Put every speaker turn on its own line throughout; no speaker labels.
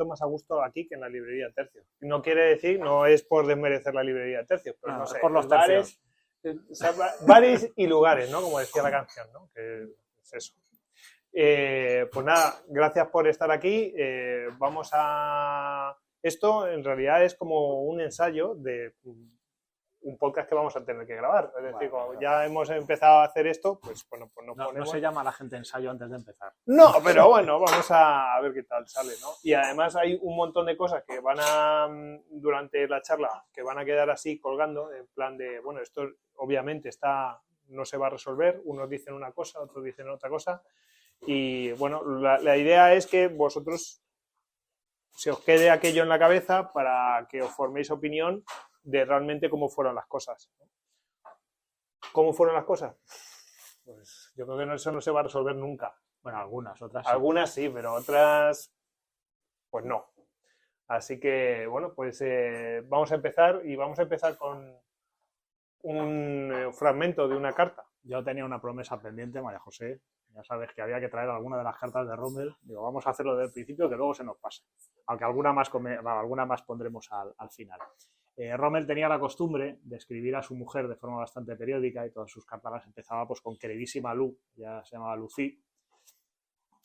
siento más a gusto aquí que en la librería Tercios. No quiere decir, no es por desmerecer la librería Tercios, pero no sé,
por los
bares, o sea, bares y lugares, ¿no? Como decía la canción, ¿no? Que es eso. Pues nada, gracias por estar aquí. Vamos a... Esto en realidad es como un ensayo de un podcast que vamos a tener que grabar. Es decir, como ya hemos empezado a hacer esto, pues bueno, pues nos ponemos...
No se llama a la gente ensayo antes de empezar.
No, pero bueno, vamos a ver qué tal sale, ¿no? Y además hay un montón de cosas que van a, durante la charla, que van a quedar así colgando, en plan de, bueno, esto obviamente no se va a resolver, unos dicen una cosa, otros dicen otra cosa, y bueno, la idea es que vosotros se os quede aquello en la cabeza para que os forméis opinión de realmente cómo fueron las cosas. ¿Cómo fueron las cosas? Pues yo creo que eso no se va a resolver nunca.
Bueno, algunas, otras
sí. Algunas sí, pero otras pues no. Así que, bueno, pues vamos a empezar y vamos a empezar con un fragmento de una carta.
Yo tenía una promesa pendiente, María José. Ya sabes que había que traer alguna de las cartas de Rommel. Digo, vamos a hacerlo desde el principio que luego se nos pase. Aunque alguna más pondremos al final. Rommel tenía la costumbre de escribir a su mujer de forma bastante periódica y todas sus cartas las empezaba pues con queridísima Lu, ya se llamaba Lucy.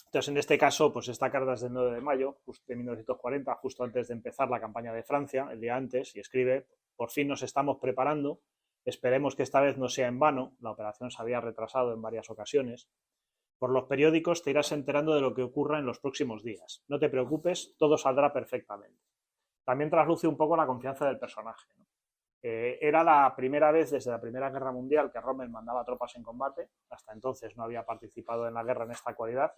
Entonces, en este caso, pues esta carta es del 9 de mayo de 1940, justo antes de empezar la campaña de Francia, el día antes, y escribe: por fin nos estamos preparando, esperemos que esta vez no sea en vano, la operación se había retrasado en varias ocasiones. Por los periódicos te irás enterando de lo que ocurra en los próximos días. No te preocupes, todo saldrá perfectamente. También trasluce un poco la confianza del personaje, ¿no? Era la primera vez desde la Primera Guerra Mundial que Rommel mandaba tropas en combate. Hasta entonces no había participado en la guerra en esta cualidad.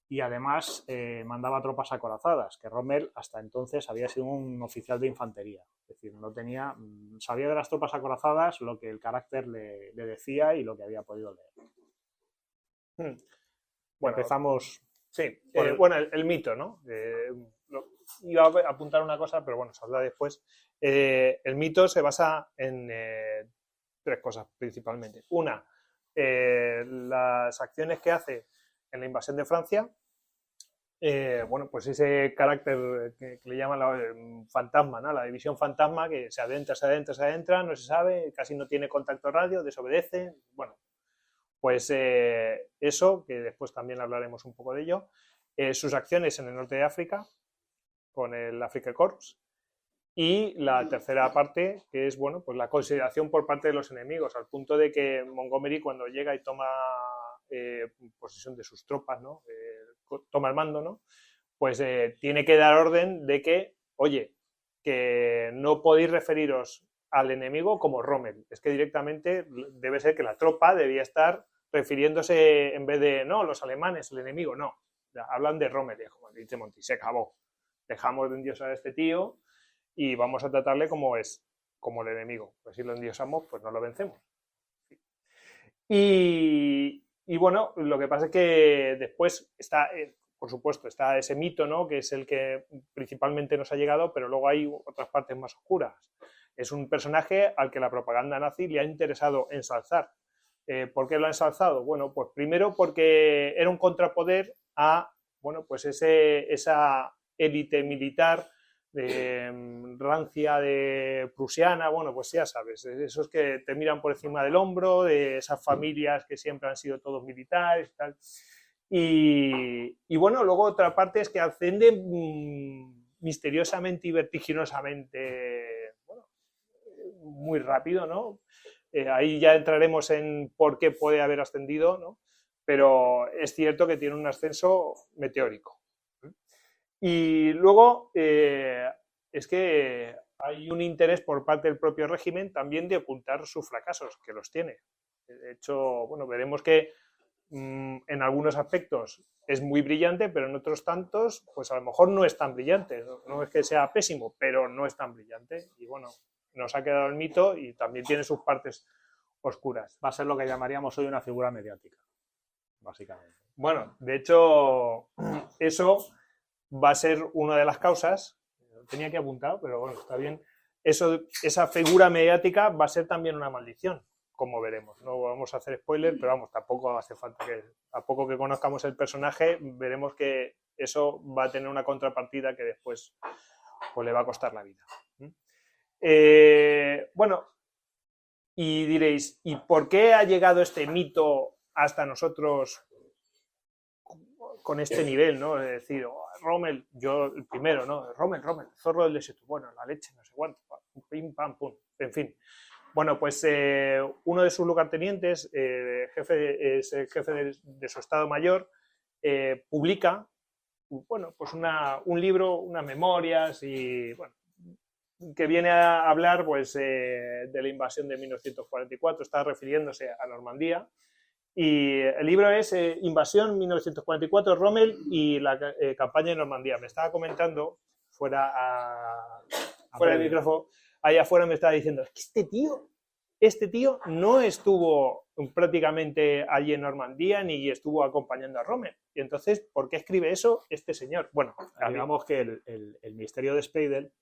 Y además mandaba tropas acorazadas, que Rommel hasta entonces había sido un oficial de infantería. Es decir, sabía de las tropas acorazadas lo que el carácter le decía y lo que había podido leer. Bueno, empezamos...
Sí, bueno, el mito, ¿no? Iba a apuntar una cosa, pero bueno, se habla después. El mito se basa en tres cosas principalmente. Una, las acciones que hace en la invasión de Francia. Bueno, pues ese carácter que le llaman fantasma, ¿no? La división fantasma, que se adentra, no se sabe, casi no tiene contacto radio, desobedece. Bueno, pues eso, que después también hablaremos un poco de ello. Sus acciones en el norte de África, con el Afrika Korps. Y la tercera parte, que es, bueno, pues la consideración por parte de los enemigos, al punto de que Montgomery, cuando llega y toma posesión de sus tropas, ¿no? Toma el mando, ¿no? Pues tiene que dar orden de que, oye, que no podéis referiros al enemigo como Rommel. Es que directamente debe ser que la tropa debía estar refiriéndose, en vez de, no, los alemanes, el enemigo, no. Hablan de Rommel, como dice Monty, se acabó. Dejamos de endiosar a este tío y vamos a tratarle como es, como el enemigo. Pues si lo endiosamos, pues no lo vencemos. Y bueno, lo que pasa es que después está, por supuesto, está ese mito, ¿no? Que es el que principalmente nos ha llegado, pero luego hay otras partes más oscuras. Es un personaje al que la propaganda nazi le ha interesado ensalzar. ¿Por qué lo ha ensalzado? Bueno, pues primero porque era un contrapoder a, bueno, pues esa élite militar rancia, de prusiana, bueno, pues ya sabes, esos que te miran por encima del hombro, de esas familias que siempre han sido todos militares y tal. Y bueno, luego otra parte es que asciende misteriosamente y vertiginosamente, bueno, muy rápido, ¿no? Ahí ya entraremos en por qué puede haber ascendido, ¿no? Pero es cierto que tiene un ascenso meteórico. Y luego es que hay un interés por parte del propio régimen también de ocultar sus fracasos, que los tiene. De hecho, bueno, veremos que en algunos aspectos es muy brillante, pero en otros tantos, pues a lo mejor no es tan brillante. No es que sea pésimo, pero no es tan brillante. Y bueno, nos ha quedado el mito y también tiene sus partes oscuras.
Va a ser lo que llamaríamos hoy una figura mediática, básicamente.
Bueno, de hecho, eso va a ser una de las causas, tenía que apuntar, pero bueno, está bien, esa figura mediática va a ser también una maldición, como veremos. No vamos a hacer spoiler, pero vamos, tampoco hace falta que, a poco que conozcamos el personaje, veremos que eso va a tener una contrapartida que después pues, le va a costar la vida. Bueno, y diréis, ¿y por qué ha llegado este mito hasta nosotros con este nivel, ¿no? Es decir, Rommel, yo el primero, ¿no? Rommel, zorro del desierto, bueno, la leche, no sé cuánto, pim, pam, pum, en fin. Bueno, pues uno de sus lugartenientes, es el jefe de su Estado Mayor, publica, bueno, pues un libro, unas memorias y, bueno, que viene a hablar, pues, de la invasión de 1944, está refiriéndose a Normandía. Y el libro es Invasión 1944, Rommel y la campaña de Normandía. Me estaba comentando fuera del micrófono, allá afuera me estaba diciendo, es que este tío no estuvo prácticamente allí en Normandía ni estuvo acompañando a Rommel. Y entonces, ¿por qué escribe eso este señor? Bueno,
digamos que el misterio de Speidel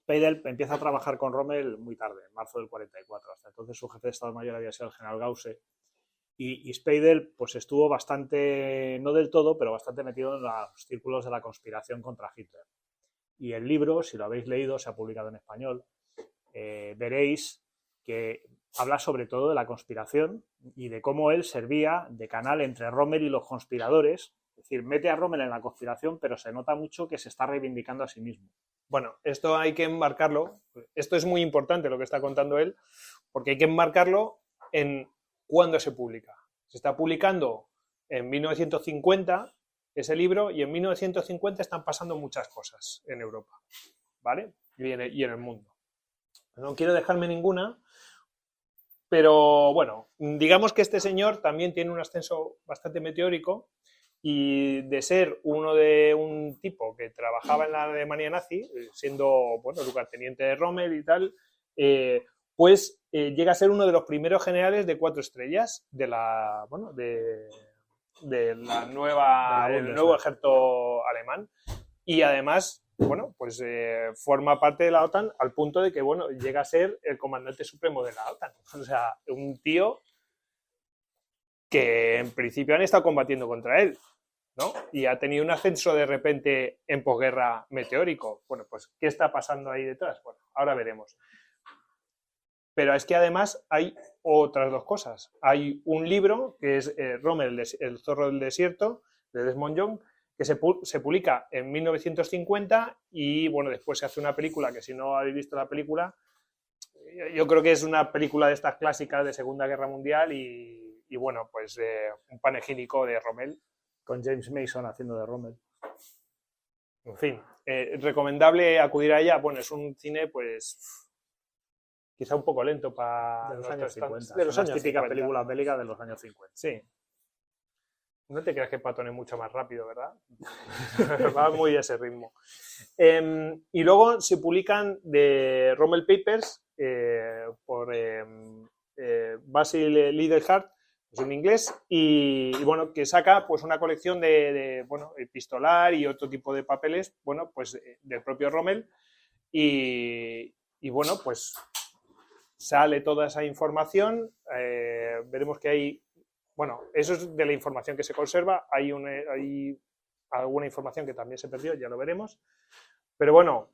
empieza a trabajar con Rommel muy tarde, en marzo del 44. Hasta entonces su jefe de Estado Mayor había sido el general Gause. Y Speidel pues estuvo bastante, no del todo, pero bastante metido en los círculos de la conspiración contra Hitler. Y el libro, si lo habéis leído, se ha publicado en español, veréis que habla sobre todo de la conspiración y de cómo él servía de canal entre Rommel y los conspiradores. Es decir, mete a Rommel en la conspiración, pero se nota mucho que se está reivindicando a sí mismo.
Bueno, esto hay que enmarcarlo, esto es muy importante lo que está contando él, porque hay que enmarcarlo en cuándo se publica. Se está publicando en 1950 ese libro y en 1950 están pasando muchas cosas en Europa, ¿vale? Y en el mundo. No quiero dejarme ninguna, pero bueno, digamos que este señor también tiene un ascenso bastante meteórico y de ser un tipo que trabajaba en la Alemania nazi, siendo, bueno, lugarteniente de Rommel y tal, pues llega a ser uno de los primeros generales de 4 estrellas de la, bueno, del nuevo ejército alemán y además, bueno, pues forma parte de la OTAN al punto de que, bueno, llega a ser el comandante supremo de la OTAN. O sea, un tío que en principio han estado combatiendo contra él, ¿no? Y ha tenido un ascenso de repente en posguerra meteórico. Bueno, pues, ¿qué está pasando ahí detrás? Bueno, ahora veremos. Pero es que además hay otras dos cosas. Hay un libro que es Rommel, el zorro del desierto, de Desmond Young, que se publica en 1950 y, bueno, después se hace una película que si no habéis visto la película, yo creo que es una película de estas clásicas de Segunda Guerra Mundial y bueno, pues un panegírico de Rommel.
Con James Mason haciendo de Rommel.
En fin, recomendable acudir a ella. Bueno, es un cine, pues, quizá un poco lento para
de los años 50.
De los años
típicas
50.
películas bélicas de los años 50.
Sí. No te creas que Patton es mucho más rápido, ¿verdad? Va muy a ese ritmo. Y luego se publican de Rommel Papers por Basil Liddell-Hart, es en inglés, y bueno, que saca pues una colección de bueno, epistolar y otro tipo de papeles, bueno, pues del propio Rommel, y bueno, pues sale toda esa información, veremos que hay, bueno, eso es de la información que se conserva, hay alguna información que también se perdió, ya lo veremos, pero bueno,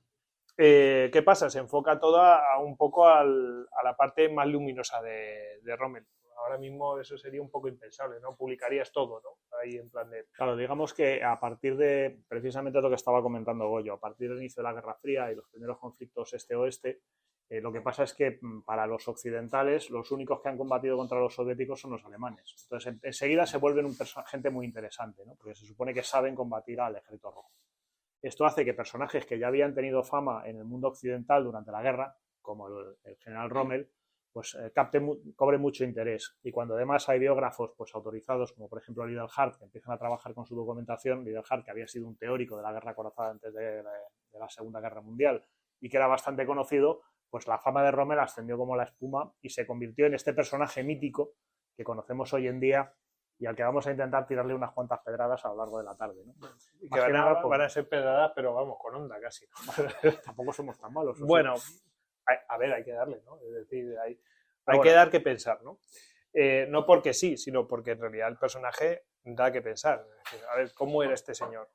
¿qué pasa? Se enfoca toda un poco a la parte más luminosa de Rommel. Ahora mismo eso sería un poco impensable, ¿no? Publicarías todo, ¿no? Ahí en plan de...
Claro, digamos que a partir de, precisamente lo que estaba comentando Goyo, a partir del inicio de la Guerra Fría y los primeros conflictos este-oeste, lo que pasa es que para los occidentales los únicos que han combatido contra los soviéticos son los alemanes. Entonces enseguida se vuelven gente muy interesante, ¿no? Porque se supone que saben combatir al ejército rojo. Esto hace que personajes que ya habían tenido fama en el mundo occidental durante la guerra, como el general Rommel, pues cobre mucho interés. Y cuando además hay biógrafos pues autorizados, como por ejemplo Liddell-Hart, que empiezan a trabajar con su documentación, Liddell-Hart, que había sido un teórico de la guerra acorazada antes de la Segunda Guerra Mundial y que era bastante conocido, pues la fama de Rommel ascendió como la espuma y se convirtió en este personaje mítico que conocemos hoy en día y al que vamos a intentar tirarle unas cuantas pedradas a lo largo de la tarde, ¿no?
Y que van a ser pedradas, pero vamos, con onda casi, ¿no?
Tampoco somos tan malos.
Bueno, a ver, hay que darle, ¿no? Es decir, hay que dar que pensar, ¿no? No porque sí, sino porque en realidad el personaje da que pensar. A ver, ¿cómo era este señor?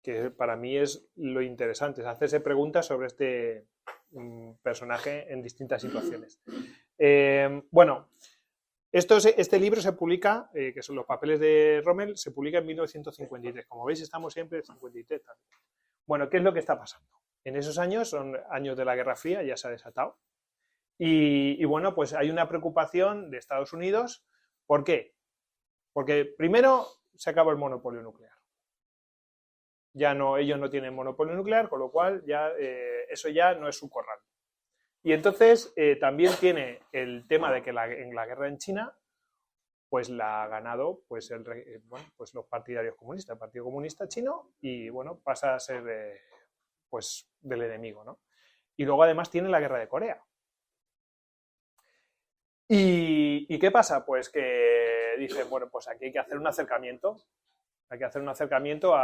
que para mí es lo interesante, es hacerse preguntas sobre este personaje en distintas situaciones. Bueno, este libro se publica, que son los papeles de Rommel, se publica en 1953. Como veis, estamos siempre en 53. Bueno, ¿qué es lo que está pasando? En esos años, son años de la Guerra Fría, ya se ha desatado. Y bueno, pues hay una preocupación de Estados Unidos. ¿Por qué? Porque primero se acabó el monopolio nuclear. Ya no, ellos no tienen monopolio nuclear, con lo cual ya eso ya no es su corral. Y entonces también tiene el tema de que en la guerra en China, pues la ha ganado pues, pues los partidarios comunistas, el Partido Comunista Chino, y bueno, pasa a ser pues del enemigo, ¿no? Y luego además tiene la guerra de Corea. ¿Y qué pasa? Pues que dicen, bueno, pues aquí hay que hacer un acercamiento. Hay que hacer un acercamiento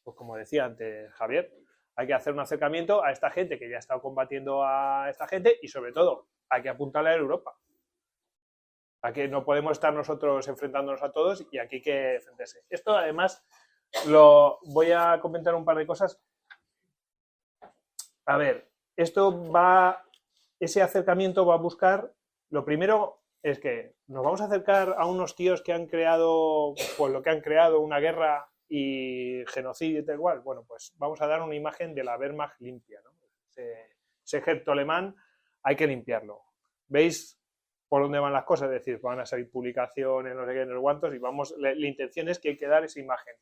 pues como decía antes Javier, hay que hacer un acercamiento a esta gente que ya ha estado combatiendo a esta gente y sobre todo hay que apuntarle a Europa. Aquí no podemos estar nosotros enfrentándonos a todos y aquí hay que defenderse. Esto además voy a comentar un par de cosas. A ver, ese acercamiento va a buscar, lo primero es que nos vamos a acercar a unos tíos que han creado, pues lo que han creado, una guerra y genocidio y tal igual. Bueno, pues vamos a dar una imagen de la Wehrmacht limpia, ¿no? Ese ejército alemán hay que limpiarlo. ¿Veis por dónde van las cosas? Es decir, van a salir publicaciones, no sé qué, en los guantos y la intención es que hay que dar esa imagen.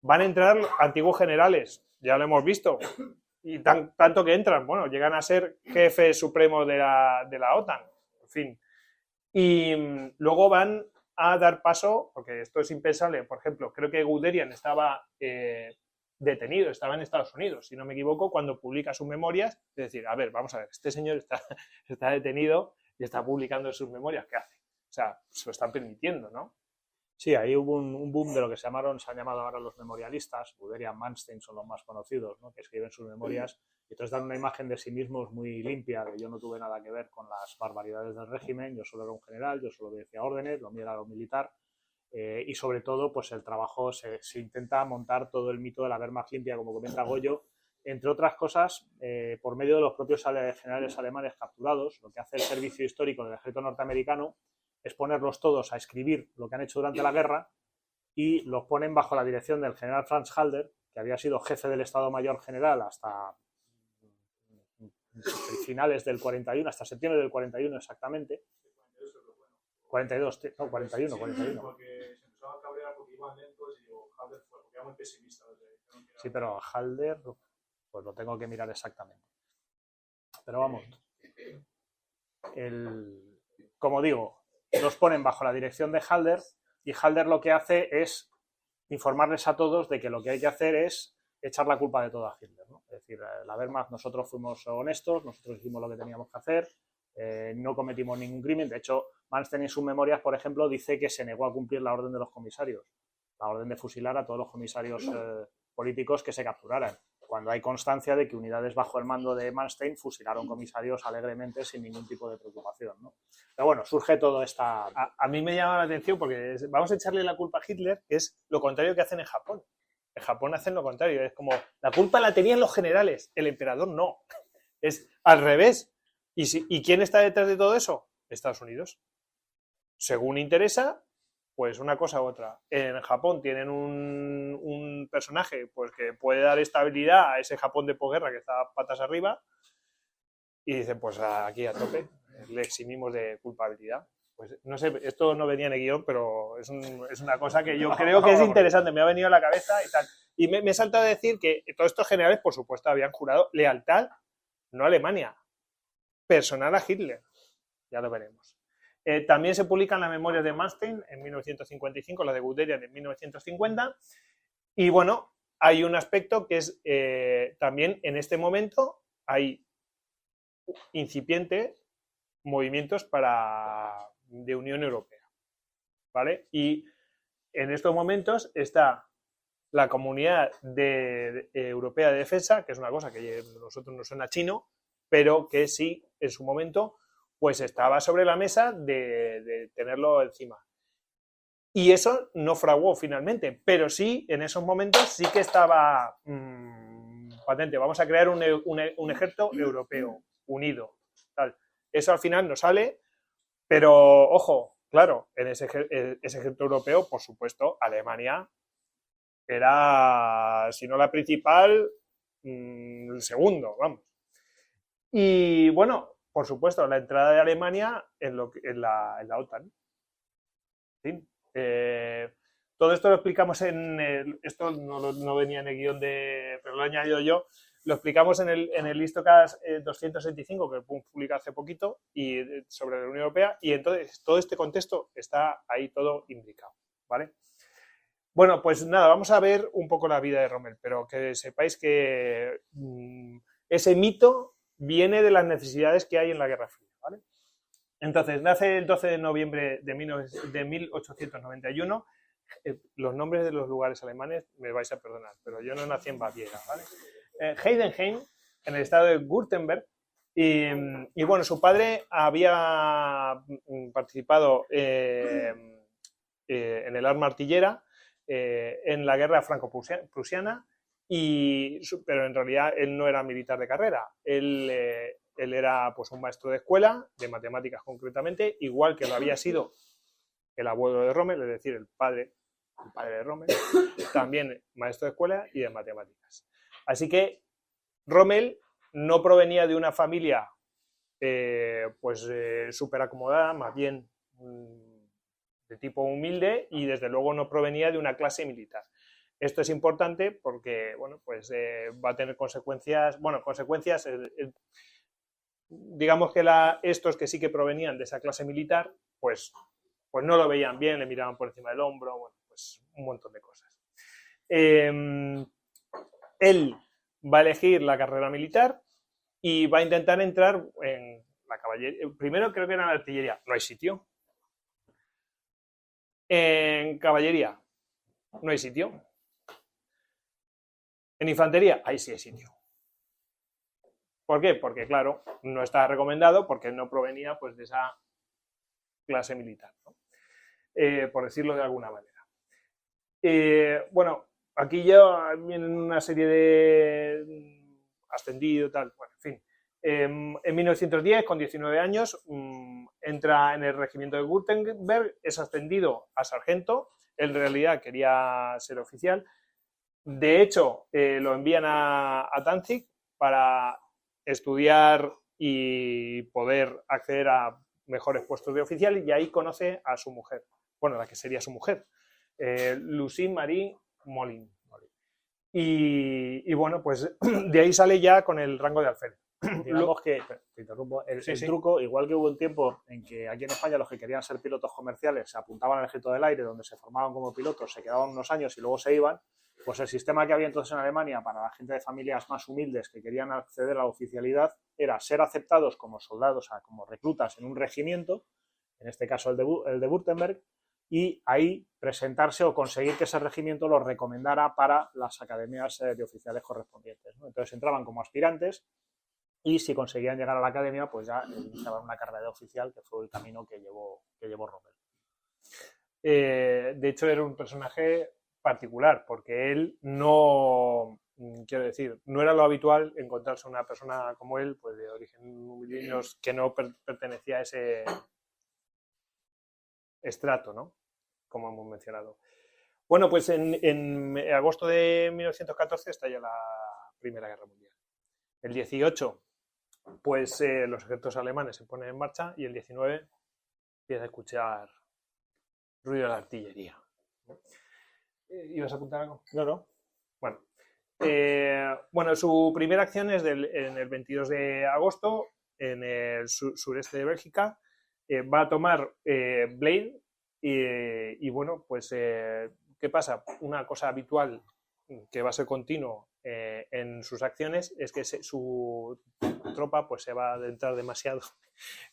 Van a entrar antiguos generales, ya lo hemos visto, y tanto que entran, bueno, llegan a ser jefes supremos de la OTAN, en fin. Y luego van a dar paso, porque esto es impensable, por ejemplo, creo que Guderian estaba detenido, estaba en Estados Unidos, si no me equivoco, cuando publica sus memorias, es decir, a ver, vamos a ver, este señor está detenido y está publicando sus memorias, ¿qué hace? O sea, se lo están permitiendo, ¿no?
Sí, ahí hubo un boom de lo que se han llamado ahora los memorialistas. Guderian, Manstein son los más conocidos, ¿no? Que escriben sus memorias y entonces dan una imagen de sí mismos muy limpia, de yo no tuve nada que ver con las barbaridades del régimen, yo solo era un general, yo solo obedecía órdenes, lo mío era lo militar. Y sobre todo, pues el trabajo se intenta montar todo el mito de la Wehrmacht limpia, como comenta Goyo, entre otras cosas, por medio de los propios generales alemanes capturados. Lo que hace el servicio histórico del ejército norteamericano es ponerlos todos a escribir lo que han hecho durante la guerra y los ponen bajo la dirección del general Franz Halder, que había sido jefe del Estado Mayor General hasta finales del 41, hasta septiembre del 41 exactamente. 42, no, 41.
Porque se empezaban a cabrear porque iban lentos y digo, Halder fue, porque era muy pesimista.
Sí, pero Halder, pues lo tengo que mirar exactamente. Pero vamos, como digo, los ponen bajo la dirección de Halder y Halder lo que hace es informarles a todos de que lo que hay que hacer es echar la culpa de todo a Hitler, ¿no? Es decir, la Wehrmacht, nosotros fuimos honestos, nosotros hicimos lo que teníamos que hacer, no cometimos ningún crimen. De hecho, Manstein en sus memorias, por ejemplo, dice que se negó a cumplir la orden de los comisarios, la orden de fusilar a todos los comisarios políticos que se capturaran, cuando hay constancia de que unidades bajo el mando de Manstein fusilaron comisarios alegremente sin ningún tipo de preocupación, ¿no? Pero bueno, surge todo esta...
A mí me llama la atención porque vamos a echarle la culpa a Hitler, que es lo contrario que hacen en Japón. En Japón hacen lo contrario, es como, la culpa la tenían los generales, el emperador no. Es al revés. ¿Y quién está detrás de todo eso? Estados Unidos. Según interesa, pues una cosa u otra. En Japón tienen un personaje pues que puede dar estabilidad a ese Japón de posguerra que está patas arriba y dicen, pues aquí a tope, le eximimos de culpabilidad. Pues no sé, esto no venía en el guión, pero es una cosa que yo creo que es interesante, me ha venido a la cabeza y tal. Y me he saltado a decir que todos estos generales, por supuesto, habían jurado lealtad, no a Alemania, personal a Hitler. Ya lo veremos. También se publican las memorias de Manstein en 1955, las de Guderian en 1950. Y bueno, hay un aspecto que es también en este momento hay incipientes movimientos de Unión Europea, ¿vale? Y en estos momentos está la Comunidad Europea de Defensa, que es una cosa que a nosotros nos suena chino, pero que sí, en su momento, pues estaba sobre la mesa de tenerlo encima. Y eso no fraguó finalmente, pero sí, en esos momentos sí que estaba patente. Vamos a crear un ejército europeo unido. Tal. Eso al final no sale, pero ojo, claro, en ese ejército europeo, por supuesto, Alemania era, si no la principal, el segundo, vamos. Y bueno, por supuesto, la entrada de Alemania en la OTAN. ¿Sí? Todo esto lo explicamos esto no venía en el guión pero lo he añadido yo, lo explicamos en el Listocast 265 que publicé hace poquito y sobre la Unión Europea, y entonces todo este contexto está ahí todo indicado, ¿vale? Bueno, pues nada, vamos a ver un poco la vida de Rommel, pero que sepáis que ese mito viene de las necesidades que hay en la Guerra Fría, ¿vale? Entonces, nace el 12 de noviembre de 1891. Los nombres de los lugares alemanes me vais a perdonar, pero yo no nací en Baviera, ¿vale? Heidenheim, en el estado de Württemberg, y bueno, su padre había participado en el arma artillera en la guerra franco-prusiana, pero en realidad él no era militar de carrera, él era pues un maestro de escuela, de matemáticas concretamente, igual que lo había sido el abuelo de Rommel, es decir, el padre de Rommel, también maestro de escuela y de matemáticas. Así que Rommel no provenía de una familia súper acomodada, más bien de tipo humilde, y desde luego no provenía de una clase militar. Esto es importante porque bueno, pues, va a tener consecuencias, digamos que estos que sí que provenían de esa clase militar, pues no lo veían bien, le miraban por encima del hombro, bueno, pues un montón de cosas. Él va a elegir la carrera militar y va a intentar entrar en la caballería. Primero creo que era en la artillería, no hay sitio. En caballería, no hay sitio. En infantería, ahí sí hay sitio. ¿Por qué? Porque, claro, no está recomendado porque no provenía pues, de esa clase militar, ¿no? Por decirlo de alguna manera. Bueno, aquí ya vienen una serie de ascendido, tal, bueno, en fin. En 1910, con 19 años, entra en el regimiento de Württemberg, es ascendido a sargento, él en realidad quería ser oficial. De hecho, lo envían a Danzig para estudiar y poder acceder a mejores puestos de oficial, y ahí conoce a su mujer, bueno, la que sería su mujer, Lucie Marie Molin. Y bueno, pues de ahí sale ya con el rango de alférez.
Digamos que, te interrumpo, el truco, igual que hubo un tiempo en que aquí en España los que querían ser pilotos comerciales se apuntaban al ejército del aire, donde se formaban como pilotos, se quedaban unos años y luego se iban, pues el sistema que había entonces en Alemania para la gente de familias más humildes que querían acceder a la oficialidad era ser aceptados como soldados, como reclutas en un regimiento, en este caso el de Württemberg, y ahí presentarse o conseguir que ese regimiento los recomendara para las academias de oficiales correspondientes, ¿no? Entonces entraban como aspirantes y si conseguían llegar a la academia, pues ya iniciaban una carrera de oficial, que fue el camino que llevó Rommel.
De hecho, era un personaje particular, porque él no, quiero decir, no era lo habitual encontrarse una persona como él, pues de origen humilde, que no pertenecía a ese estrato, ¿no? Como hemos mencionado. Bueno, pues en agosto de 1914 estalla la Primera Guerra Mundial. El 18, pues los ejércitos alemanes se ponen en marcha, y el 19 empieza a escuchar ruido de la artillería. ¿Ibas a apuntar algo?
No.
Bueno, su primera acción es en el 22 de agosto en el sureste de Bélgica. Va a tomar Blaine y bueno, pues ¿qué pasa? Una cosa habitual que va a ser continuo en sus acciones es que su tropa pues se va a adentrar demasiado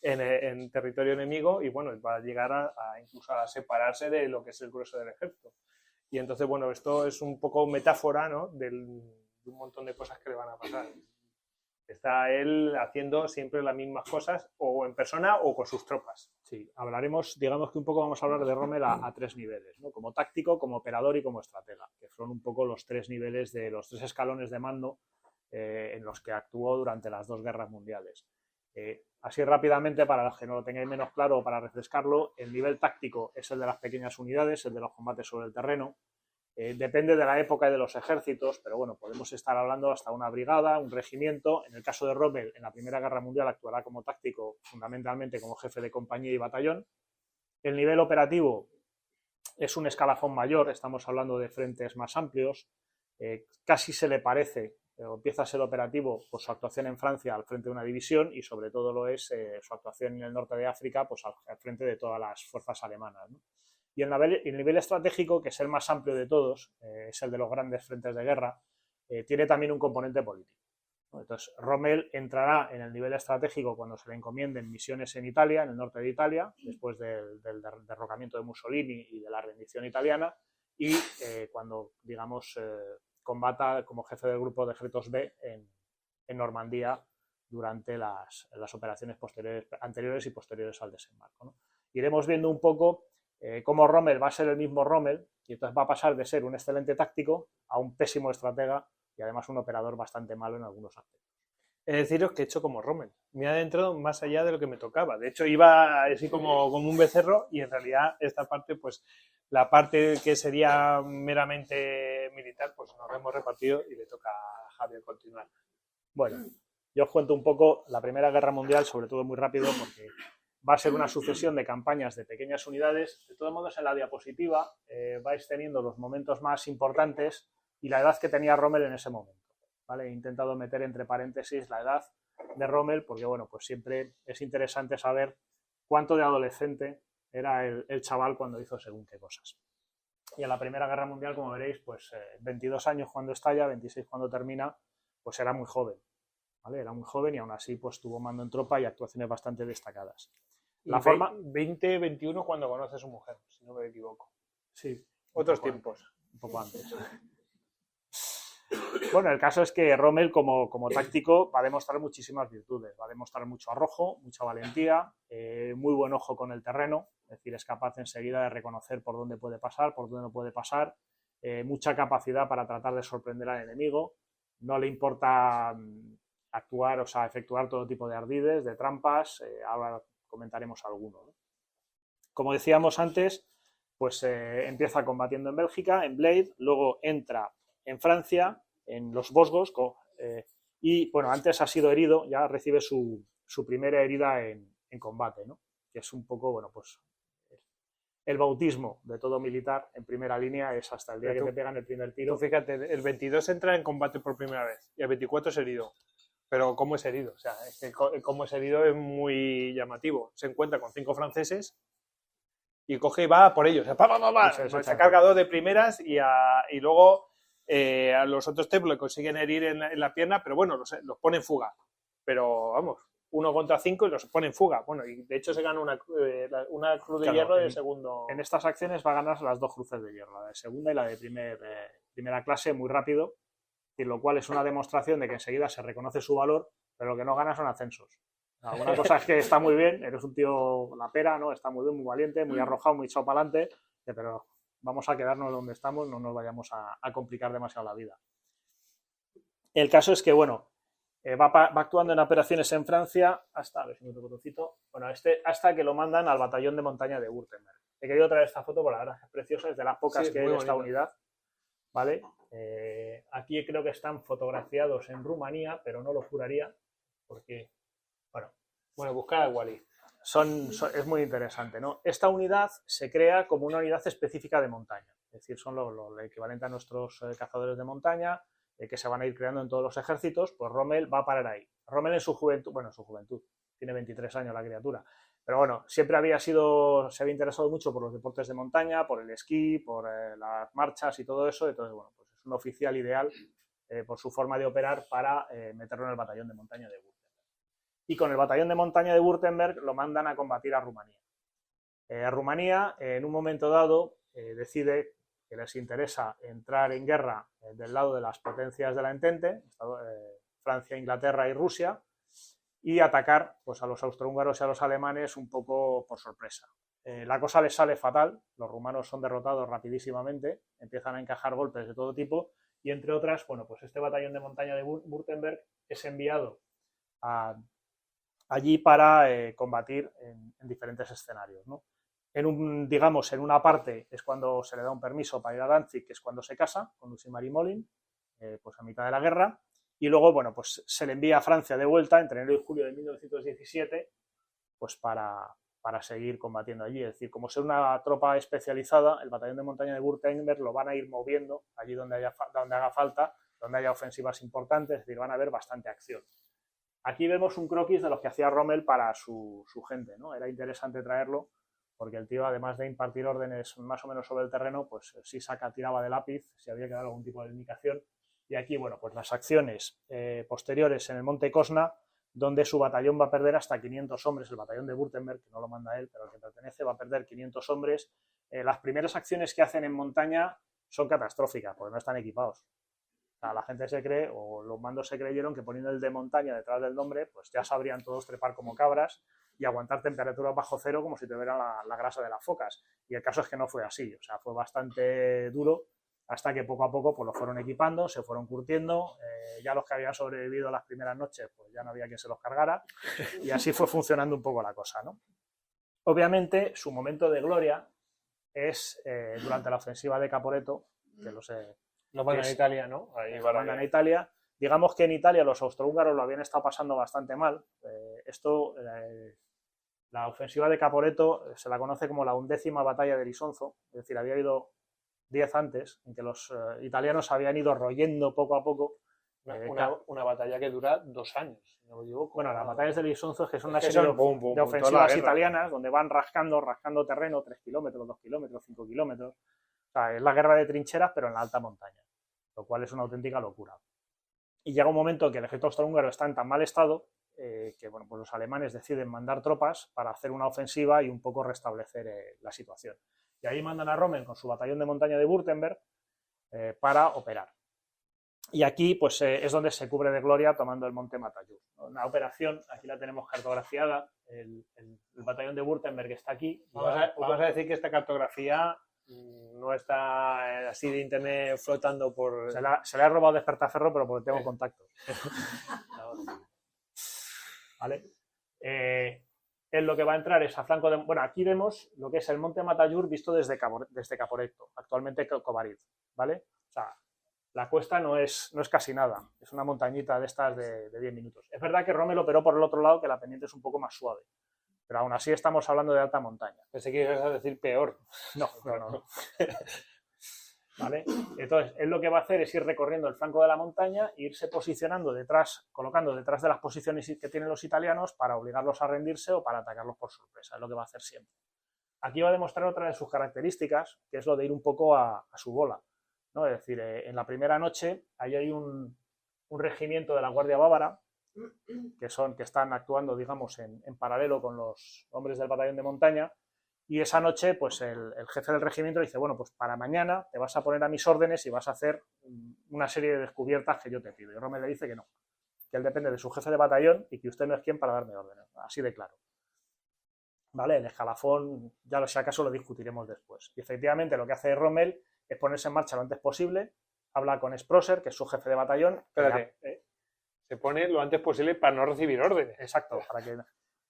en territorio enemigo y bueno, va a llegar incluso a separarse de lo que es el grueso del ejército. Y entonces, bueno, esto es un poco metáfora, ¿no? de un montón de cosas que le van a pasar. Está él haciendo siempre las mismas cosas, o en persona o con sus tropas.
Sí, hablaremos, digamos que un poco vamos a hablar de Rommel a tres niveles, ¿no? Como táctico, como operador y como estratega, que son un poco los tres niveles de los tres escalones de mando en los que actuó durante las dos guerras mundiales. Así rápidamente, para los que no lo tengáis menos claro o para refrescarlo, el nivel táctico es el de las pequeñas unidades, el de los combates sobre el terreno. Depende de la época y de los ejércitos, pero bueno, podemos estar hablando hasta una brigada, un regimiento. En el caso de Rommel, en la Primera Guerra Mundial actuará como táctico, fundamentalmente como jefe de compañía y batallón. El nivel operativo es un escalafón mayor, estamos hablando de frentes más amplios. Casi se le parece, empieza a ser operativo por su actuación en Francia al frente de una división y sobre todo lo es su actuación en el norte de África pues al frente de todas las fuerzas alemanas, ¿no? Y el nivel estratégico, que es el más amplio de todos, es el de los grandes frentes de guerra, tiene también un componente político. Entonces, Rommel entrará en el nivel estratégico cuando se le encomienden misiones en Italia, en el norte de Italia, después del derrocamiento de Mussolini y de la rendición italiana, y cuando, digamos, combata como jefe del grupo de ejércitos B en Normandía durante las operaciones anteriores y posteriores al desembarco, ¿no? Iremos viendo un poco cómo Rommel va a ser el mismo Rommel y entonces va a pasar de ser un excelente táctico a un pésimo estratega y además un operador bastante malo en algunos aspectos.
Es deciros que he hecho como Rommel. Me ha adentrado más allá de lo que me tocaba. De hecho, iba así como un becerro y en realidad esta parte, pues la parte que sería meramente militar, pues nos hemos repartido y le toca a Javier continuar.
Bueno, yo os cuento un poco la Primera Guerra Mundial, sobre todo muy rápido, porque va a ser una sucesión de campañas de pequeñas unidades. De todos modos, en la diapositiva vais teniendo los momentos más importantes y la edad que tenía Rommel en ese momento, ¿vale? He intentado meter entre paréntesis la edad de Rommel porque, bueno, pues siempre es interesante saber cuánto de adolescente era el chaval cuando hizo según qué cosas. Y en la Primera Guerra Mundial, como veréis, pues 22 años cuando estalla, 26 cuando termina, pues era muy joven, ¿vale? Era muy joven y aún así pues tuvo mando en tropa y actuaciones bastante destacadas.
La forma 20, 21 cuando conoce a su mujer, si no me equivoco.
Sí.
Otros tiempos.
Un poco antes. Bueno, el caso es que Rommel como táctico va a demostrar muchísimas virtudes, va a demostrar mucho arrojo, mucha valentía, muy buen ojo con el terreno, es decir, es capaz enseguida de reconocer por dónde puede pasar, por dónde no puede pasar, mucha capacidad para tratar de sorprender al enemigo, no le importa actuar, o sea, efectuar todo tipo de ardides, de trampas, ahora comentaremos alguno, ¿no? Como decíamos antes, pues empieza combatiendo en Bélgica, en Blade, luego entra en Francia, en los Vosgos, y bueno, antes ha sido herido, ya recibe su primera herida en combate, ¿no? Que es un poco, bueno, pues el bautismo de todo militar en primera línea es hasta el día que te pegan el primer tiro.
Tú fíjate, el 22 entra en combate por primera vez y el 24 es herido. Pero ¿cómo es herido? O sea, es que cómo es herido es muy llamativo. Se encuentra con 5 franceses y coge y va por ellos. O sea, se carga 2 de primeras y luego a los otros 3 le consiguen herir en la pierna, pero bueno, los pone en fuga. Pero vamos, 1 contra 5 y los pone en fuga. Bueno, y de hecho se gana una cruz de hierro de segundo.
En estas acciones va a ganar las 2 cruces de hierro, la de segunda y la de primera clase, muy rápido, y lo cual es una demostración de que enseguida se reconoce su valor, pero lo que no gana son ascensos. Alguna cosa es que está muy bien, eres un tío la pera, ¿no? Está muy bien, muy valiente, muy arrojado, muy echado para adelante, pero vamos a quedarnos donde estamos, no nos vayamos a complicar demasiado la vida. El caso es que, bueno, va actuando en operaciones en Francia hasta, a ver si me toco trocito, bueno, hasta que lo mandan al batallón de montaña de Württemberg. He querido traer esta foto porque la verdad es preciosa, es de las pocas que hay de esta unidad, ¿vale? Aquí creo que están fotografiados en Rumanía, pero no lo juraría, porque,
bueno, buscar a Wally.
Es muy interesante, ¿no? Esta unidad se crea como una unidad específica de montaña, es decir, son lo equivalente a nuestros cazadores de montaña, que se van a ir creando en todos los ejércitos. Pues Rommel va a parar ahí. Rommel en su juventud, tiene 23 años la criatura, pero bueno, siempre se había interesado mucho por los deportes de montaña, por el esquí, por las marchas y todo eso, entonces, bueno, pues es un oficial ideal por su forma de operar para meterlo en el batallón de montaña de Württemberg. Y con el batallón de montaña de Württemberg lo mandan a combatir a Rumanía. Rumanía, en un momento dado, decide que les interesa entrar en guerra del lado de las potencias de la Entente, Francia, Inglaterra y Rusia, y atacar pues, a los austrohúngaros y a los alemanes un poco por sorpresa. La cosa les sale fatal, los rumanos son derrotados rapidísimamente, empiezan a encajar golpes de todo tipo y entre otras, bueno, pues este batallón de montaña de Württemberg es enviado allí para combatir en diferentes escenarios, ¿no? Digamos, en una parte es cuando se le da un permiso para ir a Danzig, que es cuando se casa con Lucy Marie Molin, pues a mitad de la guerra, y luego, bueno, pues se le envía a Francia de vuelta entre enero y julio de 1917, pues para seguir combatiendo allí. Es decir, como ser una tropa especializada, el batallón de montaña de Württemberg lo van a ir moviendo allí donde haga falta, donde haya ofensivas importantes, es decir, van a haber bastante acción. Aquí vemos un croquis de los que hacía Rommel para su gente, ¿no? Era interesante traerlo porque el tío, además de impartir órdenes más o menos sobre el terreno, pues sí tiraba de lápiz si había que dar algún tipo de indicación. Y aquí, bueno, pues las acciones posteriores en el Monte Cosna, donde su batallón va a perder hasta 500 hombres, el batallón de Württemberg, que no lo manda él, pero al que pertenece, va a perder 500 hombres. Las primeras acciones que hacen en montaña son catastróficas, porque no están equipados. O sea, la gente se cree, o los mandos se creyeron, que poniendo el de montaña detrás del nombre, pues ya sabrían todos trepar como cabras y aguantar temperaturas bajo cero como si tuvieran la grasa de las focas. Y el caso es que no fue así, o sea, fue bastante duro, hasta que poco a poco pues lo fueron equipando, se fueron curtiendo, ya los que habían sobrevivido las primeras noches pues ya no había quien se los cargara y así fue funcionando un poco la cosa, ¿no? Obviamente su momento de gloria es durante la ofensiva de Caporetto, que
lo mandan en Italia, ¿no?
Ahí lo mandan en Italia. Digamos que en Italia los austrohúngaros lo habían estado pasando bastante mal. La ofensiva de Caporetto se la conoce como la 11ª batalla de Isonzo, es decir, había habido 10 antes, en que los italianos habían ido royendo poco a poco.
Una batalla que dura 2 años, si no me equivoco.
Bueno, las batallas de Isonzo, que son una serie de ofensivas italianas, donde van rascando terreno, 3 kilómetros, 2 kilómetros, 5 kilómetros. O sea, es la guerra de trincheras, pero en la alta montaña, lo cual es una auténtica locura. Y llega un momento en que el ejército austrohúngaro está en tan mal estado que bueno, pues los alemanes deciden mandar tropas para hacer una ofensiva y un poco restablecer la situación. Y ahí mandan a Rommel con su batallón de montaña de Württemberg para operar. Y aquí pues es donde se cubre de gloria tomando el monte Matajur. Una operación, aquí la tenemos cartografiada, el batallón de Württemberg está aquí.
Vamos a decir que esta cartografía no está así de internet flotando por...
Se le ha robado Despertaferro, pero porque tengo contacto. ¿Vale? En lo que va a entrar es a flanco de... Bueno, aquí vemos lo que es el monte Matajur visto desde Caporetto, actualmente Covariz, ¿vale? O sea, la cuesta no es casi nada, es una montañita de estas de 10 minutos. Es verdad que Rommel operó por el otro lado, que la pendiente es un poco más suave, pero aún así estamos hablando de alta montaña.
Pensé que ibas a decir peor.
No. ¿Vale? Entonces, él lo que va a hacer es ir recorriendo el flanco de la montaña e irse posicionando colocando detrás de las posiciones que tienen los italianos para obligarlos a rendirse o para atacarlos por sorpresa, es lo que va a hacer siempre. Aquí va a demostrar otra de sus características, que es lo de ir un poco a su bola, ¿no? Es decir, en la primera noche ahí hay un regimiento de la Guardia Bávara que están actuando, digamos, en paralelo con los hombres del batallón de montaña. Y esa noche, pues el jefe del regimiento dice, bueno, pues para mañana te vas a poner a mis órdenes y vas a hacer una serie de descubiertas que yo te pido. Y Rommel le dice que no, que él depende de su jefe de batallón y que usted no es quien para darme órdenes. Así de claro. ¿Vale? El escalafón, ya si acaso lo discutiremos después. Y efectivamente lo que hace Rommel es ponerse en marcha lo antes posible, habla con Sprosser, que es su jefe de batallón.
Espérate, se pone lo antes posible para no recibir órdenes.
Exacto, para que...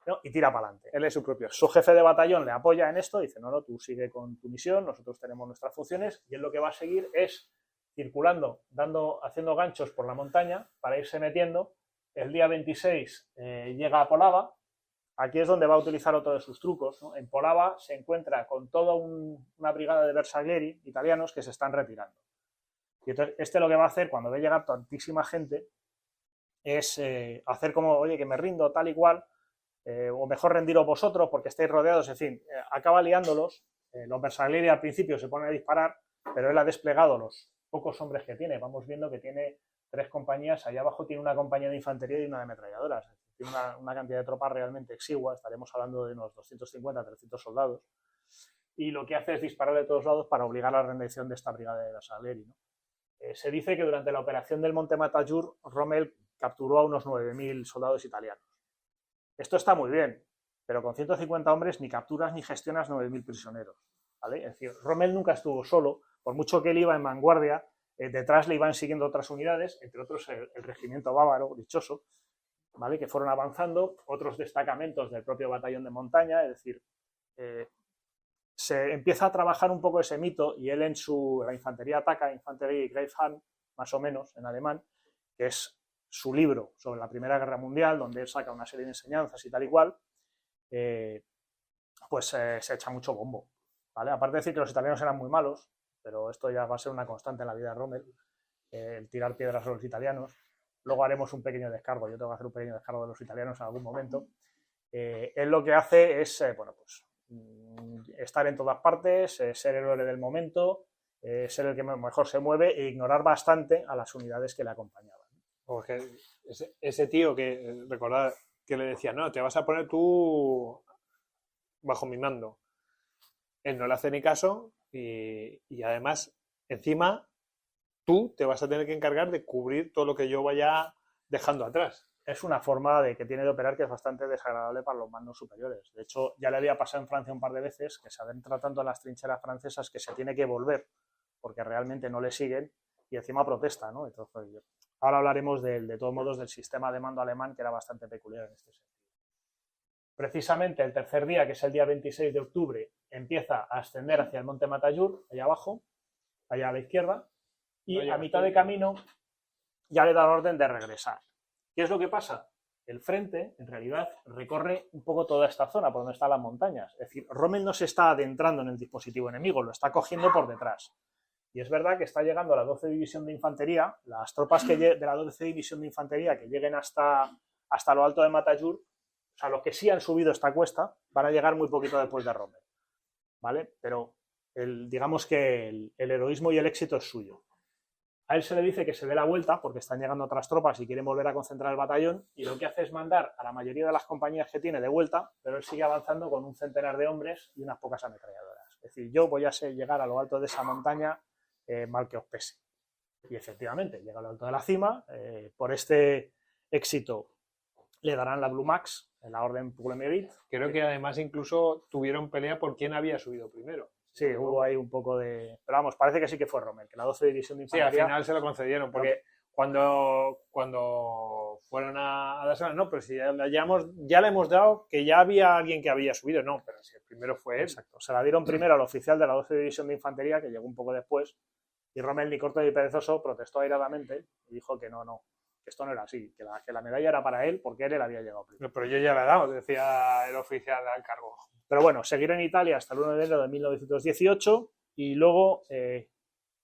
¿no? Y tira para adelante.
Él es su propio.
Su jefe de batallón le apoya en esto, dice, no, tú sigue con tu misión, nosotros tenemos nuestras funciones, y él lo que va a seguir es circulando, haciendo ganchos por la montaña para irse metiendo. El día 26 llega a Polava. Aquí es donde va a utilizar otro de sus trucos, ¿no? En Polava se encuentra con toda una brigada de bersaglieri italianos que se están retirando. Y entonces lo que va a hacer cuando ve llegar tantísima gente es hacer como, oye, que me rindo tal y cual, o mejor rendiros vosotros porque estáis rodeados, en fin, acaba liándolos. Los bersaglieri al principio se ponen a disparar, pero él ha desplegado los pocos hombres que tiene. Vamos viendo que tiene 3 compañías, allá abajo tiene una compañía de infantería y una de ametralladoras. Tiene una cantidad de tropas realmente exigua, estaremos hablando de unos 250, 300 soldados. Y lo que hace es disparar de todos lados para obligar a la rendición de esta brigada de bersaglieri, ¿no? Se dice que durante la operación del Monte Matajur, Rommel capturó a unos 9.000 soldados italianos. Esto está muy bien, pero con 150 hombres ni capturas ni gestionas 9.000 prisioneros, ¿vale? Es decir, Rommel nunca estuvo solo, por mucho que él iba en vanguardia, detrás le iban siguiendo otras unidades, entre otros el regimiento bávaro, dichoso, ¿vale? Que fueron avanzando, otros destacamentos del propio batallón de montaña, es decir, se empieza a trabajar un poco ese mito y él la infantería ataca, Infanterie Greifhahn, más o menos, en alemán, que es su libro sobre la Primera Guerra Mundial, donde él saca una serie de enseñanzas y tal y cual, pues se echa mucho bombo, ¿vale? Aparte de decir que los italianos eran muy malos, pero esto ya va a ser una constante en la vida de Rommel, el tirar piedras a los italianos. Luego haremos un pequeño descargo, yo tengo que hacer un pequeño descargo de los italianos en algún momento. Él lo que hace es, bueno, pues estar en todas partes, ser el héroe del momento, ser el que mejor se mueve e ignorar bastante a las unidades que le acompañaban.
Porque ese tío que, recordad, que le decía, no, te vas a poner tú bajo mi mando. Él no le hace ni caso y además, encima, tú te vas a tener que encargar de cubrir todo lo que yo vaya dejando atrás.
Es una forma que tiene de operar que es bastante desagradable para los mandos superiores. De hecho, ya le había pasado en Francia un par de veces que se adentra tanto en las trincheras francesas que se tiene que volver porque realmente no le siguen y encima protesta, ¿no? Entonces, ahora hablaremos de todos modos del sistema de mando alemán que era bastante peculiar en este sentido. Precisamente el tercer día, que es el día 26 de octubre, empieza a ascender hacia el monte Matajur, allá abajo, allá a la izquierda, y a mitad de camino ya le da la orden de regresar. ¿Qué es lo que pasa? El frente, en realidad, recorre un poco toda esta zona por donde están las montañas. Es decir, Rommel no se está adentrando en el dispositivo enemigo, lo está cogiendo por detrás. Y es verdad que está llegando a la 12 División de Infantería, las tropas de la 12 División de Infantería que lleguen hasta lo alto de Matajur, o sea, los que sí han subido esta cuesta, van a llegar muy poquito después de Rommel, ¿vale? Pero digamos que el heroísmo y el éxito es suyo. A él se le dice que se dé la vuelta porque están llegando otras tropas y quieren volver a concentrar el batallón y lo que hace es mandar a la mayoría de las compañías que tiene de vuelta, pero él sigue avanzando con un centenar de hombres y unas pocas ametralladoras. Es decir, yo voy a llegar a lo alto de esa montaña mal que os pese. Y efectivamente, llega a lo alto de la cima, por este éxito le darán la Blue Max, la orden Pour le Mérite.
Creo que además incluso tuvieron pelea por quién había subido primero.
Sí, hubo ahí un poco de... Pero vamos, parece que sí que fue Rommel, que la 12 División de Infantería...
Sí, al final se lo concedieron, porque cuando fueron a dársela, no, pero si ya le hemos dado que ya había alguien que había subido, no, pero si el primero fue él.
Exacto, se la dieron primero al oficial de la 12 División de Infantería, que llegó un poco después, y Rommel, ni corto ni perezoso, protestó airadamente y dijo que no, que esto no era así, que la medalla era para él porque él había llegado primero.
No, pero yo ya la he dado, decía el oficial al cargo.
Pero bueno, seguirá en Italia hasta el 1 de enero de 1918 y luego,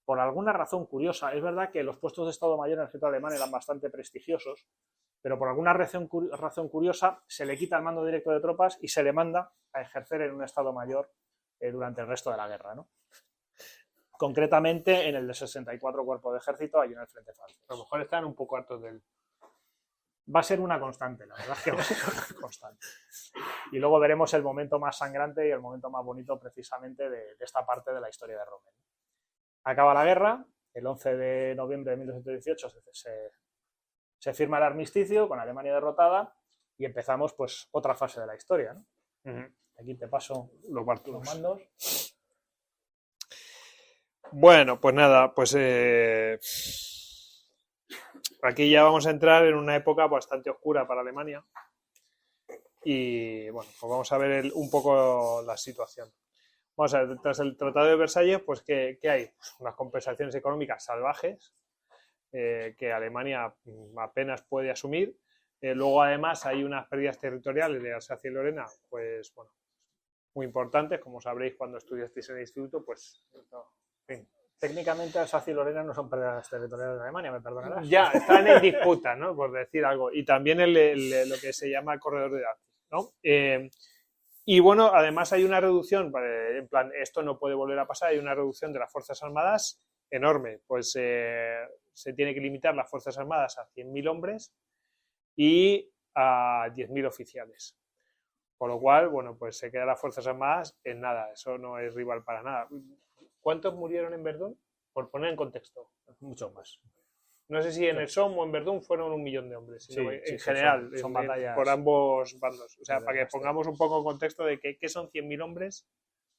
por alguna razón curiosa, es verdad que los puestos de Estado Mayor en el ejército alemán eran bastante prestigiosos, pero por alguna razón curiosa se le quita el mando directo de tropas y se le manda a ejercer en un Estado Mayor durante el resto de la guerra, ¿no? Concretamente en el de 64 Cuerpo de Ejército, allí en el frente francés.
A lo mejor están un poco hartos del...
Va a ser una constante, la verdad es que va a ser una constante. Y luego veremos el momento más sangrante y el momento más bonito precisamente de esta parte de la historia de Rommel. Acaba la guerra, el 11 de noviembre de 1918 se firma el armisticio con Alemania derrotada y empezamos pues otra fase de la historia, ¿no? Aquí te paso los mandos.
Bueno, pues nada, pues aquí ya vamos a entrar en una época bastante oscura para Alemania y bueno, pues vamos a ver un poco la situación. Vamos a ver, tras el Tratado de Versalles, pues ¿qué hay? Pues unas compensaciones económicas salvajes que Alemania apenas puede asumir. Luego además hay unas pérdidas territoriales de Alsacia y Lorena, pues bueno, muy importantes, como sabréis cuando estudiasteis en el instituto, pues no, en fin.
Técnicamente Alsacia y Lorena no son pérdidas territoriales de Alemania, me perdonarás.
Ya, están en disputa, ¿no? Por decir algo. Y también lo que se llama el corredor de Danzig, ¿no? Y bueno, además hay una reducción, en plan, esto no puede volver a pasar, hay una reducción de las Fuerzas Armadas enorme. Pues se tiene que limitar las Fuerzas Armadas a 100.000 hombres y a 10.000 oficiales. Con lo cual, bueno, pues se quedan las Fuerzas Armadas en nada, eso no es rival para nada. ¿Cuántos murieron en Verdún? Por poner en contexto.
Muchos más.
No sé si en el Somme o en Verdún fueron 1 millón de hombres, sino
Sí,
en general,
son batallas
por ambos bandos. O sea,
de
para que
desgaste.
pongamos un poco en contexto de qué son 100.000 hombres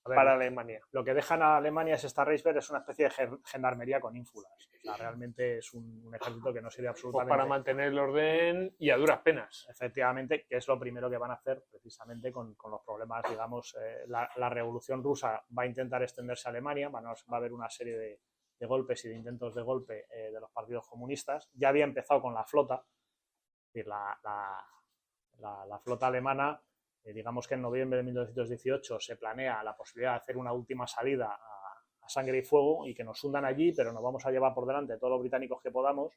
A ver,
para Alemania.
Lo que dejan a Alemania es esta Reichswehr, es una especie de gendarmería con ínfulas. O sea, realmente es un ejército que no sirve
Pues
absolutamente.
para mantener el orden y a duras penas.
Efectivamente, que es lo primero que van a hacer precisamente con los problemas, digamos, la revolución rusa va a intentar extenderse a Alemania, va a haber una serie de golpes y de intentos de golpe de los partidos comunistas. Ya había empezado con la flota, es decir, la flota alemana, digamos que en noviembre de 1918 se planea la posibilidad de hacer una última salida a sangre y fuego y que nos hundan allí, pero nos vamos a llevar por delante todos los británicos que podamos.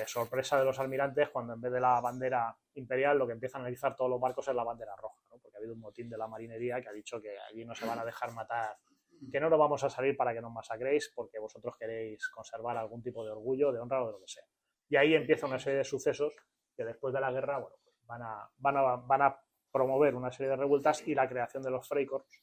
Sorpresa de los almirantes cuando en vez de la bandera imperial lo que empiezan a analizar todos los barcos es la bandera roja, ¿no? Porque ha habido un motín de la marinería que ha dicho que allí no se van a dejar matar, que no nos vamos a salir para que nos masacréis porque vosotros queréis conservar algún tipo de orgullo, de honra o de lo que sea. Y ahí empieza una serie de sucesos que después de la guerra, bueno, pues van a promover una serie de revueltas y la creación de los Freikorps,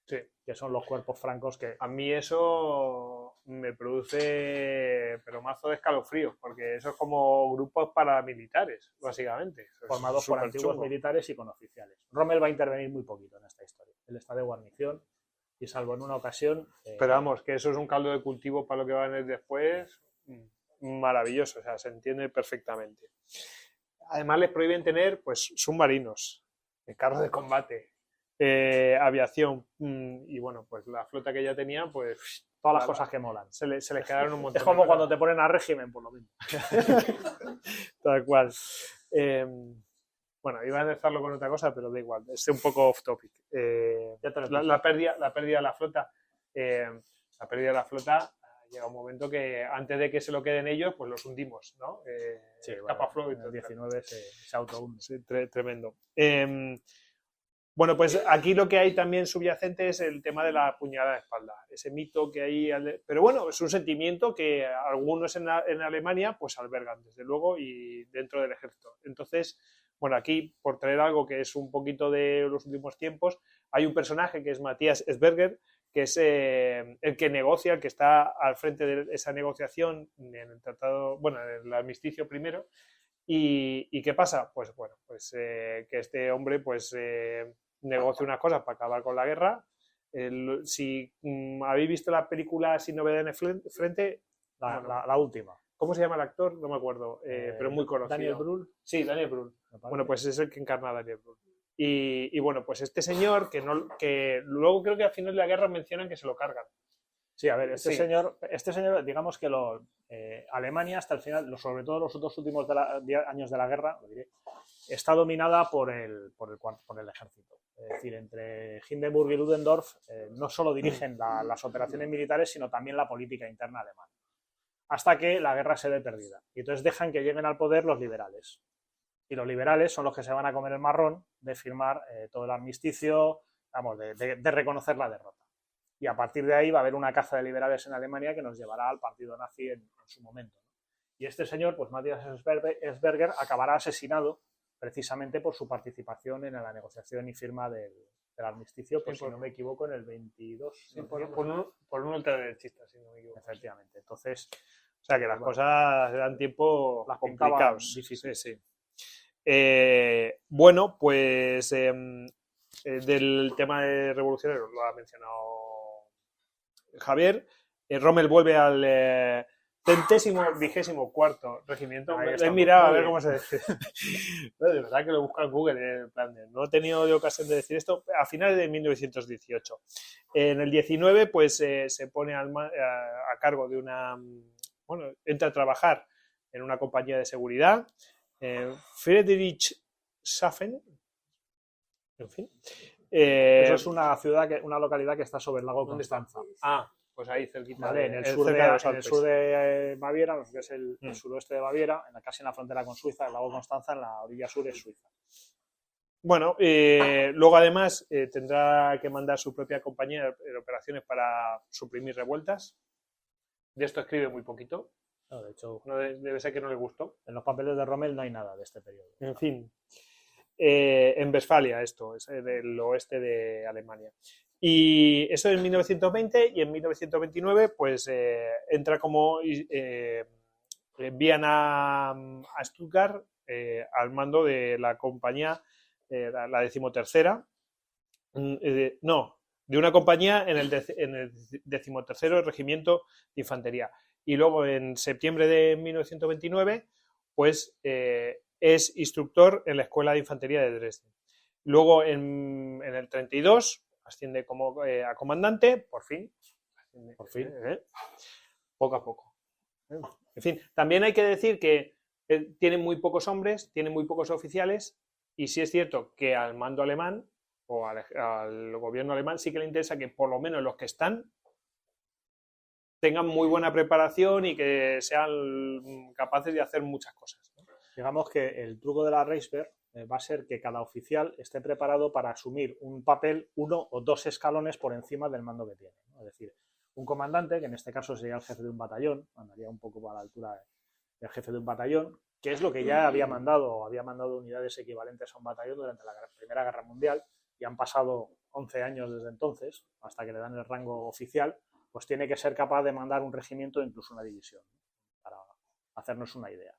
Sí.
que son los cuerpos francos que...
A mí eso me produce pero mazo de escalofríos, porque eso es como grupos paramilitares, básicamente. Eso es
formados por
súper
antiguos
chungo.
militares y con oficiales. Rommel va a intervenir muy poquito en esta historia. Él está de guarnición y salvo en una ocasión...
Pero vamos, que eso es un caldo de cultivo para lo que va a venir después, maravilloso, o sea, se entiende perfectamente. Además les prohíben tener pues submarinos, carros de combate, aviación y bueno, pues la flota que ya tenían, pues
todas las cosas que molan.
se les quedaron un montón.
Es como cuando te ponen a régimen, por lo mismo.
Tal cual. Bueno, iba a enlazarlo con otra cosa, pero da igual, es un poco off topic. La pérdida de la flota, llega un momento que antes de que se lo queden ellos, pues los hundimos, ¿no?
Sí,
Capa
bueno,
flow y
en
todo.
el 19 se autohunde.
Sí, tremendo. Bueno, pues aquí lo que hay también subyacente es el tema de la puñalada de espalda, ese mito que hay, pero bueno, es un sentimiento que algunos en Alemania pues albergan, desde luego, y dentro del ejército. Entonces, bueno, aquí, por traer algo que es un poquito de los últimos tiempos, hay un personaje que es Matthias Esberger, que es el que negocia, el que está al frente de esa negociación en el tratado, bueno, en el armisticio primero. ¿Y qué pasa? Pues bueno, pues que este hombre pues negocia unas cosas para acabar con la guerra. Si habéis visto la película Sin novedad en el frente,
la última.
¿Cómo se llama el actor? No me acuerdo, pero muy conocido.
Daniel Brühl.
Sí, Daniel Brühl. Bueno, pues es el que encarna a Daniel Brühl. Y bueno, pues este señor, que luego creo que al final de la guerra mencionan que se lo cargan.
Sí, a ver, este señor, digamos que Alemania hasta el final, sobre todo los dos últimos años de la guerra, lo diré, está dominada por el ejército. Es decir, entre Hindenburg y Ludendorff no solo dirigen las operaciones militares, sino también la política interna alemana. Hasta que la guerra se ve perdida. Y entonces dejan que lleguen al poder los liberales. Y los liberales son los que se van a comer el marrón de firmar todo el armisticio, vamos, de reconocer la derrota. Y a partir de ahí va a haber una caza de liberales en Alemania que nos llevará al partido nazi en su momento. Y este señor, pues Matthias Esberger, acabará asesinado precisamente por su participación en la negociación y firma del armisticio, pues, si no me equivoco, en el 22.
Sí, por un ultraderechista, si no me equivoco.
Efectivamente. Entonces,
o sea que las cosas dan tiempo complicados.
Difíciles.
Sí. Bueno, pues del tema de revolucionarios lo ha mencionado Javier. Rommel vuelve al 24º regimiento. He mirado a ver cómo se dice. De verdad que lo busco en Google. En plan no he tenido ocasión de decir esto. A finales de 1918. En el 19, pues se pone a cargo de una... Bueno, entra a trabajar en una compañía de seguridad. Friedrichshafen. En fin.
Eso es una localidad que está sobre el lago Constanza.
Pues ahí cerquita.
Vale, en el sur de Baviera, que es el suroeste de Baviera, casi en la frontera con Suiza, el lago Constanza, en la orilla sur es Suiza.
Bueno, luego además tendrá que mandar su propia compañía de operaciones para suprimir revueltas. De esto escribe muy poquito.
No, de hecho,
debe ser que no le gustó.
En los papeles de Rommel no hay nada de este periodo.
En fin. En Westfalia, esto es del oeste de Alemania. Y eso en 1920 y en 1929 pues entra como envían a Stuttgart al mando de la compañía, la 13ª, no, de una compañía en el 13º Regimiento de Infantería. Y luego en septiembre de 1929, pues es instructor en la Escuela de Infantería de Dresde. Luego en el 32 asciende a comandante, por fin, poco a poco. En fin, también hay que decir que tienen muy pocos hombres, tienen muy pocos oficiales, y sí es cierto que al mando alemán o al gobierno alemán sí que le interesa que por lo menos los que están tengan muy buena preparación y que sean capaces de hacer muchas cosas, ¿no?
Digamos que el truco de la Reichswehr va a ser que cada oficial esté preparado para asumir un papel 1 o 2 escalones por encima del mando que tiene, ¿no? Es decir, un comandante, que en este caso sería el jefe de un batallón, andaría un poco a la altura del jefe de un batallón, que es lo que ya había mandado unidades equivalentes a un batallón durante la Primera Guerra Mundial, y han pasado 11 años desde entonces, hasta que le dan el rango oficial, pues tiene que ser capaz de mandar un regimiento o incluso una división, para hacernos una idea.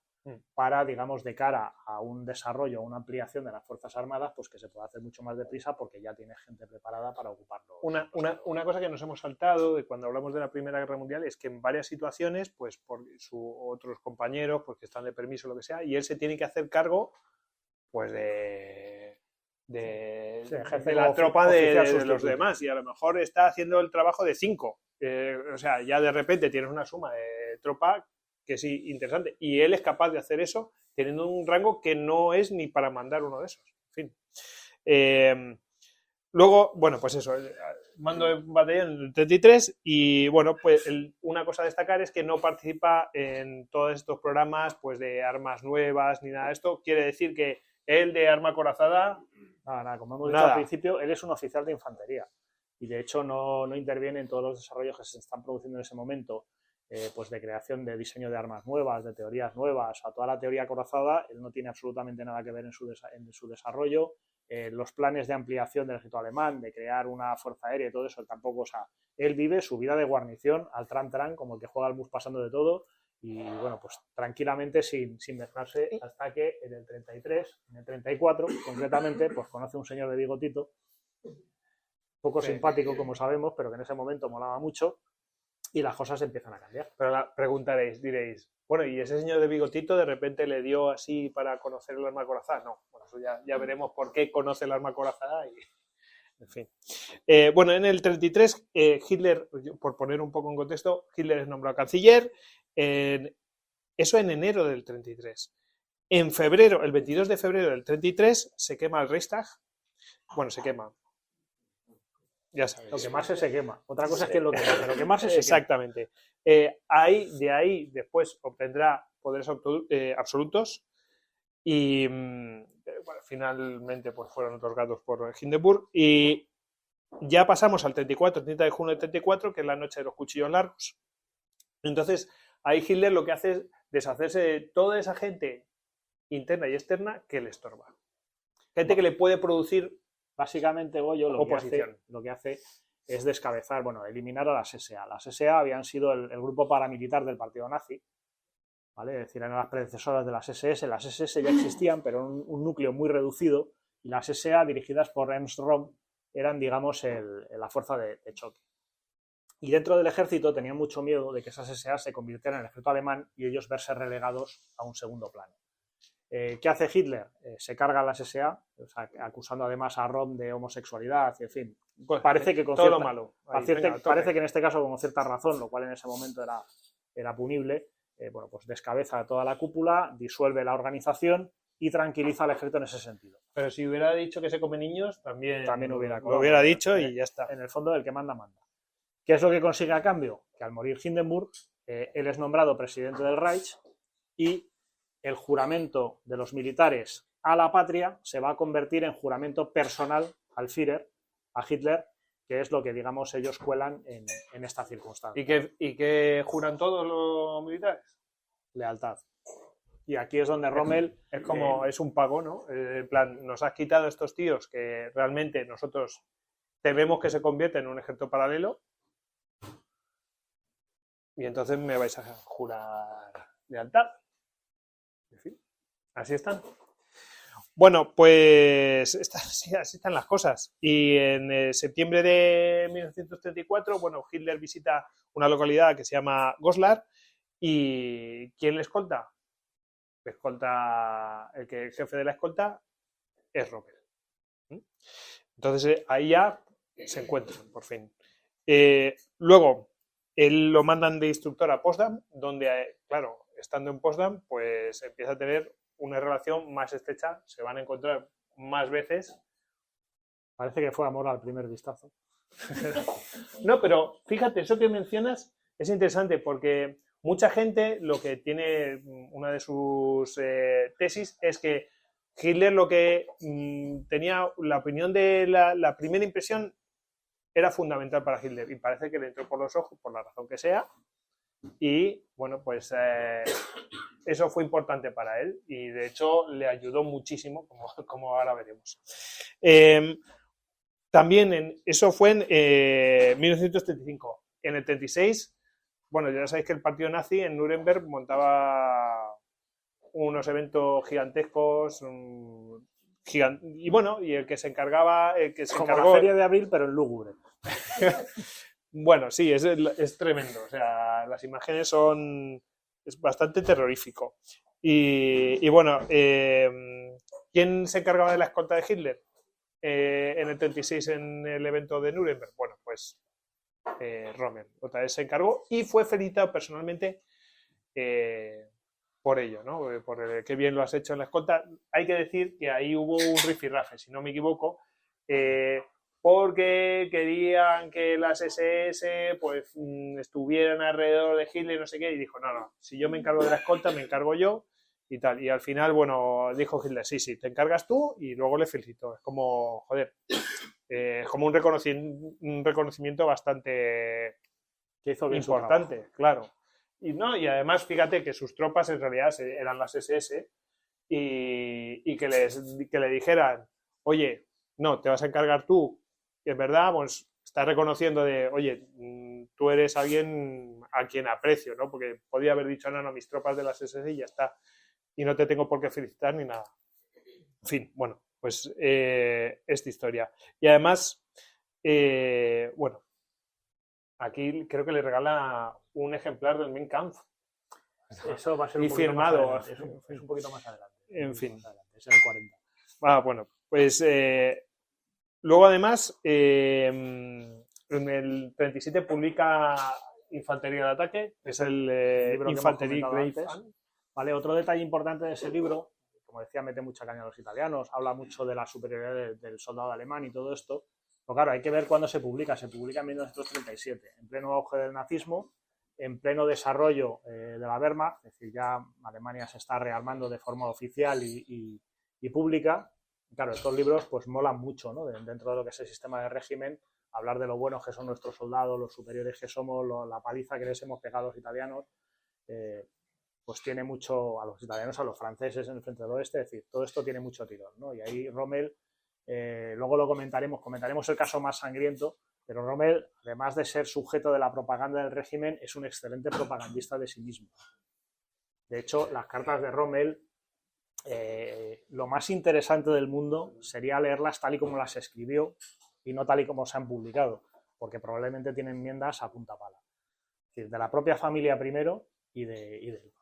Para, digamos, de cara a un desarrollo, una ampliación de las Fuerzas Armadas, pues que se pueda hacer mucho más deprisa porque ya tiene gente preparada para ocuparlo.
Una cosa que nos hemos saltado de cuando hablamos de la Primera Guerra Mundial es que en varias situaciones, pues por otros compañeros, pues que están de permiso o lo que sea, y él se tiene que hacer cargo, pues de la tropa de los demás, y a lo mejor está haciendo el trabajo de 5. O sea, ya de repente tienes una suma de tropa que es interesante, y él es capaz de hacer eso teniendo un rango que no es ni para mandar uno de esos. En fin. Luego, bueno, pues eso, mando de batallón en el 33, y bueno, pues una cosa a destacar es que no participa en todos estos programas pues de armas nuevas ni nada de esto. Quiere decir que él de arma acorazada...
Nada, como hemos dicho al principio, él es un oficial de infantería, y de hecho no interviene en todos los desarrollos que se están produciendo en ese momento, pues de creación de diseño de armas nuevas, de teorías nuevas, o toda la teoría acorazada. Él no tiene absolutamente nada que ver en su desarrollo. Los planes de ampliación del ejército alemán, de crear una fuerza aérea y todo eso, tampoco, o sea, él vive su vida de guarnición al tran, como el que juega al bus pasando de todo, y bueno, pues tranquilamente sin mezclarse, hasta que en el 33, en el 34, concretamente, pues conoce a un señor de bigotito, poco simpático, como sabemos, pero que en ese momento molaba mucho, y las cosas empiezan a cambiar.
Pero diréis, bueno, ¿y ese señor de bigotito de repente le dio así para conocer el arma acorazada? No, bueno, eso ya veremos por qué conoce el arma acorazada y... En fin. Bueno, en el 33, Hitler, por poner un poco en contexto, Hitler es nombrado canciller. Eso en enero del 33. En febrero, el 22 de febrero del 33, se quema el Reichstag. Bueno, se quema. Ya sabéis.
Lo que más se quema. Otra cosa es que lo que más se
exactamente. De ahí después obtendrá poderes absolutos, y bueno, finalmente pues fueron otorgados por Hindenburg, y ya pasamos al 30 de junio del 34, que es la noche de los cuchillos largos. Entonces ahí Hitler lo que hace es deshacerse de toda esa gente interna y externa que le estorba, gente que le puede producir
básicamente Goyo lo que hace es descabezar, bueno, eliminar a las SA. Las SA habían sido el grupo paramilitar del partido nazi, ¿vale? Es decir, eran las predecesoras de las SS. Las SS ya existían, pero un núcleo muy reducido, y las SA, dirigidas por Ernst Röhm, eran, digamos, la fuerza de choque. Y dentro del ejército tenían mucho miedo de que esas SA se convirtieran en el ejército alemán y ellos verse relegados a un segundo plano. ¿Qué hace Hitler? Se carga a las SA, o sea, acusando además a Röhm de homosexualidad, y en fin.
Pues
parece que con
todo lo malo.
Parece que en este caso con cierta razón, lo cual en ese momento era punible. Bueno, pues descabeza toda la cúpula, disuelve la organización y tranquiliza al ejército en ese sentido.
Pero si hubiera dicho que se come niños, también
lo
hubiera dicho, y ya está.
En el fondo, el que manda, manda. ¿Qué es lo que consigue a cambio? Que al morir Hindenburg, él es nombrado presidente del Reich, y el juramento de los militares a la patria se va a convertir en juramento personal al Führer, a Hitler, que es lo que, digamos, ellos cuelan en esta circunstancia.
¿Y qué juran todos los militares?
Lealtad. Y aquí es donde Rommel...
Es como, es un pago, ¿no? En plan, nos has quitado estos tíos que realmente nosotros tememos que se convierten en un ejército paralelo, y entonces me vais a jurar lealtad. En fin, así están. Bueno, pues sí, así están las cosas. Y en septiembre de 1934, bueno, Hitler visita una localidad que se llama Goslar. ¿Y quién le escolta? El jefe de la escolta es Rommel. Entonces ahí ya se encuentran, por fin. Luego, él lo mandan de instructor a Potsdam, donde, claro, estando en Potsdam, pues empieza a tener una relación más estrecha, se van a encontrar más veces.
Parece que fue amor al primer vistazo.
No, pero fíjate, eso que mencionas es interesante porque mucha gente, lo que tiene una de sus tesis es que Hitler lo que tenía, la opinión de la primera impresión era fundamental para Hitler y parece que le entró por los ojos, por la razón que sea, y bueno, pues eso fue importante para él y de hecho le ayudó muchísimo, como ahora veremos. También eso fue en 1935. En el 36, bueno, ya sabéis que el partido nazi en Nuremberg montaba unos eventos gigantescos y bueno, y el que se encargaba...
Como la Feria de Abril, pero en lúgubre.
Bueno, sí, es tremendo. O sea, las imágenes es bastante terrorífico. Y bueno, ¿quién se encargaba de la escolta de Hitler en el 36 en el evento de Nuremberg? Bueno, pues Rommel otra vez se encargó y fue felicitado personalmente por ello, ¿no? Por qué bien lo has hecho en la escolta. Hay que decir que ahí hubo un rifirrafe, si no me equivoco, porque querían que las SS pues estuvieran alrededor de Hitler, no sé qué, y dijo, no, si yo me encargo de la escolta, me encargo yo y tal. Y al final, bueno, dijo Hitler, sí, te encargas tú y luego le felicitó. Es como, joder, como un reconocimiento bastante
que hizo bien
importante, claro. Y además, fíjate que sus tropas en realidad eran las SS y que le dijeran, oye, no, te vas a encargar tú, y es verdad, pues está reconociendo de, oye, tú eres alguien a quien aprecio, ¿no? Porque podía haber dicho, no, mis tropas de las SS y ya está, y no te tengo por qué felicitar ni nada. En fin, bueno, pues esta historia. Y además, bueno, aquí creo que le regala un ejemplar del Mein Kampf.
Eso va a ser
y firmado.
Es un poquito más adelante.
En fin.
Es en el 40.
Bueno, pues luego además, en el 37 publica Infantería de Ataque, es el
libro
Infantería
Vale, otro detalle importante de ese libro, como decía, mete mucha caña a los italianos, habla mucho de la superioridad del soldado alemán y todo esto. Pero claro, hay que ver cuándo se publica. Se publica en 1937, en pleno auge del nazismo, en pleno desarrollo de la Wehrmacht, es decir, ya Alemania se está rearmando de forma oficial y pública. Claro, estos libros pues molan mucho, ¿no? Dentro de lo que es el sistema de régimen, hablar de lo buenos que son nuestros soldados, los superiores que somos, la paliza que les hemos pegado a los italianos, pues tiene mucho, a los italianos, a los franceses en el frente del oeste, es decir, todo esto tiene mucho tirón, ¿no? Y ahí Rommel, luego lo comentaremos el caso más sangriento, pero Rommel, además de ser sujeto de la propaganda del régimen, es un excelente propagandista de sí mismo. De hecho, las cartas de Rommel, lo más interesante del mundo sería leerlas tal y como las escribió y no tal y como se han publicado, porque probablemente tienen enmiendas a punta pala. Es decir, de la propia familia primero y del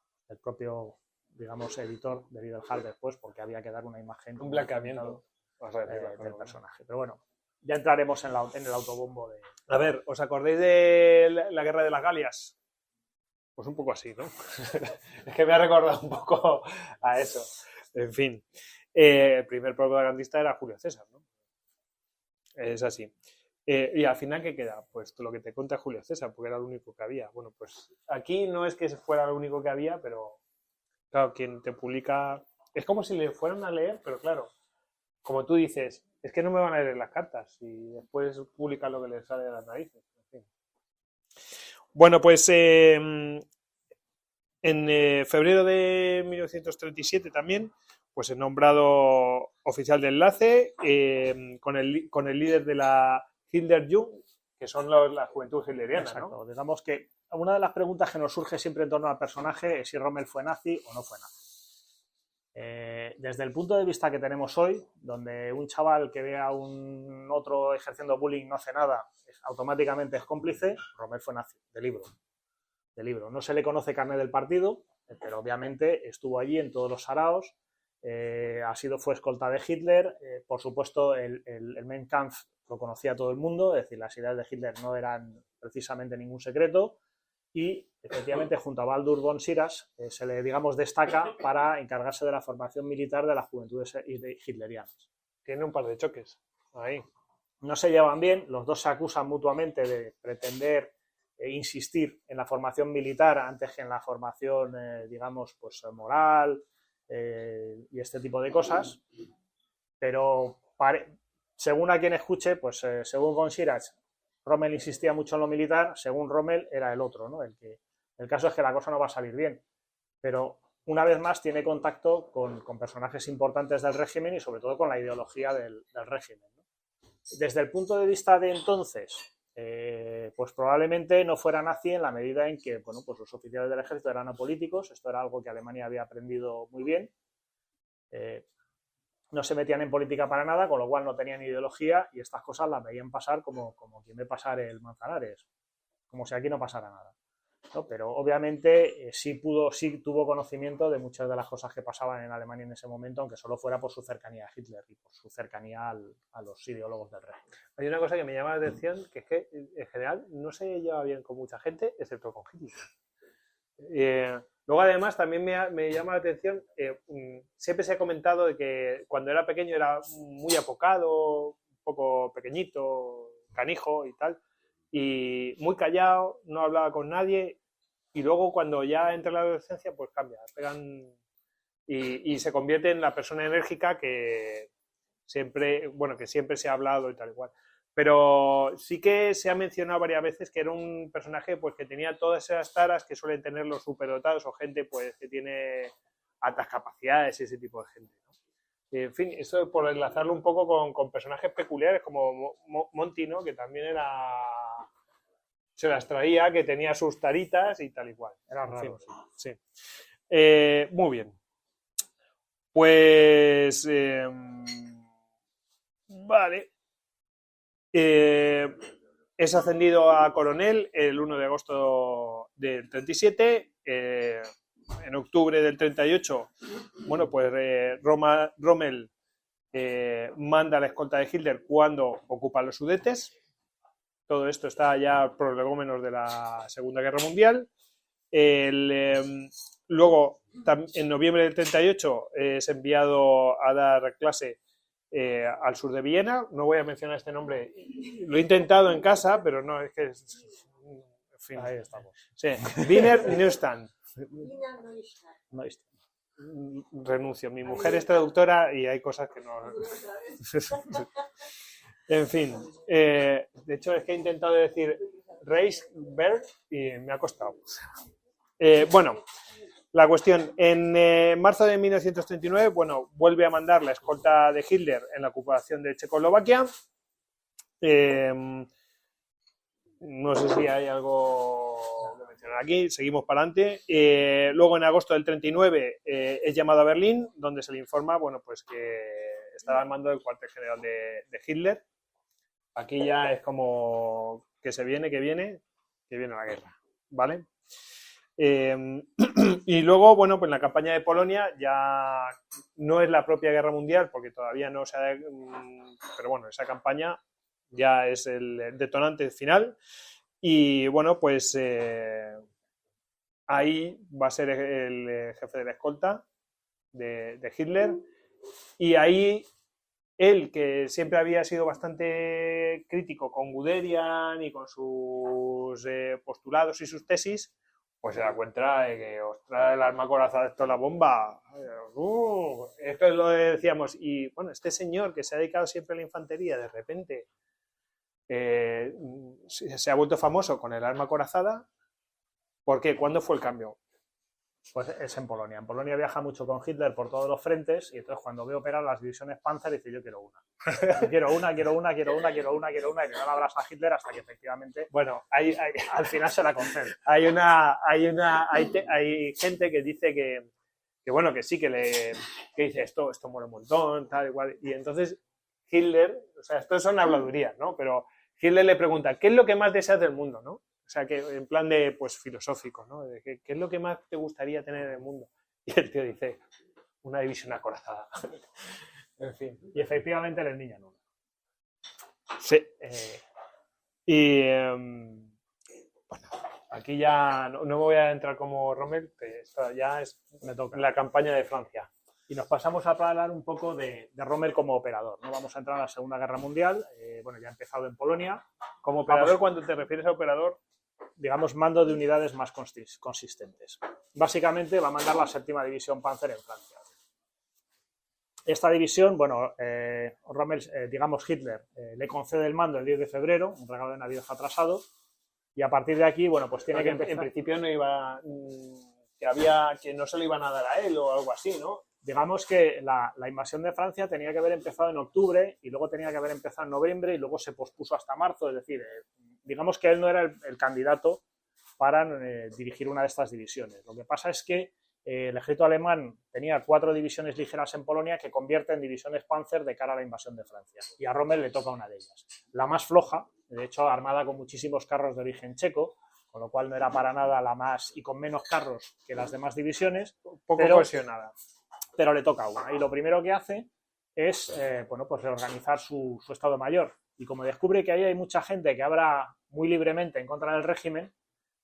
propio, digamos, editor de Wiederhall después, porque había que dar una imagen...
Un blanqueamiento
del personaje. Pero bueno, ya entraremos en el autobombo de...
A ver, ¿os acordáis de la Guerra de las Galias? Pues un poco así, ¿no? Es que me ha recordado un poco a eso. En fin, el primer propagandista era Julio César, ¿no? Es así. Y al final, ¿qué queda? Pues lo que te cuenta Julio César, porque era lo único que había. Bueno, pues aquí no es que fuera lo único que había, pero claro, quien te publica... Es como si le fueran a leer, pero claro, como tú dices, es que no me van a leer las cartas y después publican lo que les sale de las narices. En fin. Bueno, pues en febrero de 1937 también, pues he nombrado oficial de enlace con el líder de la Hitlerjugend, que son la juventud hitleriana,
Exacto.
¿no?
Digamos que una de las preguntas que nos surge siempre en torno al personaje es si Rommel fue nazi o no fue nazi. Desde el punto de vista que tenemos hoy, donde un chaval que ve a un otro ejerciendo bullying no hace nada, automáticamente es cómplice, Rommel fue nazi, de libro. No se le conoce carné del partido, pero obviamente estuvo allí en todos los saraos, fue escolta de Hitler, por supuesto el Mein Kampf lo conocía todo el mundo, es decir, las ideas de Hitler no eran precisamente ningún secreto, y efectivamente junto a Baldur von Sirach se le, digamos, destaca para encargarse de la formación militar de las juventudes hitlerianas.
Tiene un par de choques ahí.
No se llevan bien, los dos se acusan mutuamente de pretender insistir en la formación militar antes que en la formación, digamos, pues moral y este tipo de cosas, pero según a quien escuche, pues según von Sirach, Rommel insistía mucho en lo militar, según Rommel era el otro, ¿no? El caso es que la cosa no va a salir bien, pero una vez más tiene contacto con personajes importantes del régimen y sobre todo con la ideología del régimen, ¿no? Desde el punto de vista de entonces, pues probablemente no fuera nazi en la medida en que, bueno, pues los oficiales del ejército eran apolíticos, esto era algo que Alemania había aprendido muy bien, no se metían en política para nada, con lo cual no tenían ideología y estas cosas las veían pasar como quien ve pasar el Manzanares, como si aquí no pasara nada, ¿no? Pero obviamente sí tuvo conocimiento de muchas de las cosas que pasaban en Alemania en ese momento, aunque solo fuera por su cercanía a Hitler y por su cercanía a los ideólogos del régimen.
Hay una cosa que me llama la atención, que es que en general no se lleva bien con mucha gente, excepto con Hitler. Luego, además, también me llama la atención, siempre se ha comentado de que cuando era pequeño era muy apocado, un poco pequeñito, canijo y tal, y muy callado, no hablaba con nadie, y luego cuando ya entra en la adolescencia, pues cambia, y se convierte en la persona enérgica que siempre se ha hablado y tal igual. Pero sí que se ha mencionado varias veces que era un personaje pues que tenía todas esas taras que suelen tener los superdotados o gente pues que tiene altas capacidades y ese tipo de gente, ¿no? En fin, eso por enlazarlo un poco con personajes peculiares como Monty, ¿no? Que también se las traía, que tenía sus taritas y tal y cual.
Era raro.
Sí. Muy bien. Pues vale. Es ascendido a coronel el 1 de agosto del 37. En octubre del 38, bueno, pues Rommel manda la escolta de Hitler cuando ocupa los Sudetes. Todo esto está ya prolegómenos de la Segunda Guerra Mundial. Luego, en noviembre del 38, es enviado a dar clase al sur de Viena. No voy a mencionar este nombre, lo he intentado en casa, pero no, es que en fin,
ahí estamos.
Sí, Wiener Neustadt. Renuncio, mi mujer es traductora y hay cosas que no. En fin, de hecho es que he intentado decir Reichsberg y me ha costado. Bueno, la cuestión, en marzo de 1939, bueno, vuelve a mandar la escolta de Hitler en la ocupación de Checoslovaquia. No sé si hay algo que mencionar aquí, seguimos para adelante. Luego, en agosto del 39, es llamado a Berlín, donde se le informa, bueno, pues que estaba al mando del cuartel general de Hitler. Aquí ya es como que viene la guerra, ¿vale? Y luego, bueno, pues la campaña de Polonia ya no es la propia guerra mundial, porque todavía no se ha... Pero bueno, esa campaña ya es el detonante final. Y bueno, pues ahí va a ser el jefe de la escolta de Hitler. Y ahí él, que siempre había sido bastante crítico con Guderian y con sus postulados y sus tesis, pues se da cuenta de que, ostras, el arma corazada, esto es la bomba. Esto es lo que decíamos. Y bueno, este señor que se ha dedicado siempre a la infantería, de repente se ha vuelto famoso con el arma corazada. ¿Por qué? ¿Cuándo fue el cambio?
Pues es en Polonia. En Polonia viaja mucho con Hitler por todos los frentes y entonces cuando ve operar las divisiones Panzer dice yo quiero una. Yo quiero una, y le da el abrazo a Hitler hasta que efectivamente
Bueno,
al final se la concede.
hay gente que dice que bueno, que sí, que dice esto mola un montón, tal igual. Y entonces Hitler, o sea, esto son habladurías, ¿no? Pero Hitler le pregunta, ¿qué es lo que más deseas del mundo, no? O sea, que en plan de, pues, filosófico, ¿no? De ¿qué es lo que más te gustaría tener en el mundo? Y el tío dice, una división acorazada. En fin.
Y efectivamente el niño no.
Sí. Bueno, aquí ya no me voy a entrar como Rommel, que esto ya me toca la campaña de Francia.
Y nos pasamos a hablar un poco de Rommel como operador. No vamos a entrar a la Segunda Guerra Mundial. Bueno, ya ha empezado en Polonia.
Como operador, cuando te refieres a operador,
digamos, mando de unidades más consistentes. Básicamente va a mandar la 7ª División Panzer en Francia. Esta división, bueno, Rommel, digamos Hitler, le concede el mando el 10 de febrero, un regalo de Navidad atrasado, y a partir de aquí, bueno, pues tiene que empezar.
En principio no iba, que no se lo iban a dar a él o algo así, ¿no?
Digamos que la invasión de Francia tenía que haber empezado en octubre y luego tenía que haber empezado en noviembre y luego se pospuso hasta marzo, es decir, digamos que él no era el candidato para dirigir una de estas divisiones. Lo que pasa es que el ejército alemán tenía 4 divisiones ligeras en Polonia que convierte en divisiones Panzer de cara a la invasión de Francia. Y a Rommel le toca una de ellas. La más floja, de hecho armada con muchísimos carros de origen checo, con lo cual no era para nada la más, y con menos carros que las demás divisiones.
Poco cohesionada.
Pero le toca una. Y lo primero que hace es bueno, pues reorganizar su Estado Mayor. Y como descubre que ahí hay mucha gente que habla muy libremente en contra del régimen,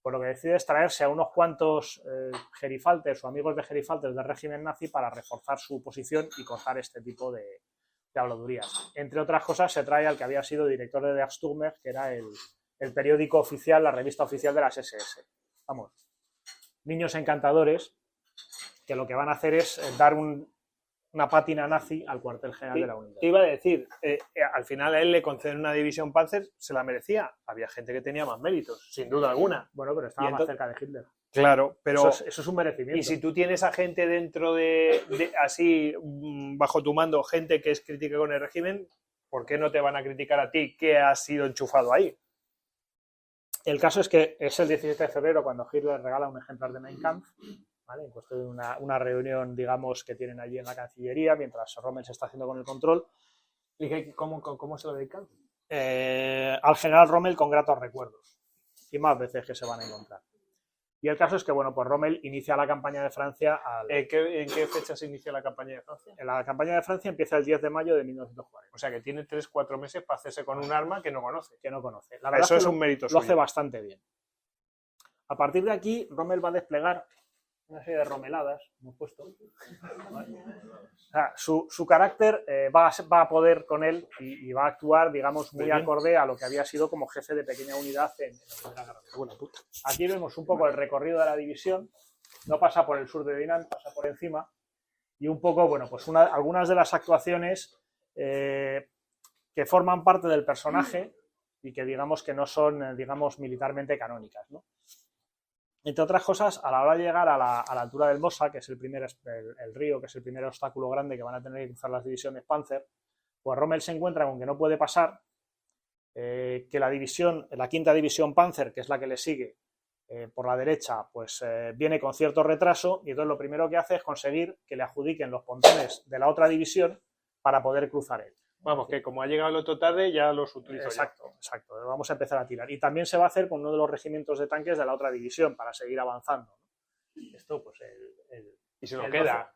pues lo que decide es traerse a unos cuantos gerifaltes o amigos de gerifaltes del régimen nazi para reforzar su posición y cortar este tipo de habladurías. Entre otras cosas, se trae al que había sido director de Der Stürmer, que era el periódico oficial, la revista oficial de las SS. Vamos, niños encantadores que lo que van a hacer es dar una pátina nazi al cuartel general de la unidad.
Te iba a decir, al final a él le conceden una división Panzer, se la merecía. Había gente que tenía más méritos, sin duda alguna.
Bueno, pero estaba más cerca de Hitler.
Claro, pero
eso es un merecimiento.
Y si tú tienes a gente dentro de así, bajo tu mando, gente que es crítica con el régimen, ¿por qué no te van a criticar a ti que has sido enchufado ahí?
El caso es que es el 17 de febrero cuando Hitler regala un ejemplar de Mein Kampf, ¿vale? En cuestión de una reunión, digamos, que tienen allí en la Cancillería, mientras Rommel se está haciendo con el control.
¿Y cómo se lo dedican?
Al general Rommel con gratos recuerdos. Y más veces que se van a encontrar. Y el caso es que, bueno, pues Rommel inicia la campaña de Francia
¿En qué fecha se inicia la campaña de Francia?
La campaña de Francia empieza el 10 de mayo de 1940.
O sea, que tiene 3-4 meses para hacerse con un arma que no conoce.
La verdad
eso es un mérito suyo.
Lo hace bastante bien. A partir de aquí, Rommel va a desplegar una serie de romeladas, hemos puesto. O sea, su carácter va a poder con él y va a actuar, digamos, muy acorde a lo que había sido como jefe de pequeña unidad en la Primera Guerra Mundial. Aquí vemos un poco el recorrido de la división. No pasa por el sur de Dinant, pasa por encima. Y un poco, bueno, pues algunas de las actuaciones que forman parte del personaje y que digamos que no son, digamos, militarmente canónicas, ¿no? Entre otras cosas, a la hora de llegar a la altura del Mosa, que es el río, que es el primer obstáculo grande que van a tener que cruzar las divisiones Panzer, pues Rommel se encuentra con que no puede pasar, que la 5ª división Panzer, que es la que le sigue por la derecha, pues viene con cierto retraso, y entonces lo primero que hace es conseguir que le adjudiquen los pontones de la otra división para poder cruzar él.
Vamos, que como ha llegado el otro tarde, ya los utilizo.
Exacto. Vamos a empezar a tirar. Y también se va a hacer con uno de los regimientos de tanques de la otra división para seguir avanzando. Esto, pues,
y se lo queda.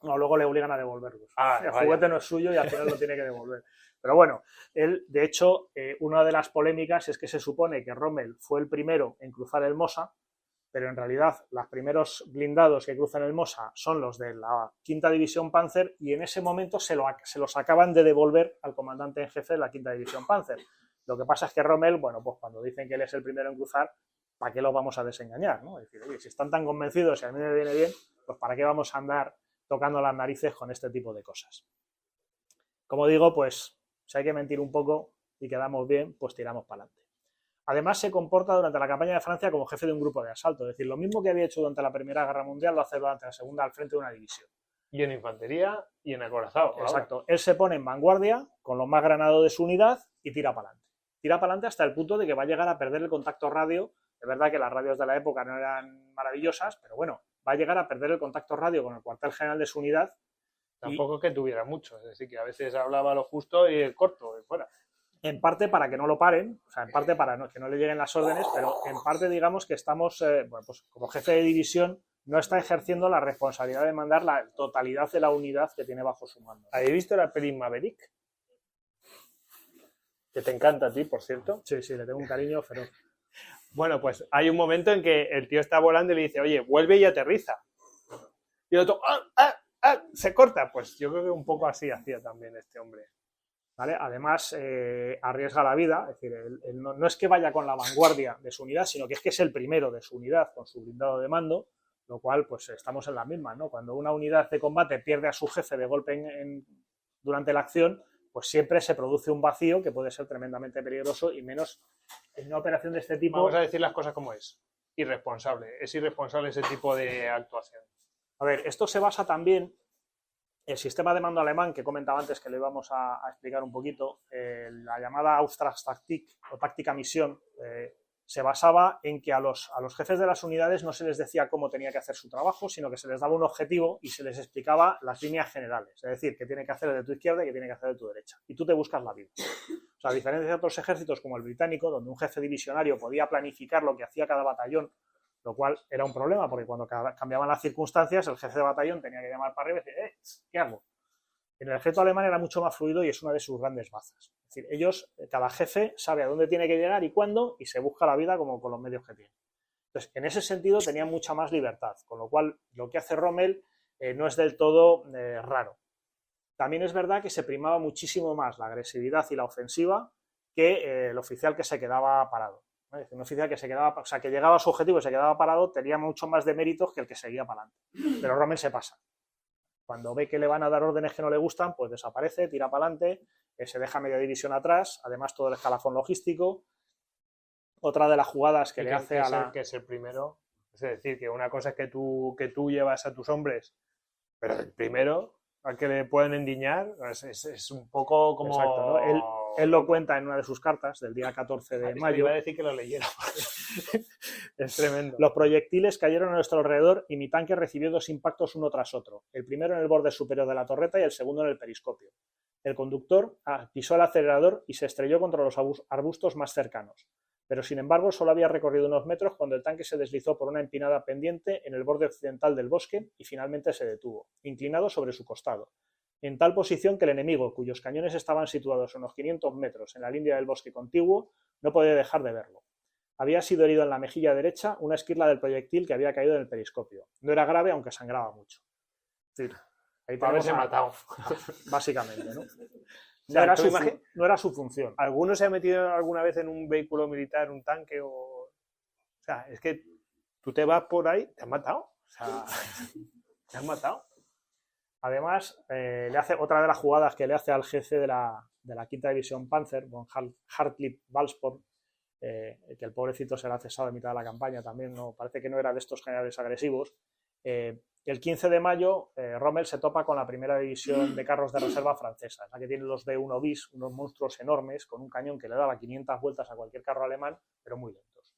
No, luego le obligan a devolverlos. El
vaya.
juguete no es suyo y al final lo tiene que devolver. Pero bueno, él, de hecho, una de las polémicas es que se supone que Rommel fue el primero en cruzar el Mosa, pero en realidad los primeros blindados que cruzan el Mosa son los de la 5ª División Panzer y en ese momento se los acaban de devolver al comandante en jefe de la 5ª División Panzer. Lo que pasa es que Rommel, bueno, pues cuando dicen que él es el primero en cruzar, ¿para qué los vamos a desengañar, ¿no? Es decir, oye, si están tan convencidos y a mí me viene bien, pues ¿para qué vamos a andar tocando las narices con este tipo de cosas? Como digo, pues si hay que mentir un poco y quedamos bien, pues tiramos para adelante. Además, se comporta durante la campaña de Francia como jefe de un grupo de asalto. Es decir, lo mismo que había hecho durante la Primera Guerra Mundial lo hace durante la Segunda al frente de una división.
Y en infantería y en acorazado.
Exacto. Él se pone en vanguardia con lo más granado de su unidad y tira para adelante. Tira para adelante hasta el punto de que va a llegar a perder el contacto radio. Es verdad que las radios de la época no eran maravillosas, pero bueno, va a llegar a perder el contacto radio con el cuartel general de su unidad.
Tampoco es que tuviera mucho, es decir, que a veces hablaba lo justo y el corto, y fuera.
En parte para que no lo paren, o sea, en parte para que no le lleguen las órdenes, pero en parte digamos que estamos, bueno, pues como jefe de división, no está ejerciendo la responsabilidad de mandar la totalidad de la unidad que tiene bajo su mando.
¿Habéis visto la peli Maverick? Que te encanta a ti, por cierto.
Sí, sí, le tengo un cariño feroz.
Bueno, pues hay un momento en que el tío está volando y le dice, oye, vuelve y aterriza. Y el otro, se corta. Pues yo creo que un poco así hacía también este hombre.
¿Vale? Además, arriesga la vida, es decir, él no es que vaya con la vanguardia de su unidad, sino que es el primero de su unidad con su blindado de mando, lo cual, pues estamos en la misma, ¿no? Cuando una unidad de combate pierde a su jefe de golpe durante la acción, pues siempre se produce un vacío que puede ser tremendamente peligroso y menos en una operación de este tipo.
Vamos a decir las cosas como es. Irresponsable. Es irresponsable ese tipo de actuación.
A ver, esto se basa también. El sistema de mando alemán que comentaba antes, que le íbamos a explicar un poquito, la llamada Auftragstaktik o táctica misión, se basaba en que a los jefes de las unidades no se les decía cómo tenía que hacer su trabajo, sino que se les daba un objetivo y se les explicaba las líneas generales. Es decir, qué tiene que hacer de tu izquierda y qué tiene que hacer de tu derecha. Y tú te buscas la vida. O sea, a diferencia de otros ejércitos como el británico, donde un jefe divisionario podía planificar lo que hacía cada batallón, lo cual era un problema, porque cuando cambiaban las circunstancias, el jefe de batallón tenía que llamar para arriba y decir, ¿qué hago? En el ejército alemán era mucho más fluido y es una de sus grandes bazas. Es decir, ellos, cada jefe sabe a dónde tiene que llegar y cuándo, y se busca la vida como con los medios que tiene. Entonces, en ese sentido tenían mucha más libertad, con lo cual lo que hace Rommel no es del todo raro. También es verdad que se primaba muchísimo más la agresividad y la ofensiva que el oficial que se quedaba parado. Un oficial que se quedaba, o sea, que llegaba a su objetivo y se quedaba parado, tenía mucho más de méritos que el que seguía para adelante. Pero Rommel se pasa. Cuando ve que le van a dar órdenes que no le gustan, pues desaparece, tira para adelante, se deja media división atrás, además todo el escalafón logístico. Otra de las jugadas que le hace a la...
Que es el primero, es decir, que una cosa es que tú llevas a tus hombres, pero el primero al que le pueden endiñar es un poco como...
Exacto, ¿no? Él lo cuenta en una de sus cartas del día 14 de mayo.
Iba a decir que lo leyera. Es tremendo.
Los proyectiles cayeron a nuestro alrededor y mi tanque recibió 2 impactos uno tras otro. El primero en el borde superior de la torreta y el segundo en el periscopio. El conductor pisó el acelerador y se estrelló contra los arbustos más cercanos. Pero sin embargo solo había recorrido unos metros cuando el tanque se deslizó por una empinada pendiente en el borde occidental del bosque y finalmente se detuvo, inclinado sobre su costado, en tal posición que el enemigo, cuyos cañones estaban situados a unos 500 metros en la línea del bosque contiguo, no podía dejar de verlo. Había sido herido en la mejilla derecha una esquirla del proyectil que había caído en el periscopio. No era grave, aunque sangraba mucho.
Sí, ahí haberse matado.
Básicamente, ¿no?
No
era su función.
¿Alguno se ha metido alguna vez en un vehículo militar, un tanque? O sea, es que tú te vas por ahí, te han matado. O sea, te han matado.
Además, le hace otra de las jugadas que le hace al jefe de la quinta división Panzer, von Hartlieb Walsport, que el pobrecito será cesado en mitad de la campaña también, no, parece que no era de estos generales agresivos. El 15 de mayo, Rommel se topa con la primera división de carros de reserva francesa, la que tiene los B-1 bis, unos monstruos enormes con un cañón que le daba 500 vueltas a cualquier carro alemán, pero muy lentos.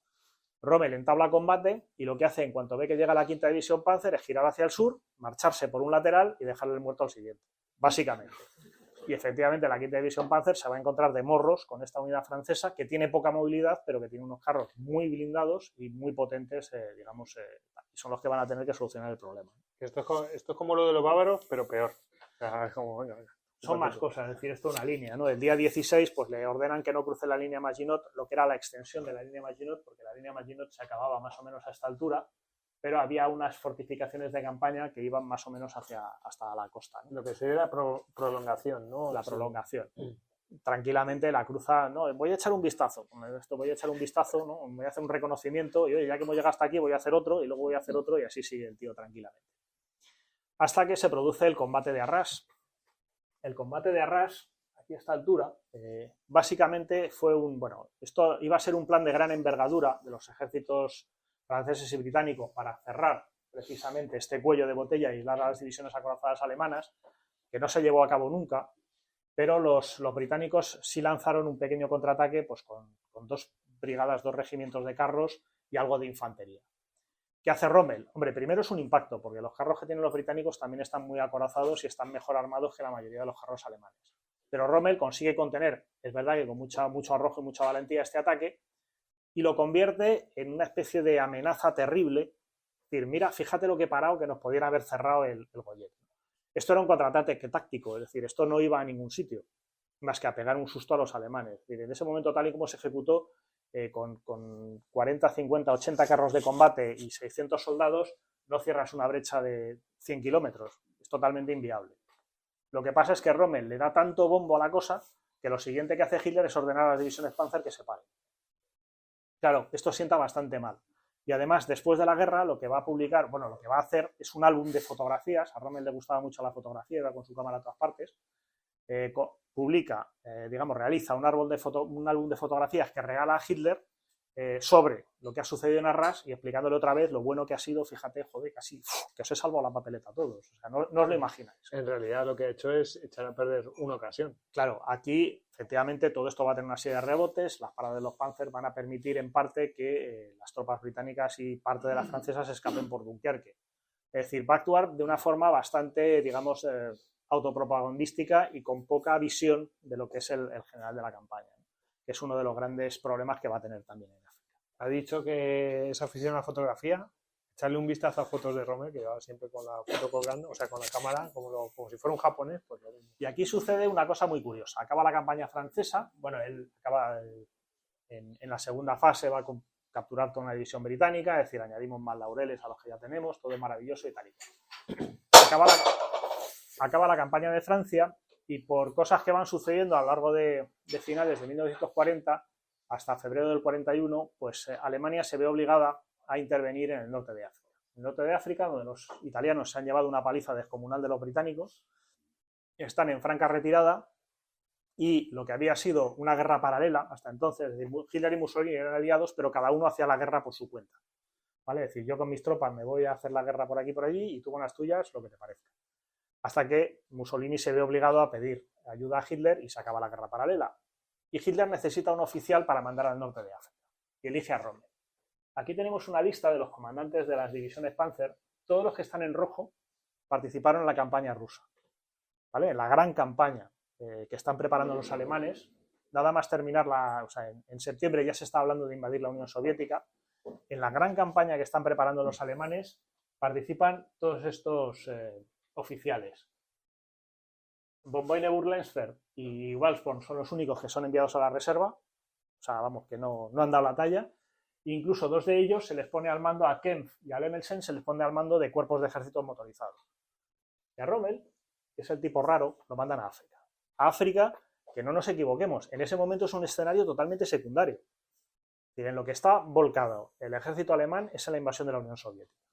Rommel entabla combate y lo que hace en cuanto ve que llega la quinta división Panzer es girar hacia el sur, marcharse por un lateral y dejarle el muerto al siguiente, básicamente. Y efectivamente la quinta división Panzer se va a encontrar de morros con esta unidad francesa que tiene poca movilidad, pero que tiene unos carros muy blindados y muy potentes, digamos, y son los que van a tener que solucionar el problema.
Esto es como lo de los bávaros, pero peor. O sea, es como, venga.
Son más cosas, es decir, esto es una línea, ¿no? El día 16 pues le ordenan que no cruce la línea Maginot, lo que era la extensión de la línea Maginot, porque la línea Maginot se acababa más o menos a esta altura, pero había unas fortificaciones de campaña que iban más o menos hasta la costa, ¿no?
Lo que sería la prolongación, ¿no?
La prolongación. Tranquilamente la cruza, no, voy a echar un vistazo, ¿no? Voy a hacer un reconocimiento y oye, ya que hemos llegado hasta aquí voy a hacer otro y luego voy a hacer otro y así sigue el tío tranquilamente. Hasta que se produce el combate de Arras. El combate de Arras, aquí a esta altura, básicamente fue esto iba a ser un plan de gran envergadura de los ejércitos franceses y británicos para cerrar precisamente este cuello de botella y aislar a las divisiones acorazadas alemanas, que no se llevó a cabo nunca, pero los británicos sí lanzaron un pequeño contraataque pues, con 2 brigadas, 2 regimientos de carros y algo de infantería. ¿Qué hace Rommel? Hombre, primero es un impacto, porque los carros que tienen los británicos también están muy acorazados y están mejor armados que la mayoría de los carros alemanes. Pero Rommel consigue contener, es verdad que con mucho arrojo y mucha valentía, este ataque, y lo convierte en una especie de amenaza terrible. Es decir, mira, fíjate lo que he parado, que nos podían haber cerrado el Goyet. Esto era un contraataque táctico, es decir, esto no iba a ningún sitio, más que a pegar un susto a los alemanes. Es decir, en ese momento, tal y como se ejecutó, con 40, 50, 80 carros de combate y 600 soldados, no cierras una brecha de 100 kilómetros. Es totalmente inviable. Lo que pasa es que Rommel le da tanto bombo a la cosa que lo siguiente que hace Hitler es ordenar a las divisiones Panzer que se paren. Claro, esto sienta bastante mal. Y además, después de la guerra, lo que va a publicar, lo que va a hacer es un álbum de fotografías. A Rommel le gustaba mucho la fotografía, iba con su cámara a todas partes. Publica, realiza un álbum de fotografías que regala a Hitler sobre lo que ha sucedido en Arras y explicándole otra vez lo bueno que ha sido, fíjate, joder, casi que os he salvado la papeleta a todos. O sea, no os lo imagináis.
En realidad lo que ha hecho es echar a perder una ocasión.
Claro, aquí efectivamente todo esto va a tener una serie de rebotes, las paradas de los Panzer van a permitir en parte que las tropas británicas y parte de las francesas escapen por Dunkerque. Es decir, va a actuar de una forma bastante, autopropagandística y con poca visión de lo que es el general de la campaña, ¿no? Que es uno de los grandes problemas que va a tener también en África.
Ha dicho que es aficionado a la fotografía. Echarle un vistazo a fotos de Rommel, que va siempre con la foto colgando, o sea, con la cámara, como si fuera un japonés, pues lo mismo.
Y aquí sucede una cosa muy curiosa. Acaba la campaña francesa, él acaba en la segunda fase, va a capturar toda una división británica, es decir, añadimos más laureles a los que ya tenemos, todo es maravilloso y tal y tal. Acaba la campaña de Francia y por cosas que van sucediendo a lo largo de finales de 1940 hasta febrero del 41, pues Alemania se ve obligada a intervenir en el norte de África. En el norte de África, donde los italianos se han llevado una paliza descomunal de los británicos, están en franca retirada y lo que había sido una guerra paralela hasta entonces, es decir, Hitler y Mussolini eran aliados, pero cada uno hacía la guerra por su cuenta. ¿Vale? Es decir, yo con mis tropas me voy a hacer la guerra por aquí y por allí y tú con las tuyas lo que te parezca. Hasta que Mussolini se ve obligado a pedir ayuda a Hitler y se acaba la guerra paralela. Y Hitler necesita un oficial para mandar al norte de África y elige a Rommel. Aquí tenemos una lista de los comandantes de las divisiones Panzer. Todos los que están en rojo participaron en la campaña rusa, ¿vale? En la gran campaña que están preparando los alemanes. Nada más terminar en septiembre ya se está hablando de invadir la Unión Soviética. En la gran campaña que están preparando los alemanes participan todos estos oficiales. Von Boine-Burlensfeld y Waldsporn son los únicos que son enviados a la reserva, que no han dado la talla. Incluso 2 de ellos se les pone al mando, a Kempf y a Lemmelsen se les pone al mando de cuerpos de ejércitos motorizados. Y a Rommel, que es el tipo raro, lo mandan a África. A África, que no nos equivoquemos, en ese momento es un escenario totalmente secundario. En lo que está volcado el ejército alemán es en la invasión de la Unión Soviética.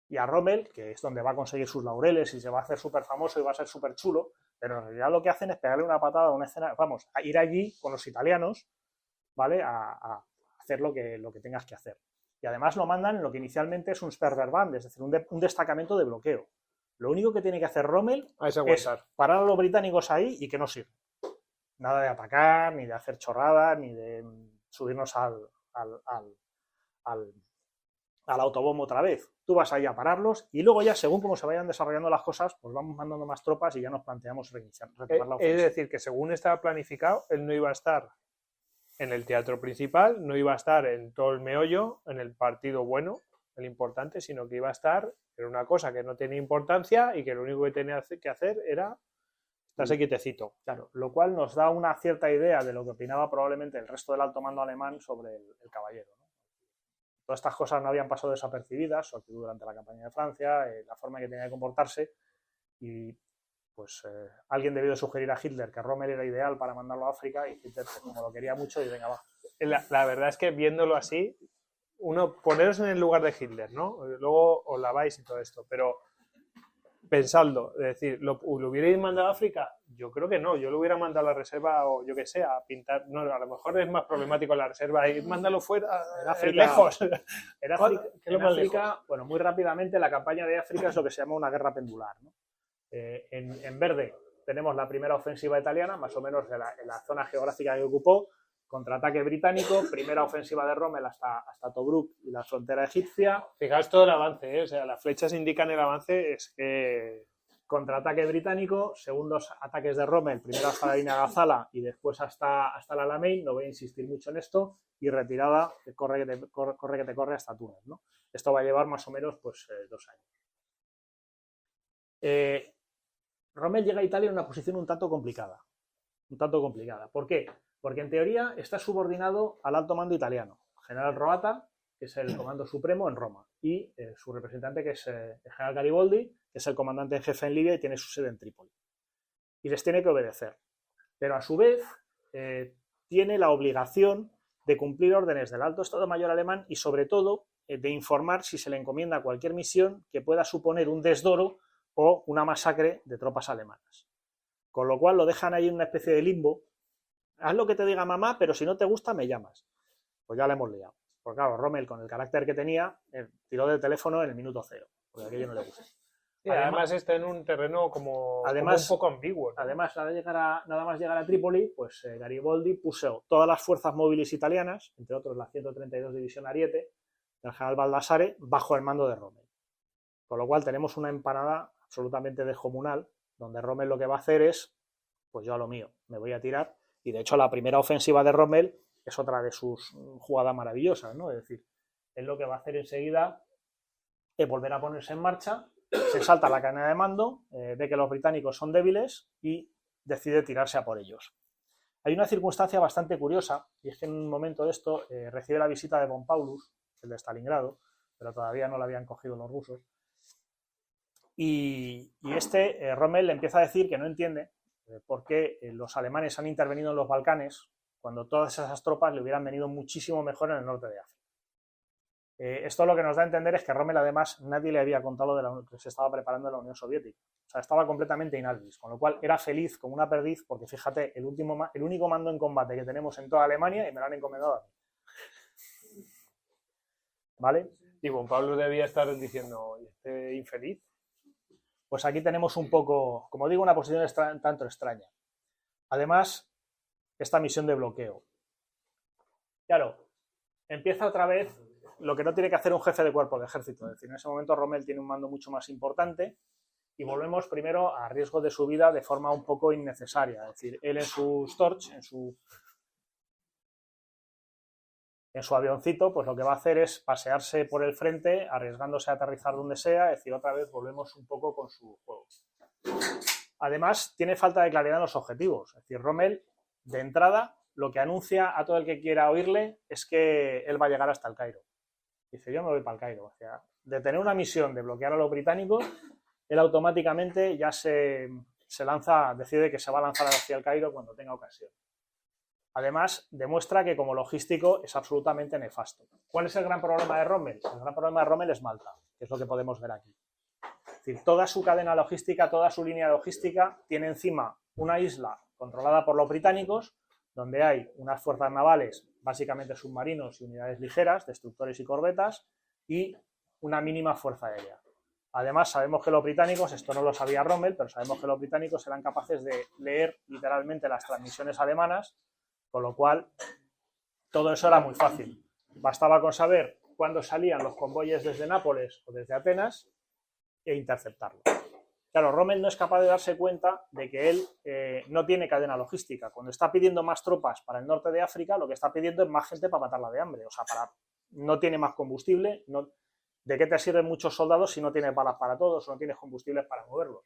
Y a Rommel, que es donde va a conseguir sus laureles y se va a hacer súper famoso y va a ser súper chulo, pero en realidad lo que hacen es pegarle una patada a una escena, a ir allí con los italianos, ¿vale? A hacer lo que tengas que hacer. Y además lo mandan en lo que inicialmente es un Sperrband, es decir, un destacamento de bloqueo. Lo único que tiene que hacer Rommel es parar a los británicos ahí y que no sirva. Nada de atacar, ni de hacer chorradas, ni de subirnos al autobombo otra vez. Tú vas ahí a pararlos y luego ya, según cómo se vayan desarrollando las cosas, pues vamos mandando más tropas y ya nos planteamos retomar la ofensiva.
Es decir, que según estaba planificado, él no iba a estar en el teatro principal, no iba a estar en todo el meollo, en el partido bueno, el importante, sino que iba a estar en una cosa que no tenía importancia y que lo único que tenía que hacer era estarse quietecito.
Claro, lo cual nos da una cierta idea de lo que opinaba probablemente el resto del alto mando alemán sobre el caballero, ¿no? Todas estas cosas no habían pasado desapercibidas, su actitud durante la campaña de Francia, la forma en que tenía que comportarse, y pues alguien debió sugerir a Hitler que Rommel era ideal para mandarlo a África, y Hitler, como lo quería mucho, y venga, va.
La verdad es que viéndolo así, poneros en el lugar de Hitler, ¿no? Luego os laváis y todo esto, pero pensadlo, es decir, ¿lo hubierais mandado a África? Yo creo que no, yo lo hubiera mandado a la reserva o yo que sé, a pintar. No, a lo mejor es más problemático la reserva y mándalo fuera,
En África,
lejos.
En África,
¿Qué es lo
en
más
África,
lejos?
bueno, muy rápidamente, la campaña de África es lo que se llama una guerra pendular, ¿no? En verde tenemos la primera ofensiva italiana, más o menos en la zona geográfica que ocupó, contraataque británico, primera ofensiva de Rommel hasta Tobruk y la frontera egipcia.
Fijaos todo el avance, ¿eh? O sea, las flechas indican el avance, es que...
Contraataque británico, segundos ataques de Rommel, primero hasta la línea de Gazala y después hasta el Alamein, no voy a insistir mucho en esto, y retirada, corre que te corre hasta Túnez, ¿no? Esto va a llevar más o menos pues 2 años. Rommel llega a Italia en una posición un tanto complicada. ¿Por qué? Porque en teoría está subordinado al alto mando italiano, general Roata, que es el comando supremo en Roma, y su representante, que es el general Garibaldi, que es el comandante en jefe en Libia y tiene su sede en Trípoli. Y les tiene que obedecer. Pero a su vez tiene la obligación de cumplir órdenes del Alto Estado Mayor alemán y sobre todo de informar si se le encomienda cualquier misión que pueda suponer un desdoro o una masacre de tropas alemanas. Con lo cual lo dejan ahí en una especie de limbo. Haz lo que te diga mamá, pero si no te gusta me llamas. Pues ya le hemos liado. Porque claro, Rommel, con el carácter que tenía, tiró del teléfono en el minuto 0, porque aquello no le gusta.
Sí, además está en un terreno como un poco ambiguo, ¿no?
Además, nada más llegar a Trípoli, pues Garibaldi puso todas las fuerzas móviles italianas, entre otros la 132 División Ariete, del general Baldassare, bajo el mando de Rommel. Con lo cual tenemos una empanada absolutamente descomunal, donde Rommel lo que va a hacer es, pues yo a lo mío, me voy a tirar, y de hecho la primera ofensiva de Rommel es otra de sus jugadas maravillosas, ¿no? Es decir, él lo que va a hacer enseguida es volver a ponerse en marcha, se salta la cadena de mando, ve que los británicos son débiles y decide tirarse a por ellos. Hay una circunstancia bastante curiosa, y es que en un momento de esto recibe la visita de von Paulus, el de Stalingrado, pero todavía no la habían cogido los rusos, y Rommel le empieza a decir que no entiende por qué los alemanes han intervenido en los Balcanes cuando todas esas tropas le hubieran venido muchísimo mejor en el norte de África. Esto lo que nos da a entender es que Rommel, además, nadie le había contado de lo que se estaba preparando en la Unión Soviética. O sea, estaba completamente inalvis, con lo cual era feliz como una perdiz, porque fíjate, el único mando en combate que tenemos en toda Alemania y me lo han encomendado a mí. ¿Vale?
Y Juan Pablo debía estar diciendo, ¿y este infeliz?
Pues aquí tenemos un poco, como digo, una posición tanto extraña. Además, esta misión de bloqueo. Claro, empieza otra vez lo que no tiene que hacer un jefe de cuerpo de ejército. Es decir, en ese momento Rommel tiene un mando mucho más importante y volvemos primero a riesgo de su vida de forma un poco innecesaria. Es decir, él en su Storch, en su avioncito, pues lo que va a hacer es pasearse por el frente, arriesgándose a aterrizar donde sea. Es decir, otra vez volvemos un poco con su juego. Además, tiene falta de claridad en los objetivos. Es decir, Rommel, de entrada, lo que anuncia a todo el que quiera oírle es que él va a llegar hasta el Cairo. Dice, yo me voy para el Cairo. O sea, de tener una misión de bloquear a los británicos, él automáticamente ya se lanza, decide que se va a lanzar hacia el Cairo cuando tenga ocasión. Además, demuestra que como logístico es absolutamente nefasto. ¿Cuál es el gran problema de Rommel? El gran problema de Rommel es Malta, que es lo que podemos ver aquí. Es decir, toda su cadena logística, toda su línea logística tiene encima una isla controlada por los británicos, donde hay unas fuerzas navales, básicamente submarinos y unidades ligeras, destructores y corbetas, y una mínima fuerza aérea. Además, sabemos que los británicos, esto no lo sabía Rommel, pero sabemos que los británicos eran capaces de leer literalmente las transmisiones alemanas, con lo cual todo eso era muy fácil. Bastaba con saber cuándo salían los convoyes desde Nápoles o desde Atenas e interceptarlos. Claro, Rommel no es capaz de darse cuenta de que él no tiene cadena logística. Cuando está pidiendo más tropas para el norte de África, lo que está pidiendo es más gente para matarla de hambre. O sea, no tiene más combustible. ¿De qué te sirven muchos soldados si no tienes balas para todos o no tienes combustibles para moverlos?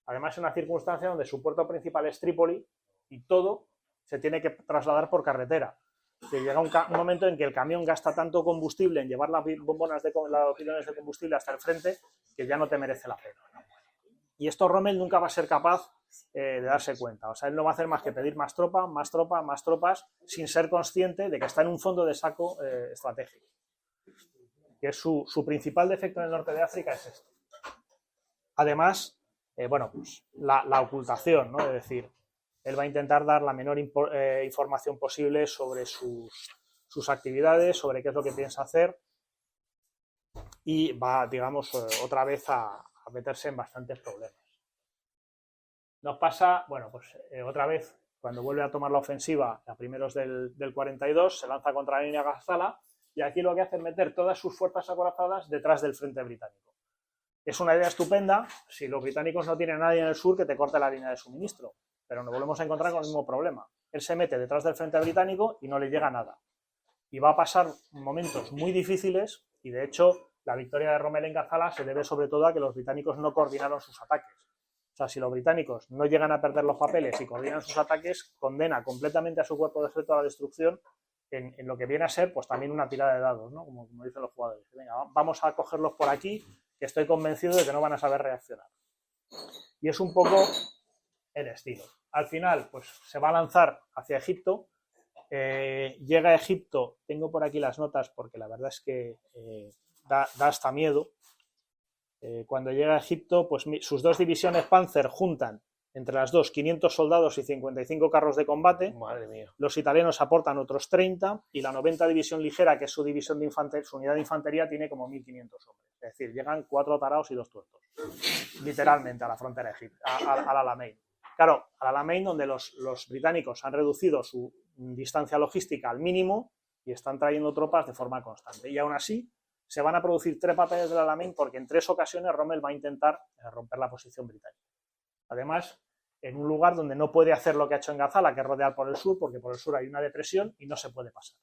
Además, es una circunstancia donde su puerto principal es Trípoli y todo se tiene que trasladar por carretera. Que llega un momento en que el camión gasta tanto combustible en llevar las bidones de combustible hasta el frente que ya no te merece la pena. Y esto Rommel nunca va a ser capaz de darse cuenta. O sea, él no va a hacer más que pedir más tropas, sin ser consciente de que está en un fondo de saco estratégico. Que es su principal defecto en el norte de África es este. Además, pues la ocultación, ¿no? Es decir, él va a intentar dar la menor información posible sobre sus actividades, sobre qué es lo que piensa hacer, y va, digamos, otra vez a meterse en bastantes problemas. Nos pasa, otra vez, cuando vuelve a tomar la ofensiva a primeros del 42, se lanza contra la línea Gazala, y aquí lo que hace es meter todas sus fuerzas acorazadas detrás del frente británico. Es una idea estupenda si los británicos no tienen a nadie en el sur que te corte la línea de suministro, pero nos volvemos a encontrar con el mismo problema. Él se mete detrás del frente británico y no le llega nada. Y va a pasar momentos muy difíciles, y de hecho la victoria de Rommel en Gazala se debe sobre todo a que los británicos no coordinaron sus ataques. O sea, si los británicos no llegan a perder los papeles y coordinan sus ataques, condena completamente a su cuerpo de ejército a la destrucción en lo que viene a ser pues también una tirada de dados, ¿no? Como dicen los jugadores. Venga, vamos a cogerlos por aquí, que estoy convencido de que no van a saber reaccionar. Y es un poco el estilo. Al final, pues se va a lanzar hacia Egipto. Llega a Egipto, tengo por aquí las notas porque la verdad es que da hasta miedo. Cuando llega a Egipto, pues sus dos divisiones Panzer juntan entre las dos 500 soldados y 55 carros de combate.
Madre mía.
Los italianos aportan otros 30 y la 90 División Ligera, que es su división de su unidad de infantería, tiene como 1.500 hombres. Es decir, llegan 4 taraos y 2 tuertos. Literalmente a la frontera de Egipto, al Alamein. Claro, al Alamein, donde los británicos han reducido su distancia logística al mínimo y están trayendo tropas de forma constante. Y aún así, se van a producir 3 batallas del Alamein porque en 3 ocasiones Rommel va a intentar romper la posición británica. Además, en un lugar donde no puede hacer lo que ha hecho en Gazala, que es rodear por el sur, porque por el sur hay una depresión y no se puede pasar.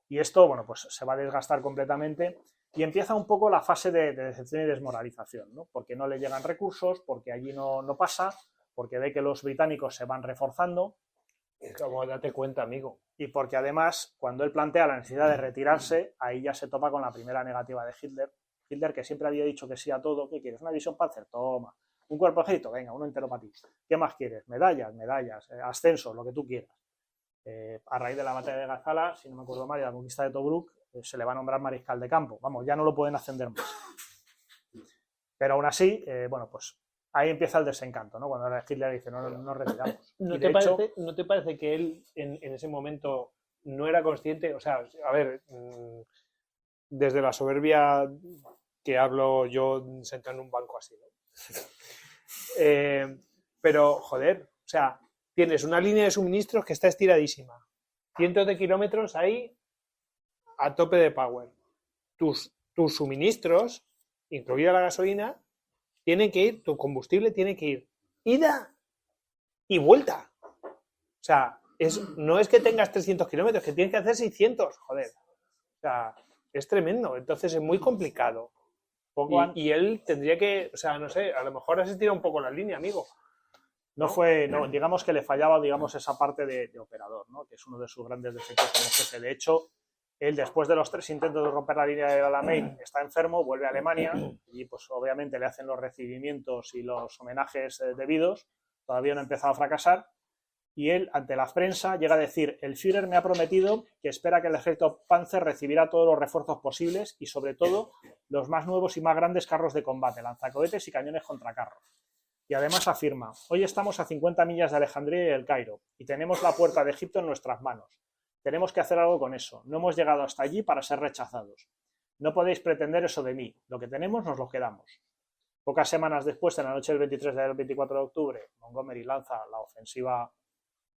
Y esto, pues se va a desgastar completamente y empieza un poco la fase de decepción y desmoralización, ¿no? Porque no le llegan recursos, porque allí no pasa, porque ve que los británicos se van reforzando.
Como date cuenta, amigo.
Y porque además, cuando él plantea la necesidad de retirarse, ahí ya se topa con la primera negativa de Hitler. Hitler, que siempre había dicho que sí a todo. ¿Qué quieres? ¿Una división Panzer? Toma. ¿Un cuerpo de ejército? Venga, uno entero para ti. ¿Qué más quieres? Medallas, ascensos, lo que tú quieras. A raíz de la batalla de Gazala, si no me acuerdo mal, y la conquista de Tobruk, se le va a nombrar mariscal de campo. Vamos, ya no lo pueden ascender más. Pero aún así, pues ahí empieza el desencanto, ¿no? Cuando Hitler dice, no retiramos.
¿No te parece que él en ese momento no era consciente? O sea, a ver, desde la soberbia que hablo yo sentado en un banco así, ¿no? Pero, joder, o sea, tienes una línea de suministros que está estiradísima. Cientos de kilómetros ahí a tope de power. Tus suministros, incluida la gasolina, tienen que ir, tu combustible tiene que ir ida y vuelta. O sea, no es que tengas 300 kilómetros, que tienes que hacer 600, joder. O sea, es tremendo. Entonces es muy complicado. Y él tendría que, o sea, no sé, a lo mejor has estirado un poco la línea, amigo.
No, digamos que le fallaba, esa parte de operador, ¿no? Que es uno de sus grandes defectos como jefe. De hecho, él, después de los 3 intentos de romper la línea de Alamein, está enfermo, vuelve a Alemania y, pues, obviamente le hacen los recibimientos y los homenajes debidos. Todavía no ha empezado a fracasar. Y él, ante la prensa, llega a decir: el Führer me ha prometido que espera que el ejército Panzer recibirá todos los refuerzos posibles y, sobre todo, los más nuevos y más grandes carros de combate, lanzacohetes y cañones contra carros. Y además afirma: hoy estamos a 50 millas de Alejandría y El Cairo y tenemos la puerta de Egipto en nuestras manos. Tenemos que hacer algo con eso. No hemos llegado hasta allí para ser rechazados. No podéis pretender eso de mí. Lo que tenemos nos lo quedamos. Pocas semanas después, en la noche del 23 del 24 de octubre, Montgomery lanza la ofensiva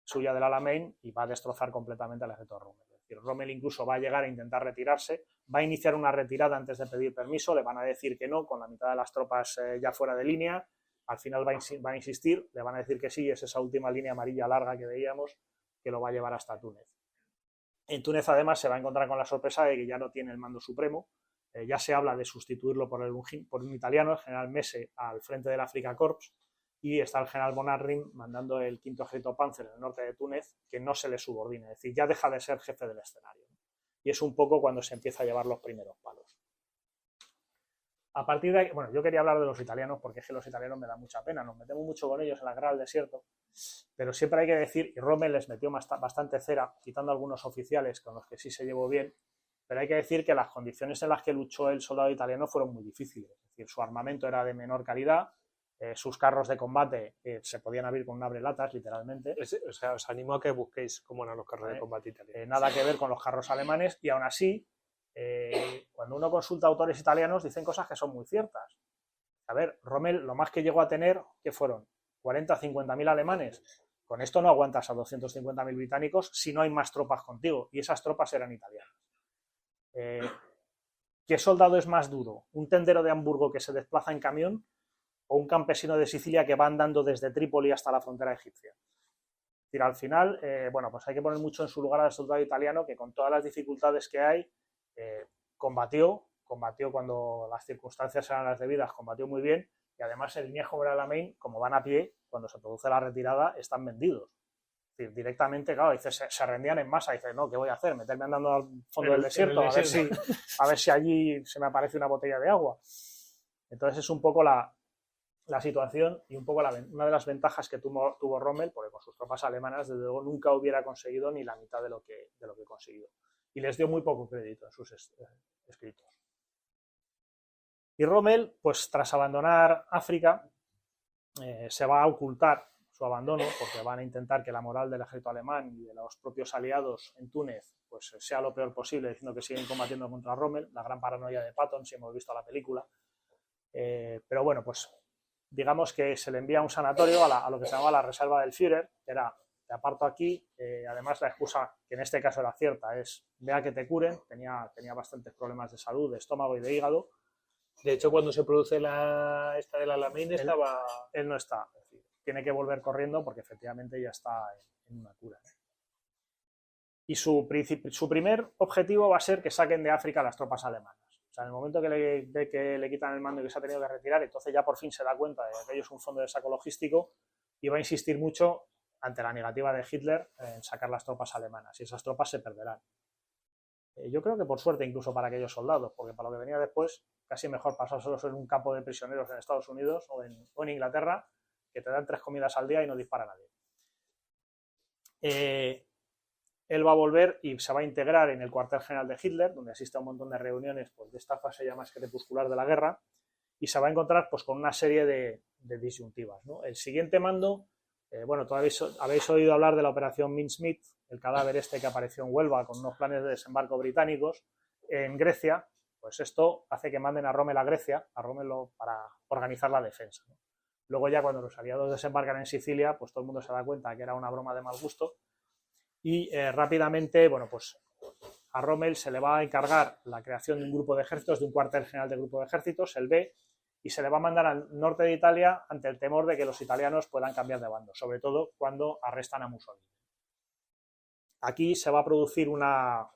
suya del Alamein y va a destrozar completamente al ejército de Rommel. Es decir, Rommel incluso va a llegar a intentar retirarse, va a iniciar una retirada antes de pedir permiso, le van a decir que no, con la mitad de las tropas ya fuera de línea. Al final va a insistir, le van a decir que sí, es esa última línea amarilla larga que veíamos que lo va a llevar hasta Túnez. En Túnez, además, se va a encontrar con la sorpresa de que ya no tiene el mando supremo. Ya se habla de sustituirlo por un italiano, el general Messe, al frente del Afrika Korps, y está el general von Arnim mandando el 5º Ejército Panzer en el norte de Túnez, que no se le subordina, es decir, ya deja de ser jefe del escenario. Y es un poco cuando se empieza a llevar los primeros palos. A partir de ahí, yo quería hablar de los italianos porque es que los italianos me dan mucha pena, nos metemos mucho con ellos en la guerra del desierto, pero siempre hay que decir, y Rommel les metió bastante cera, quitando algunos oficiales con los que sí se llevó bien, pero hay que decir que las condiciones en las que luchó el soldado italiano fueron muy difíciles. Es decir, su armamento era de menor calidad, sus carros de combate se podían abrir con un abrelatas, literalmente.
O sea, os animo a que busquéis cómo eran los carros de combate italianos.
Nada que ver con los carros alemanes, y aún así, cuando uno consulta autores italianos, dicen cosas que son muy ciertas. A ver, Rommel, lo más que llegó a tener, ¿qué fueron? 40 o 50.000 alemanes. Con esto no aguantas a 250.000 británicos si no hay más tropas contigo, y esas tropas eran italianas. ¿Qué soldado es más duro? ¿Un tendero de Hamburgo que se desplaza en camión o un campesino de Sicilia que va andando desde Trípoli hasta la frontera egipcia? Es decir, al final, bueno, pues hay que poner mucho en su lugar al soldado italiano, que con todas las dificultades que hay, combatió cuando las circunstancias eran las debidas, combatió muy bien, y además en línea general Alamein, como van a pie, cuando se produce la retirada, están vendidos. Es decir, directamente, claro, dice, se rendían en masa, dice, no, ¿qué voy a hacer? ¿Meterme andando al fondo del desierto? A ver si allí se me aparece una botella de agua. Entonces es un poco la situación y un poco una de las ventajas que tuvo Rommel, porque con sus tropas alemanas, desde luego, nunca hubiera conseguido ni la mitad de lo que consiguió. Y les dio muy poco crédito en sus escritos. Y Rommel, pues tras abandonar África, se va a ocultar su abandono, porque van a intentar que la moral del ejército alemán y de los propios aliados en Túnez pues sea lo peor posible, diciendo que siguen combatiendo contra Rommel, la gran paranoia de Patton, si hemos visto la película. Pero bueno, pues digamos que se le envía a un sanatorio a lo que se llamaba la reserva del Führer, que era, te aparto aquí, además la excusa, que en este caso era cierta, es vea que te curen, tenía bastantes problemas de salud, de estómago y de hígado.
De hecho, cuando se produce esta del Alamein,
él no está, es decir, tiene que volver corriendo porque efectivamente ya está en una cura. Y su primer objetivo va a ser que saquen de África las tropas alemanas. O sea, en el momento que le quitan el mando y que se ha tenido que retirar, entonces ya por fin se da cuenta de que aquello es un fondo de saco logístico y va a insistir mucho ante la negativa de Hitler en sacar las tropas alemanas, y esas tropas se perderán. Yo creo que por suerte incluso para aquellos soldados, porque para lo que venía después, casi mejor pasárselos en un campo de prisioneros en Estados Unidos o en Inglaterra, que te dan 3 comidas al día y no dispara nadie. Él va a volver y se va a integrar en el cuartel general de Hitler, donde asiste a un montón de reuniones pues, de esta fase ya más crepuscular de la guerra, y se va a encontrar pues, con una serie de disyuntivas, ¿no? El siguiente mando, bueno, todavía habéis oído hablar de la operación Mincemeat, el cadáver este que apareció en Huelva con unos planes de desembarco británicos en Grecia. Pues esto hace que manden a Rommel a Grecia, para organizar la defensa, ¿no? Luego ya cuando los aliados desembarcan en Sicilia, pues todo el mundo se da cuenta que era una broma de mal gusto, y rápidamente, bueno, pues a Rommel se le va a encargar la creación de un grupo de ejércitos, de un cuartel general de grupo de ejércitos, el B, y se le va a mandar al norte de Italia ante el temor de que los italianos puedan cambiar de bando, sobre todo cuando arrestan a Mussolini. Aquí se va a producir una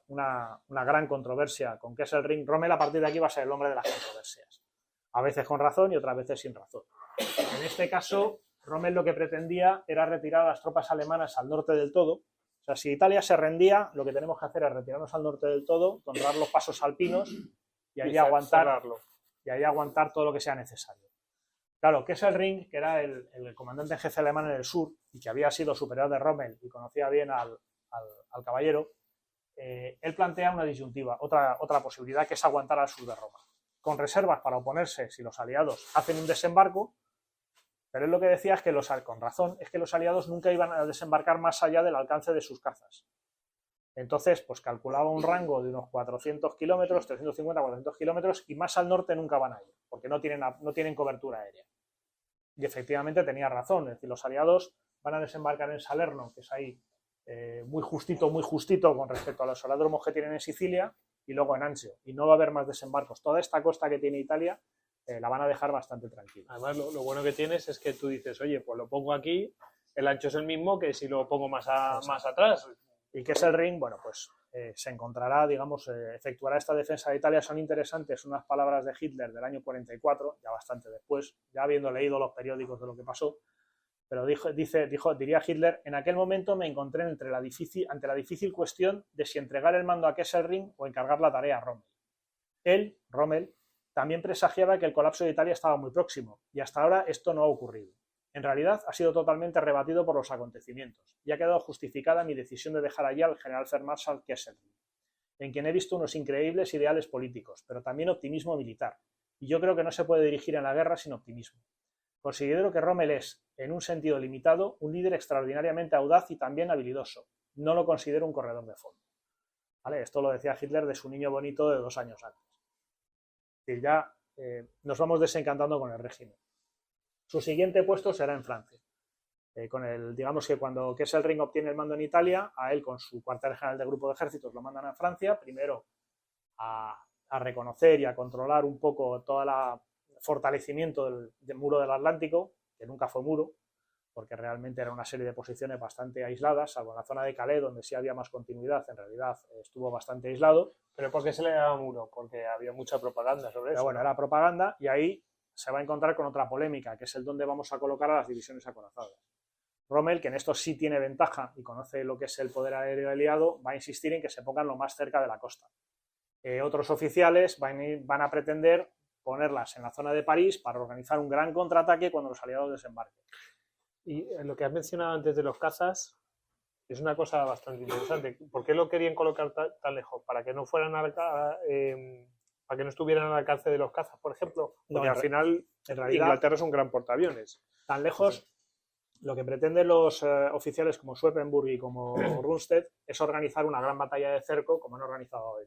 gran controversia con Kesselring. Rommel a partir de aquí va a ser el hombre de las controversias, a veces con razón y otras veces sin razón. En este caso, Rommel lo que pretendía era retirar a las tropas alemanas al norte del todo. O sea, si Italia se rendía, lo que tenemos que hacer es retirarnos al norte del todo, controlar los pasos alpinos y ahí aguantar todo lo que sea necesario. Claro, Kesselring, que era el comandante en jefe alemán en el sur y que había sido superior de Rommel y conocía bien al caballero, él plantea una disyuntiva, otra posibilidad, que es aguantar al sur de Roma, con reservas para oponerse si los aliados hacen un desembarco, pero él lo que decía es que con razón, es que los aliados nunca iban a desembarcar más allá del alcance de sus cazas. Entonces, pues calculaba un rango de unos 400 kilómetros, 350, 400 kilómetros, y más al norte nunca van a ir, porque no tienen cobertura aérea. Y efectivamente tenía razón, es decir, los aliados van a desembarcar en Salerno, que es ahí muy justito con respecto a los aeródromos que tienen en Sicilia, y luego en Anzio, y no va a haber más desembarcos. Toda esta costa que tiene Italia la van a dejar bastante tranquila.
Además, lo bueno que tienes es que tú dices, oye, pues lo pongo aquí, el ancho es el mismo que si lo pongo más atrás.
Y Kesselring, bueno, pues se encontrará, digamos, efectuará esta defensa de Italia. Son interesantes unas palabras de Hitler del año 44, ya bastante después, ya habiendo leído los periódicos de lo que pasó, pero diría Hitler: en aquel momento me encontré ante la difícil cuestión de si entregar el mando a Kesselring o encargar la tarea a Rommel. Él, Rommel, también presagiaba que el colapso de Italia estaba muy próximo, y hasta ahora esto no ha ocurrido. En realidad, ha sido totalmente rebatido por los acontecimientos y ha quedado justificada mi decisión de dejar allí al general Feldmarschall Kesselring. en quien he visto unos increíbles ideales políticos, pero también optimismo militar. Y yo creo que no se puede dirigir en la guerra sin optimismo. Considero que Rommel es, en un sentido limitado, un líder extraordinariamente audaz y también habilidoso. No lo considero un corredor de fondo. ¿Vale? Esto lo decía Hitler de su niño bonito de 2 años antes. Es decir, ya nos vamos desencantando con el régimen. Su siguiente puesto será en Francia. Digamos que cuando Kesselring obtiene el mando en Italia, a él con su cuartel general de grupo de ejércitos lo mandan a Francia, primero a reconocer y a controlar un poco todo el fortalecimiento del muro del Atlántico, que nunca fue muro, porque realmente era una serie de posiciones bastante aisladas, salvo en la zona de Calais, donde sí había más continuidad, en realidad estuvo bastante aislado.
¿Pero por qué se le daba muro? Porque había mucha propaganda sobre eso.
Pero bueno, era propaganda, y ahí se va a encontrar con otra polémica, que es el donde vamos a colocar a las divisiones acorazadas. Rommel, que en esto sí tiene ventaja y conoce lo que es el poder aéreo aliado, va a insistir en que se pongan lo más cerca de la costa. Otros oficiales van a pretender ponerlas en la zona de París para organizar un gran contraataque cuando los aliados desembarquen.
Y lo que has mencionado antes de los cazas es una cosa bastante interesante. ¿Por qué lo querían colocar tan lejos? ¿Para que no fueran para que no estuvieran al alcance de los cazas, por ejemplo? Porque al final
en realidad,
Inglaterra es un gran portaaviones.
Tan lejos, lo que pretenden los oficiales como Schweppenburg y como Rundstedt es organizar una gran batalla de cerco, como han organizado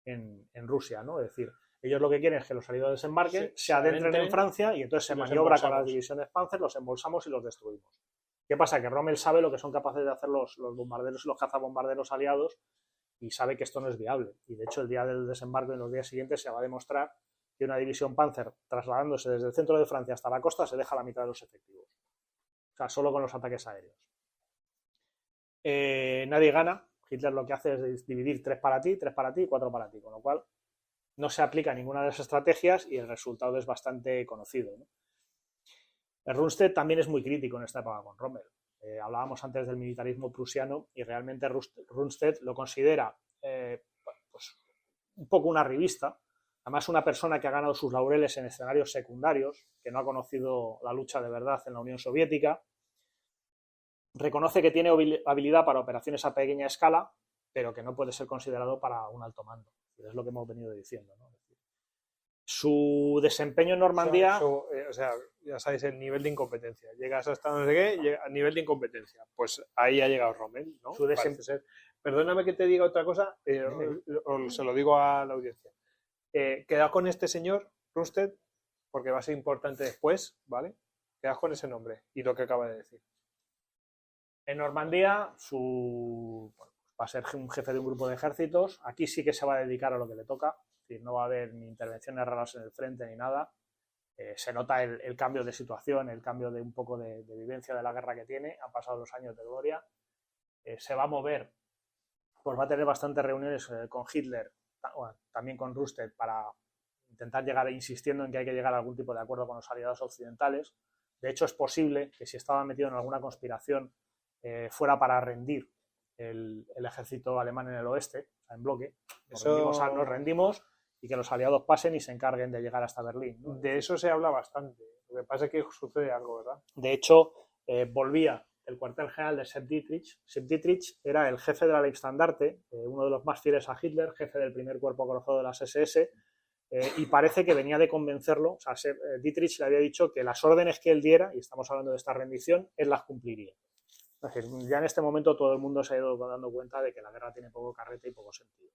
en Rusia, ¿no? Es decir, ellos lo que quieren es que los aliados desembarquen, se adentren en Francia y entonces se maniobra con las divisiones Panzer, los embolsamos y los destruimos. ¿Qué pasa? Que Rommel sabe lo que son capaces de hacer los bombarderos y los cazabombarderos aliados y sabe que esto no es viable. Y de hecho el día del desembarco y en los días siguientes se va a demostrar que una división Panzer trasladándose desde el centro de Francia hasta la costa se deja la mitad de los efectivos. O sea, solo con los ataques aéreos. Nadie gana. Hitler lo que hace es dividir 3 para ti, 3 para ti y 4 para ti, con lo cual no se aplica ninguna de las estrategias y el resultado es bastante conocido, ¿no? Rundstedt también es muy crítico en esta época con Rommel. Hablábamos antes del militarismo prusiano y realmente Rundstedt lo considera pues, un poco una revista, además una persona que ha ganado sus laureles en escenarios secundarios, que no ha conocido la lucha de verdad en la Unión Soviética. Reconoce que tiene habilidad para operaciones a pequeña escala, pero que no puede ser considerado para un alto mando. Es lo que hemos venido diciendo, ¿no? Su desempeño en Normandía...
O sea, ya sabéis el nivel de incompetencia. Llegas hasta no sé qué, a nivel de incompetencia. Pues ahí ha llegado Rommel, ¿no? Perdóname que te diga otra cosa, se lo digo a la audiencia. Quedad con este señor, Rundstedt, porque va a ser importante después, ¿vale? Quedad con ese nombre y lo que acaba de decir.
En Normandía, va a ser un jefe de un grupo de ejércitos. Aquí sí que se va a dedicar a lo que le toca. Es decir, no va a haber ni intervenciones raras en el frente ni nada. Se nota el cambio de situación, el cambio de un poco de vivencia de la guerra que tiene. Han pasado los años de gloria. Se va a mover, pues va a tener bastantes reuniones con Hitler, también con Rundstedt, para intentar llegar, insistiendo en que hay que llegar a algún tipo de acuerdo con los aliados occidentales. De hecho, es posible que si estaba metido en alguna conspiración fuera para rendir el ejército alemán en el oeste, o sea, en bloque. Nos rendimos y que los aliados pasen y se encarguen de llegar hasta Berlín, ¿no?
De eso se habla bastante. Lo que pasa es que sucede algo, ¿verdad?
De hecho, volvía el cuartel general de Sepp Dietrich. Sepp Dietrich era el jefe de la Leibstandarte, uno de los más fieles a Hitler, jefe del primer cuerpo acorazado de las SS, y parece que venía de convencerlo. O sea, Dietrich le había dicho que las órdenes que él diera, y estamos hablando de esta rendición, él las cumpliría. Es decir, ya en este momento todo el mundo se ha ido dando cuenta de que la guerra tiene poco carrete y poco sentido.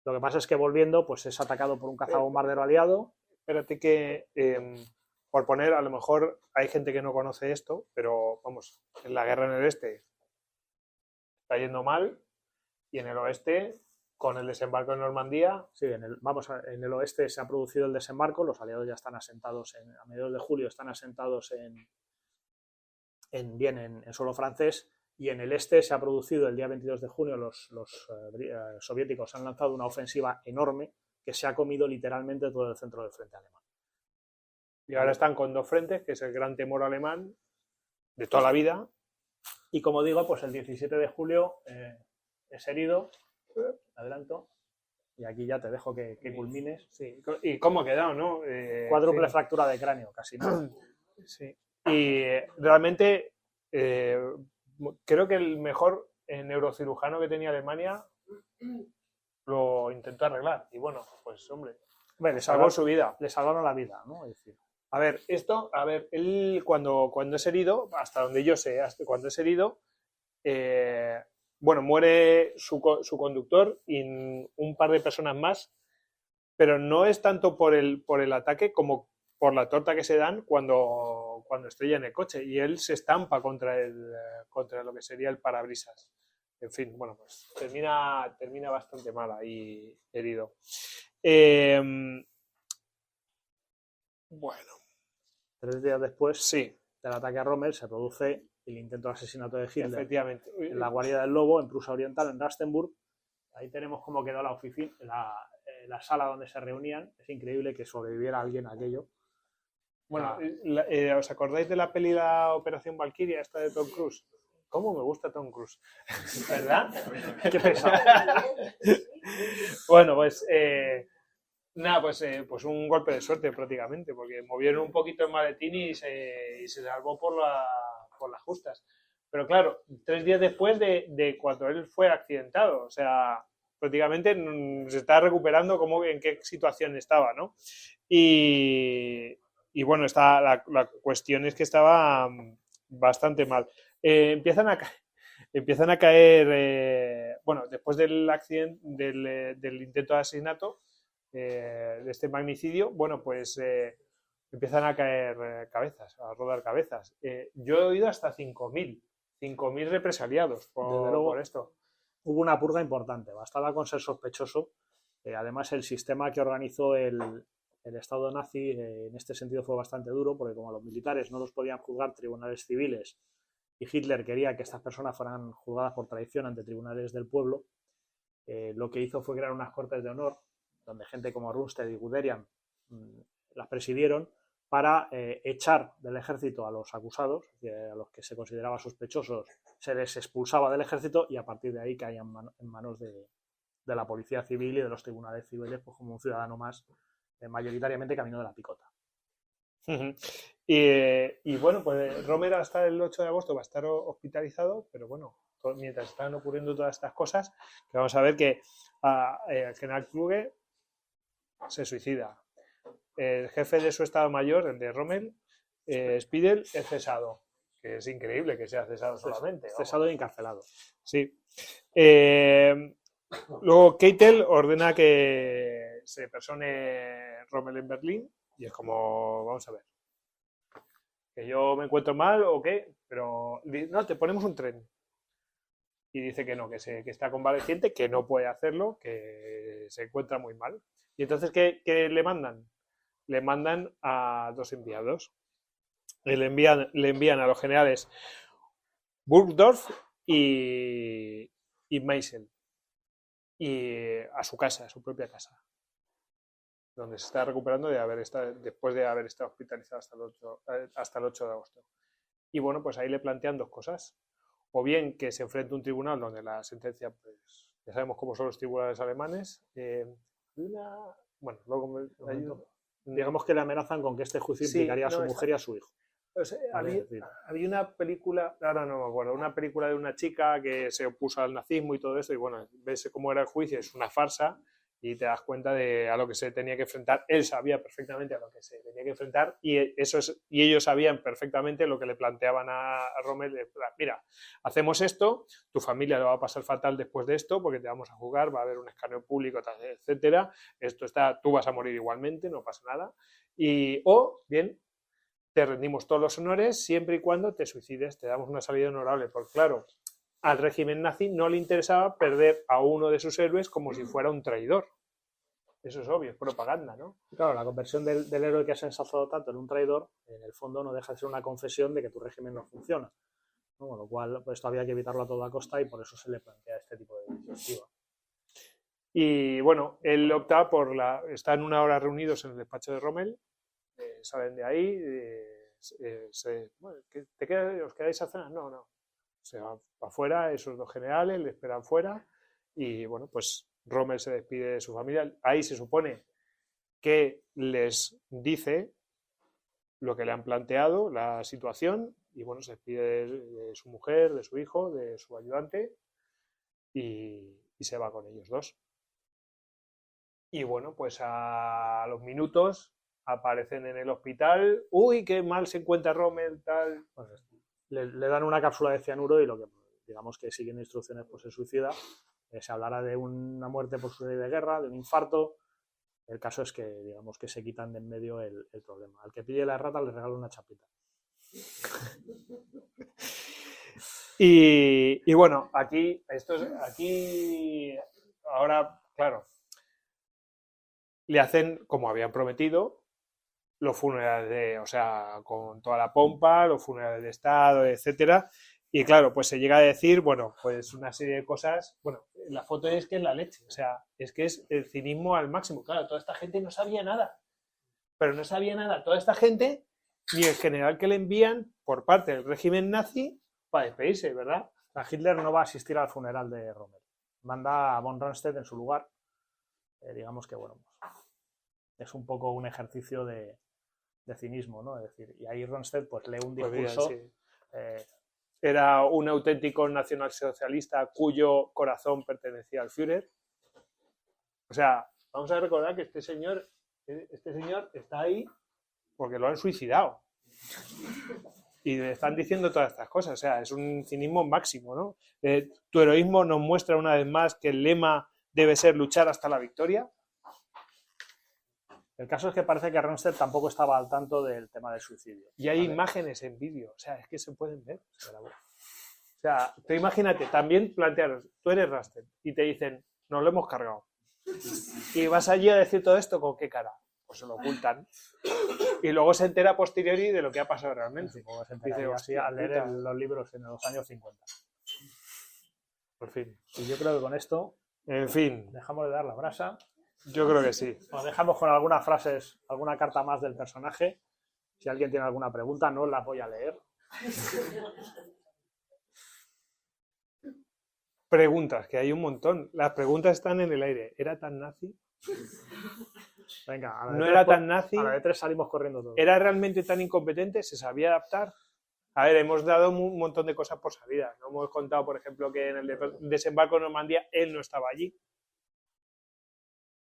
Lo que pasa es que volviendo, pues es atacado por un cazabombardero aliado.
Espérate que, por poner, a lo mejor hay gente que no conoce esto, pero vamos, en la guerra en el este está yendo mal y en el oeste, con el desembarco en Normandía...
Sí, en el oeste se ha producido el desembarco, los aliados ya están asentados, a mediados de julio están asentados en suelo francés, y en el este se ha producido el día 22 de junio, los soviéticos han lanzado una ofensiva enorme que se ha comido literalmente todo el centro del frente alemán.
Y ahora están con 2 frentes, que es el gran temor alemán de toda la vida.
Y como digo, pues el 17 de julio es herido, adelanto, y aquí ya te dejo que culmines.
Sí. ¿Y cómo ha quedado, no?
Cuádruple fractura de cráneo, casi, ¿no?
Sí. Y realmente creo que el mejor neurocirujano que tenía Alemania lo intentó arreglar. Y bueno, pues hombre,
Hombre,
salvó su vida.
le salvaron la vida, ¿no? Es decir,
A ver, él cuando es herido, hasta donde yo sé, cuando es herido, bueno, muere su conductor y un par de personas más, pero no es tanto por el ataque como por la torta que se dan cuando estrellan el coche y él se estampa contra lo que sería el parabrisas. En fin, bueno, pues termina bastante mal ahí herido. Bueno,
3 días después
sí,
del ataque a Rommel se produce el intento de asesinato de Hitler
efectivamente.
en la guarida del Lobo, en Prusia Oriental, en Rastenburg. Ahí tenemos cómo quedó la oficina, la sala donde se reunían. Es increíble que sobreviviera alguien a aquello.
Bueno, ¿os acordáis de la peli La Operación Valkyria, esta de Tom Cruise? ¿Cómo me gusta Tom Cruise? ¿Verdad?
Qué pesado.
Bueno, pues nada, pues un golpe de suerte prácticamente, porque movieron un poquito el maletín y se salvó por las justas. Pero claro, 3 días después de cuando él fue accidentado, o sea, prácticamente se está recuperando como en qué situación estaba, ¿no? Y bueno, la cuestión es que estaba bastante mal. Empiezan a caer, bueno, después del accidente, del intento de asesinato, de este magnicidio, bueno, pues empiezan a caer cabezas, a rodar cabezas. Yo he oído hasta 5.000 represaliados
Desde luego,
por esto.
Hubo una purga importante, bastaba con ser sospechoso. Además, el sistema que organizó el Estado nazi en este sentido fue bastante duro, porque como los militares no los podían juzgar tribunales civiles y Hitler quería que estas personas fueran juzgadas por traición ante tribunales del pueblo, lo que hizo fue crear unas cortes de honor donde gente como Rundstedt y Guderian las presidieron para echar del ejército a los acusados, a los que se consideraba sospechosos, se les expulsaba del ejército y a partir de ahí caían en manos de la policía civil y de los tribunales civiles, pues como un ciudadano más, mayoritariamente camino de la picota.
Y bueno, pues Rommel hasta el 8 de agosto va a estar hospitalizado, pero bueno, mientras están ocurriendo todas estas cosas, que vamos a ver que el general Kluge se suicida. El jefe de su estado mayor, el de Rommel, Spiegel, es cesado, que es increíble que sea cesado solamente.
Cesado y encarcelado.
Sí. Luego Keitel ordena que se persone Rommel en Berlín y es como, vamos a ver, que yo me encuentro mal o qué, pero no, te ponemos un tren. Y dice que no, que está convaleciente, que no puede hacerlo, que se encuentra muy mal. Y entonces, ¿qué le mandan? Le mandan a 2 enviados. Le envían a los generales Burgdorf y Meisel. Y a su casa, a su propia casa, donde se está recuperando después de haber estado hospitalizado hasta el 8 de agosto. Y bueno, pues ahí le plantean 2 cosas. O bien que se enfrente a un tribunal donde la sentencia, pues ya sabemos cómo son los tribunales alemanes. Bueno, luego
digamos que le amenazan con que este juicio implicaría a su mujer y a su hijo.
O sea, había una película, ahora no me acuerdo, una película de una chica que se opuso al nazismo y todo eso, y bueno, ves cómo era el juicio, es una farsa, y te das cuenta de a lo que se tenía que enfrentar. Él sabía perfectamente a lo que se tenía que enfrentar, y ellos sabían perfectamente lo que le planteaban a Rommel. Mira, hacemos esto, tu familia lo va a pasar fatal después de esto, porque te vamos a juzgar, va a haber un escarnio público, etcétera, tú vas a morir igualmente, no pasa nada, o bien te rendimos todos los honores siempre y cuando te suicides, te damos una salida honorable. Porque claro, al régimen nazi no le interesaba perder a uno de sus héroes como si fuera un traidor. Eso es obvio, es propaganda, ¿no?
Claro, la conversión del héroe que has ensalzado tanto en un traidor, en el fondo no deja de ser una confesión de que tu régimen no funciona, ¿no? Con lo cual, pues esto había que evitarlo a toda costa y por eso se le plantea este tipo de iniciativa.
Y bueno, él opta están 1 hora reunidos en el despacho de Rommel, salen de ahí, bueno, ¿os quedáis a cenar? No. Se va afuera, esos 2 generales le esperan fuera y bueno, pues Rommel se despide de su familia. Ahí se supone que les dice lo que le han planteado, la situación, y bueno, se despide de su mujer, de su hijo, de su ayudante y se va con ellos 2. Y bueno, pues a los minutos aparecen en el hospital. Uy, qué mal se encuentra Rommel, tal.
Pues le dan una cápsula de cianuro y lo que, digamos que siguiendo instrucciones, pues se suicida. Se hablará de una muerte por su de guerra, de un infarto. El caso es que, digamos, que se quitan de en medio el problema. Al que pille la errata le regala una chapita.
Y bueno, aquí, ahora, claro, le hacen, como habían prometido, los funerales o sea, con toda la pompa, los funerales de Estado, etcétera. Y claro, pues se llega a decir, bueno, pues una serie de cosas. Bueno, la foto es que es la leche, o sea, es que es el cinismo al máximo. Claro, toda esta gente no sabía nada, pero no sabía nada toda esta gente, ni el general que le envían por parte del régimen nazi para despedirse, ¿verdad?
O sea, Hitler no va a asistir al funeral de Rommel. Manda a von Rundstedt en su lugar. Digamos que, bueno, pues, es un poco un ejercicio de cinismo, ¿no? Es decir, y ahí Rundstedt pues lee un discurso.
Pues bien, sí. Era un auténtico nacionalsocialista cuyo corazón pertenecía al Führer. O sea, vamos a recordar que este señor está ahí porque lo han suicidado. Y le están diciendo todas estas cosas. O sea, es un cinismo máximo, ¿no? Tu heroísmo nos muestra una vez más que el lema debe ser luchar hasta la victoria.
El caso es que parece que Rundstedt tampoco estaba al tanto del tema del suicidio.
Y hay imágenes en vídeo, o sea, es que se pueden ver. O sea, tú imagínate, también plantearos, tú eres Rundstedt y te dicen, nos lo hemos cargado. Y vas allí a decir todo esto, ¿con qué cara? Pues se lo ocultan. Y luego se entera a posteriori de lo que ha pasado realmente.
Supongo que se enteraría así al leer los libros en los años 50.
Por fin.
Y yo creo que con esto,
en fin,
dejamos de dar la brasa.
Yo creo que sí.
Nos dejamos con algunas frases, alguna carta más del personaje. Si alguien tiene alguna pregunta, no la voy a leer.
Preguntas, que hay un montón. Las preguntas están en el aire. ¿Era tan nazi?
Venga,
no era tan nazi.
A la de 3 salimos corriendo todos.
¿Era realmente tan incompetente? ¿Se sabía adaptar? A ver, hemos dado un montón de cosas por sabidas. No hemos contado, por ejemplo, que en el desembarco en Normandía él no estaba allí.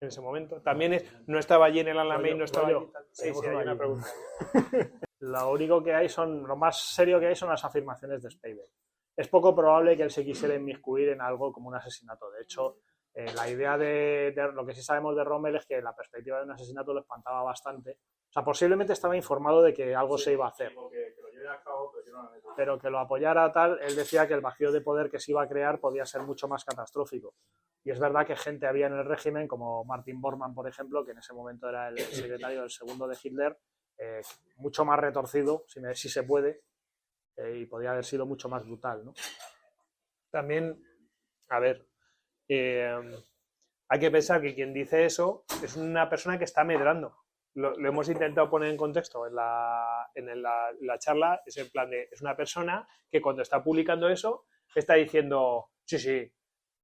En ese momento. También no estaba allí en el Alamein, no estaba allí. Sí, hay una pregunta.
Lo único que hay lo más serio que hay son las afirmaciones de Speyberg. Es poco probable que él se quisiera inmiscuir en algo como un asesinato. De hecho, la idea de lo que sí sabemos de Rommel es que la perspectiva de un asesinato lo espantaba bastante. O sea, posiblemente estaba informado de que algo se iba a hacer. Pero que lo apoyara tal, él decía que el vacío de poder que se iba a crear podía ser mucho más catastrófico. Y es verdad que gente había en el régimen, como Martin Bormann, por ejemplo, que en ese momento era el secretario del segundo de Hitler, mucho más retorcido, si se puede, y podía haber sido mucho más brutal, ¿no?
También, a ver, hay que pensar que quien dice eso es una persona que está medrando. Lo hemos intentado poner en contexto en la charla, es en plan de, es una persona que cuando está publicando eso está diciendo, sí,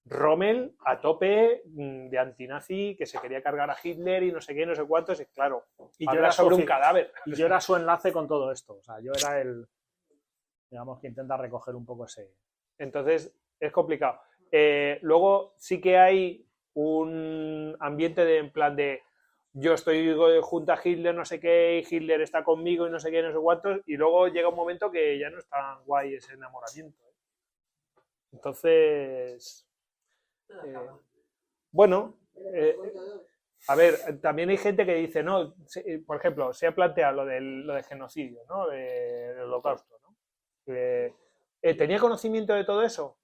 Rommel a tope de antinazi, que se quería cargar a Hitler y no sé qué, no sé cuántos, y claro,
y yo era
sobre un cadáver.
Y yo era su enlace con todo esto, o sea, yo era el, digamos, que intenta recoger un poco ese...
Entonces, es complicado. Luego sí que hay un ambiente de, en plan de, yo estoy junto a Hitler, no sé qué, y Hitler está conmigo y no sé qué, no sé cuántos, y luego llega un momento que ya no es tan guay ese enamoramiento. Entonces... bueno, a ver, también hay gente que dice, no, por ejemplo, se ha planteado lo de genocidio, ¿no? Del holocausto, ¿no? ¿Tenía conocimiento de todo eso?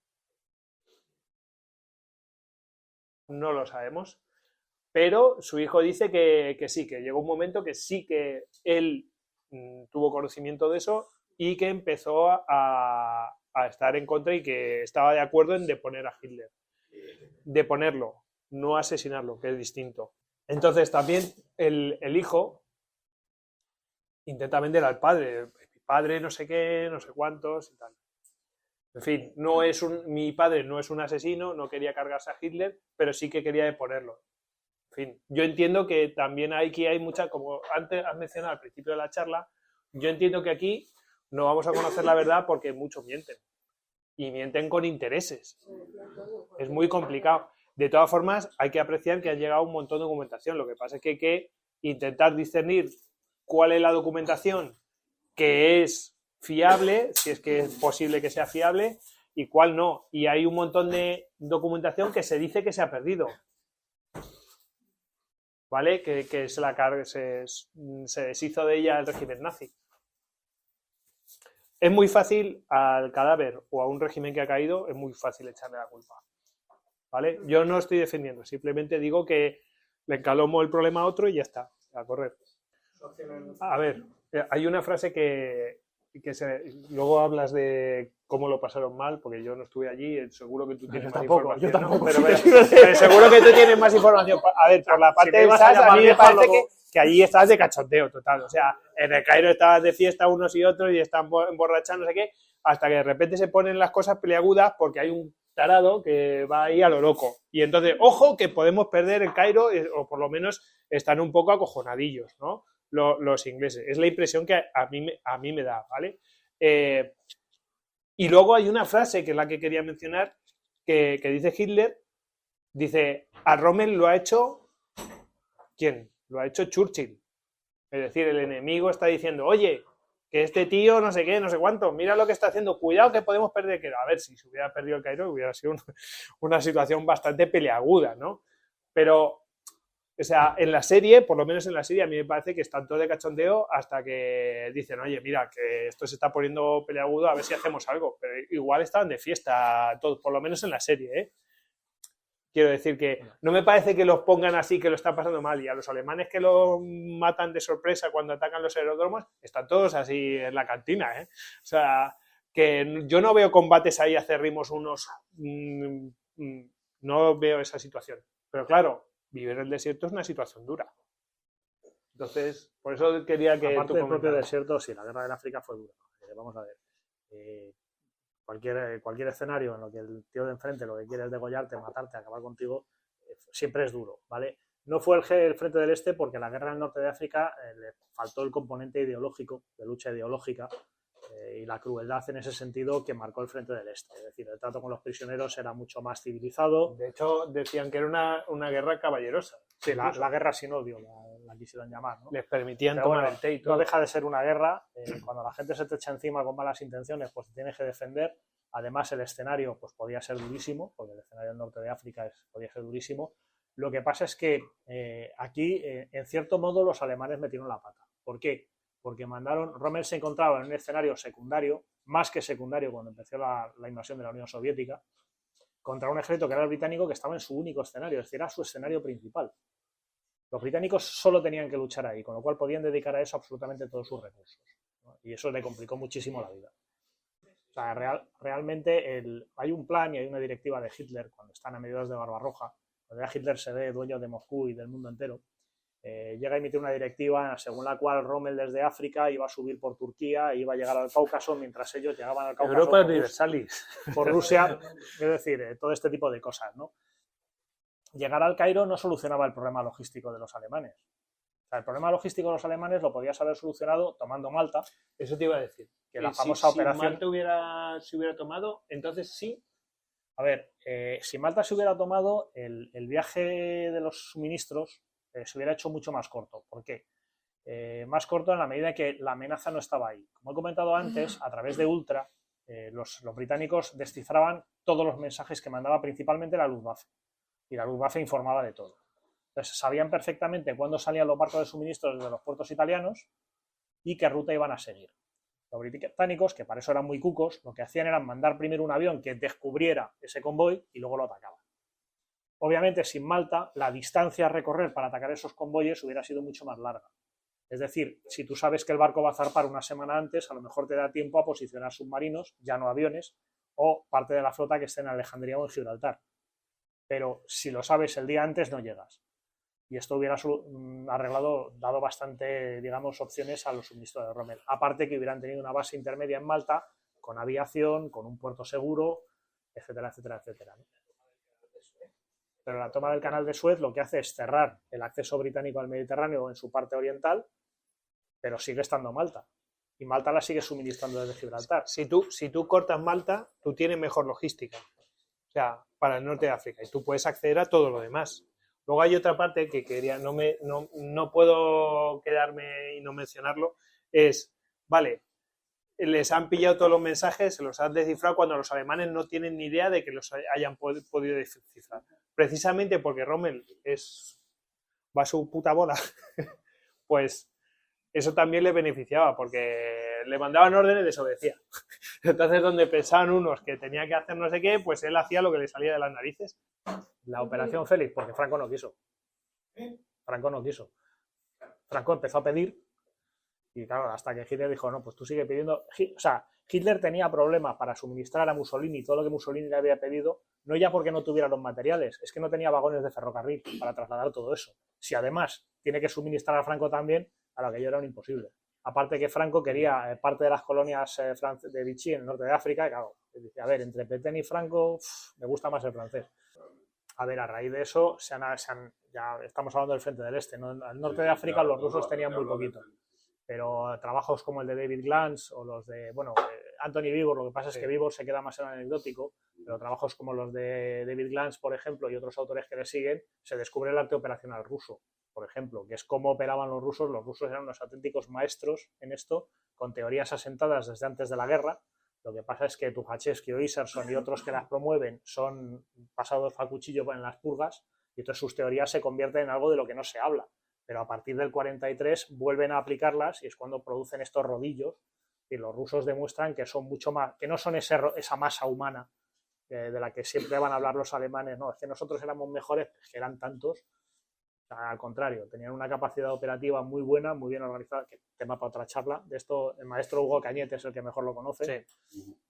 No lo sabemos, pero su hijo dice que sí, que llegó un momento que sí que él tuvo conocimiento de eso y que empezó a estar en contra y que estaba de acuerdo en deponer a Hitler. Deponerlo, no asesinarlo, que es distinto. Entonces también el hijo intenta vender al padre. Mi padre no sé qué, no sé cuántos y tal. En fin, mi padre no es un asesino, no quería cargarse a Hitler, pero sí que quería deponerlo. En fin, yo entiendo que también aquí hay mucha, como antes has mencionado al principio de la charla, yo entiendo que aquí no vamos a conocer la verdad porque muchos mienten. Y mienten con intereses. Es muy complicado. De todas formas, hay que apreciar que ha llegado un montón de documentación. Lo que pasa es que hay que intentar discernir cuál es la documentación que es fiable, si es que es posible que sea fiable, y cuál no. Y hay un montón de documentación que se dice que se ha perdido. ¿Vale? Que se deshizo de ella el régimen nazi. Es muy fácil al cadáver o a un régimen que ha caído, es muy fácil echarle la culpa. ¿Vale? Yo no estoy defendiendo, simplemente digo que le encalomo el problema a otro y ya está, a correr. A ver, hay una frase que luego hablas de cómo lo pasaron mal, porque yo no estuve allí, seguro que tú tienes más información.
Yo tampoco.
Pero seguro que tú tienes más información. A ver, por la parte del SAS, a mí me parece que allí estabas de cachondeo total. O sea, en el Cairo estabas de fiesta unos y otros y están emborrachando, no sé qué, hasta que de repente se ponen las cosas peleagudas porque hay un tarado que va ahí a lo loco. Y entonces, ojo, que podemos perder el Cairo, o por lo menos están un poco acojonadillos, ¿no? Los ingleses. Es la impresión que a mí me da, ¿vale? Y luego hay una frase que es la que quería mencionar, que dice Hitler, dice, a Rommel lo ha hecho, ¿quién? Lo ha hecho Churchill. Es decir, el enemigo está diciendo, oye, que este tío no sé qué, no sé cuánto, mira lo que está haciendo, cuidado que podemos perder, que a ver, si se hubiera perdido el Cairo hubiera sido una situación bastante peleaguda, ¿no? Pero, o sea, en la serie, por lo menos en la serie, a mí me parece que están todos de cachondeo hasta que dicen, oye, mira, que esto se está poniendo peleagudo, a ver si hacemos algo. Pero igual estaban de fiesta todos, por lo menos en la serie, ¿eh? Quiero decir que no me parece que los pongan así, que lo están pasando mal. Y a los alemanes que lo matan de sorpresa cuando atacan los aeródromos, están todos así en la cantina, ¿eh? O sea, que yo no veo combates ahí acérrimos unos... no veo esa situación. Pero claro, vivir en el desierto es una situación dura. Entonces, por eso quería que
aparte del propio desierto, sí, la guerra del África fue dura. Vamos a ver. Cualquier escenario en lo que el tío de enfrente lo que quiere es degollarte, matarte, acabar contigo, siempre es duro, ¿vale? No fue el frente del este porque la guerra del norte de África le faltó el componente ideológico, de lucha ideológica, y la crueldad en ese sentido que marcó el frente del este. Es decir, el trato con los prisioneros era mucho más civilizado.
De hecho, decían que era una guerra caballerosa.
Sí, la guerra sin odio, la quisieron llamar, ¿no?
Les permitían
pero
tomar
bueno,
el té y todo.
No deja de ser una guerra. Cuando la gente se te echa encima con malas intenciones, pues te tienes que defender. Además, el escenario pues podía ser durísimo, porque el escenario del norte de África podía ser durísimo. Lo que pasa es que aquí, en cierto modo, los alemanes metieron la pata. ¿Por qué? Porque Rommel se encontraba en un escenario secundario, más que secundario cuando empezó la invasión de la Unión Soviética, contra un ejército que era el británico, que estaba en su único escenario, es decir, era su escenario principal. Los británicos solo tenían que luchar ahí, con lo cual podían dedicar a eso absolutamente todos sus recursos, ¿no? Y eso le complicó muchísimo la vida. O sea, realmente hay un plan y hay una directiva de Hitler, cuando están a mediados de Barbarroja, donde ya Hitler se ve dueño de Moscú y del mundo entero, llega a emitir una directiva según la cual Rommel desde África iba a subir por Turquía e iba a llegar al Cáucaso mientras ellos llegaban al Cáucaso
Europa Universalis.
por Rusia, es decir, todo este tipo de cosas, ¿no? Llegar al Cairo no solucionaba el problema logístico de los alemanes. O sea, el problema logístico de los alemanes lo podías haber solucionado tomando Malta.
Eso te iba a decir.
Que la famosa operación...
Si Malta se hubiera tomado, entonces sí.
A ver, si Malta se hubiera tomado, el viaje de los suministros se hubiera hecho mucho más corto. ¿Por qué? Más corto en la medida que la amenaza no estaba ahí. Como he comentado antes, a través de Ultra, los británicos descifraban todos los mensajes que mandaba principalmente la Luftwaffe. Y la Luftwaffe informaba de todo. Entonces, sabían perfectamente cuándo salían los barcos de suministros desde los puertos italianos y qué ruta iban a seguir. Los británicos, que para eso eran muy cucos, lo que hacían era mandar primero un avión que descubriera ese convoy y luego lo atacaban. Obviamente, sin Malta, la distancia a recorrer para atacar esos convoyes hubiera sido mucho más larga. Es decir, si tú sabes que el barco va a zarpar una semana antes, a lo mejor te da tiempo a posicionar submarinos, ya no aviones, o parte de la flota que esté en Alejandría o en Gibraltar. Pero si lo sabes el día antes, no llegas. Y esto hubiera dado bastante, digamos, opciones a los suministros de Rommel. Aparte que hubieran tenido una base intermedia en Malta, con aviación, con un puerto seguro, etcétera, etcétera, etcétera, ¿no? Pero la toma del canal de Suez lo que hace es cerrar el acceso británico al Mediterráneo en su parte oriental, pero sigue estando Malta. Y Malta la sigue suministrando desde Gibraltar.
Si tú cortas Malta, tú tienes mejor logística. O sea, para el norte de África, y tú puedes acceder a todo lo demás. Luego hay otra parte que quería, no puedo quedarme y no mencionarlo, es, vale, les han pillado todos los mensajes, se los han descifrado cuando los alemanes no tienen ni idea de que los hayan podido descifrar. Precisamente porque Rommel va a su puta boda, pues eso también le beneficiaba, porque le mandaban órdenes y desobedecía. Entonces, donde pensaban unos que tenía que hacer no sé qué, pues él hacía lo que le salía de las narices.
La Operación Félix, porque Franco no quiso. Franco no quiso. Franco empezó a pedir y claro, hasta que Hitler dijo, no, pues tú sigue pidiendo. O sea, Hitler tenía problemas para suministrar a Mussolini todo lo que Mussolini le había pedido, no ya porque no tuviera los materiales, es que no tenía vagones de ferrocarril para trasladar todo eso. Si además tiene que suministrar a Franco también, a aquello era un imposible. Aparte que Franco quería parte de las colonias de Vichy en el norte de África, y claro, dice, a ver, entre Petén y Franco, me gusta más el francés. A ver, a raíz de eso, ya estamos hablando del frente del este, ¿no? Al norte de África los rusos tenían muy poquito. Pero trabajos como el de David Glantz o los de, bueno, Anthony Vivor, lo que pasa es que Vivor se queda más en anecdótico, pero trabajos como los de David Glantz, por ejemplo, y otros autores que le siguen, se descubre el arte operacional ruso, por ejemplo, que es cómo operaban los rusos. Los rusos eran unos auténticos maestros en esto, con teorías asentadas desde antes de la guerra. Lo que pasa es que Tukhachevsky o Iserson y otros que las promueven son pasados a cuchillo en las purgas, y entonces sus teorías se convierten en algo de lo que no se habla. Pero a partir del 43 vuelven a aplicarlas y es cuando producen estos rodillos y los rusos demuestran que son mucho más, que no son esa masa humana de la que siempre van a hablar los alemanes. No, es que nosotros éramos mejores, es que eran tantos. O sea, al contrario, tenían una capacidad operativa muy buena, muy bien organizada, que tema para otra charla. De esto el maestro Hugo Cañete es el que mejor lo conoce. Sí.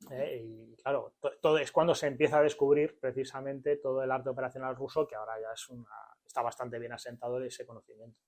Y claro, todo es cuando se empieza a descubrir precisamente todo el arte operacional ruso, que ahora ya está bastante bien asentado ese conocimiento.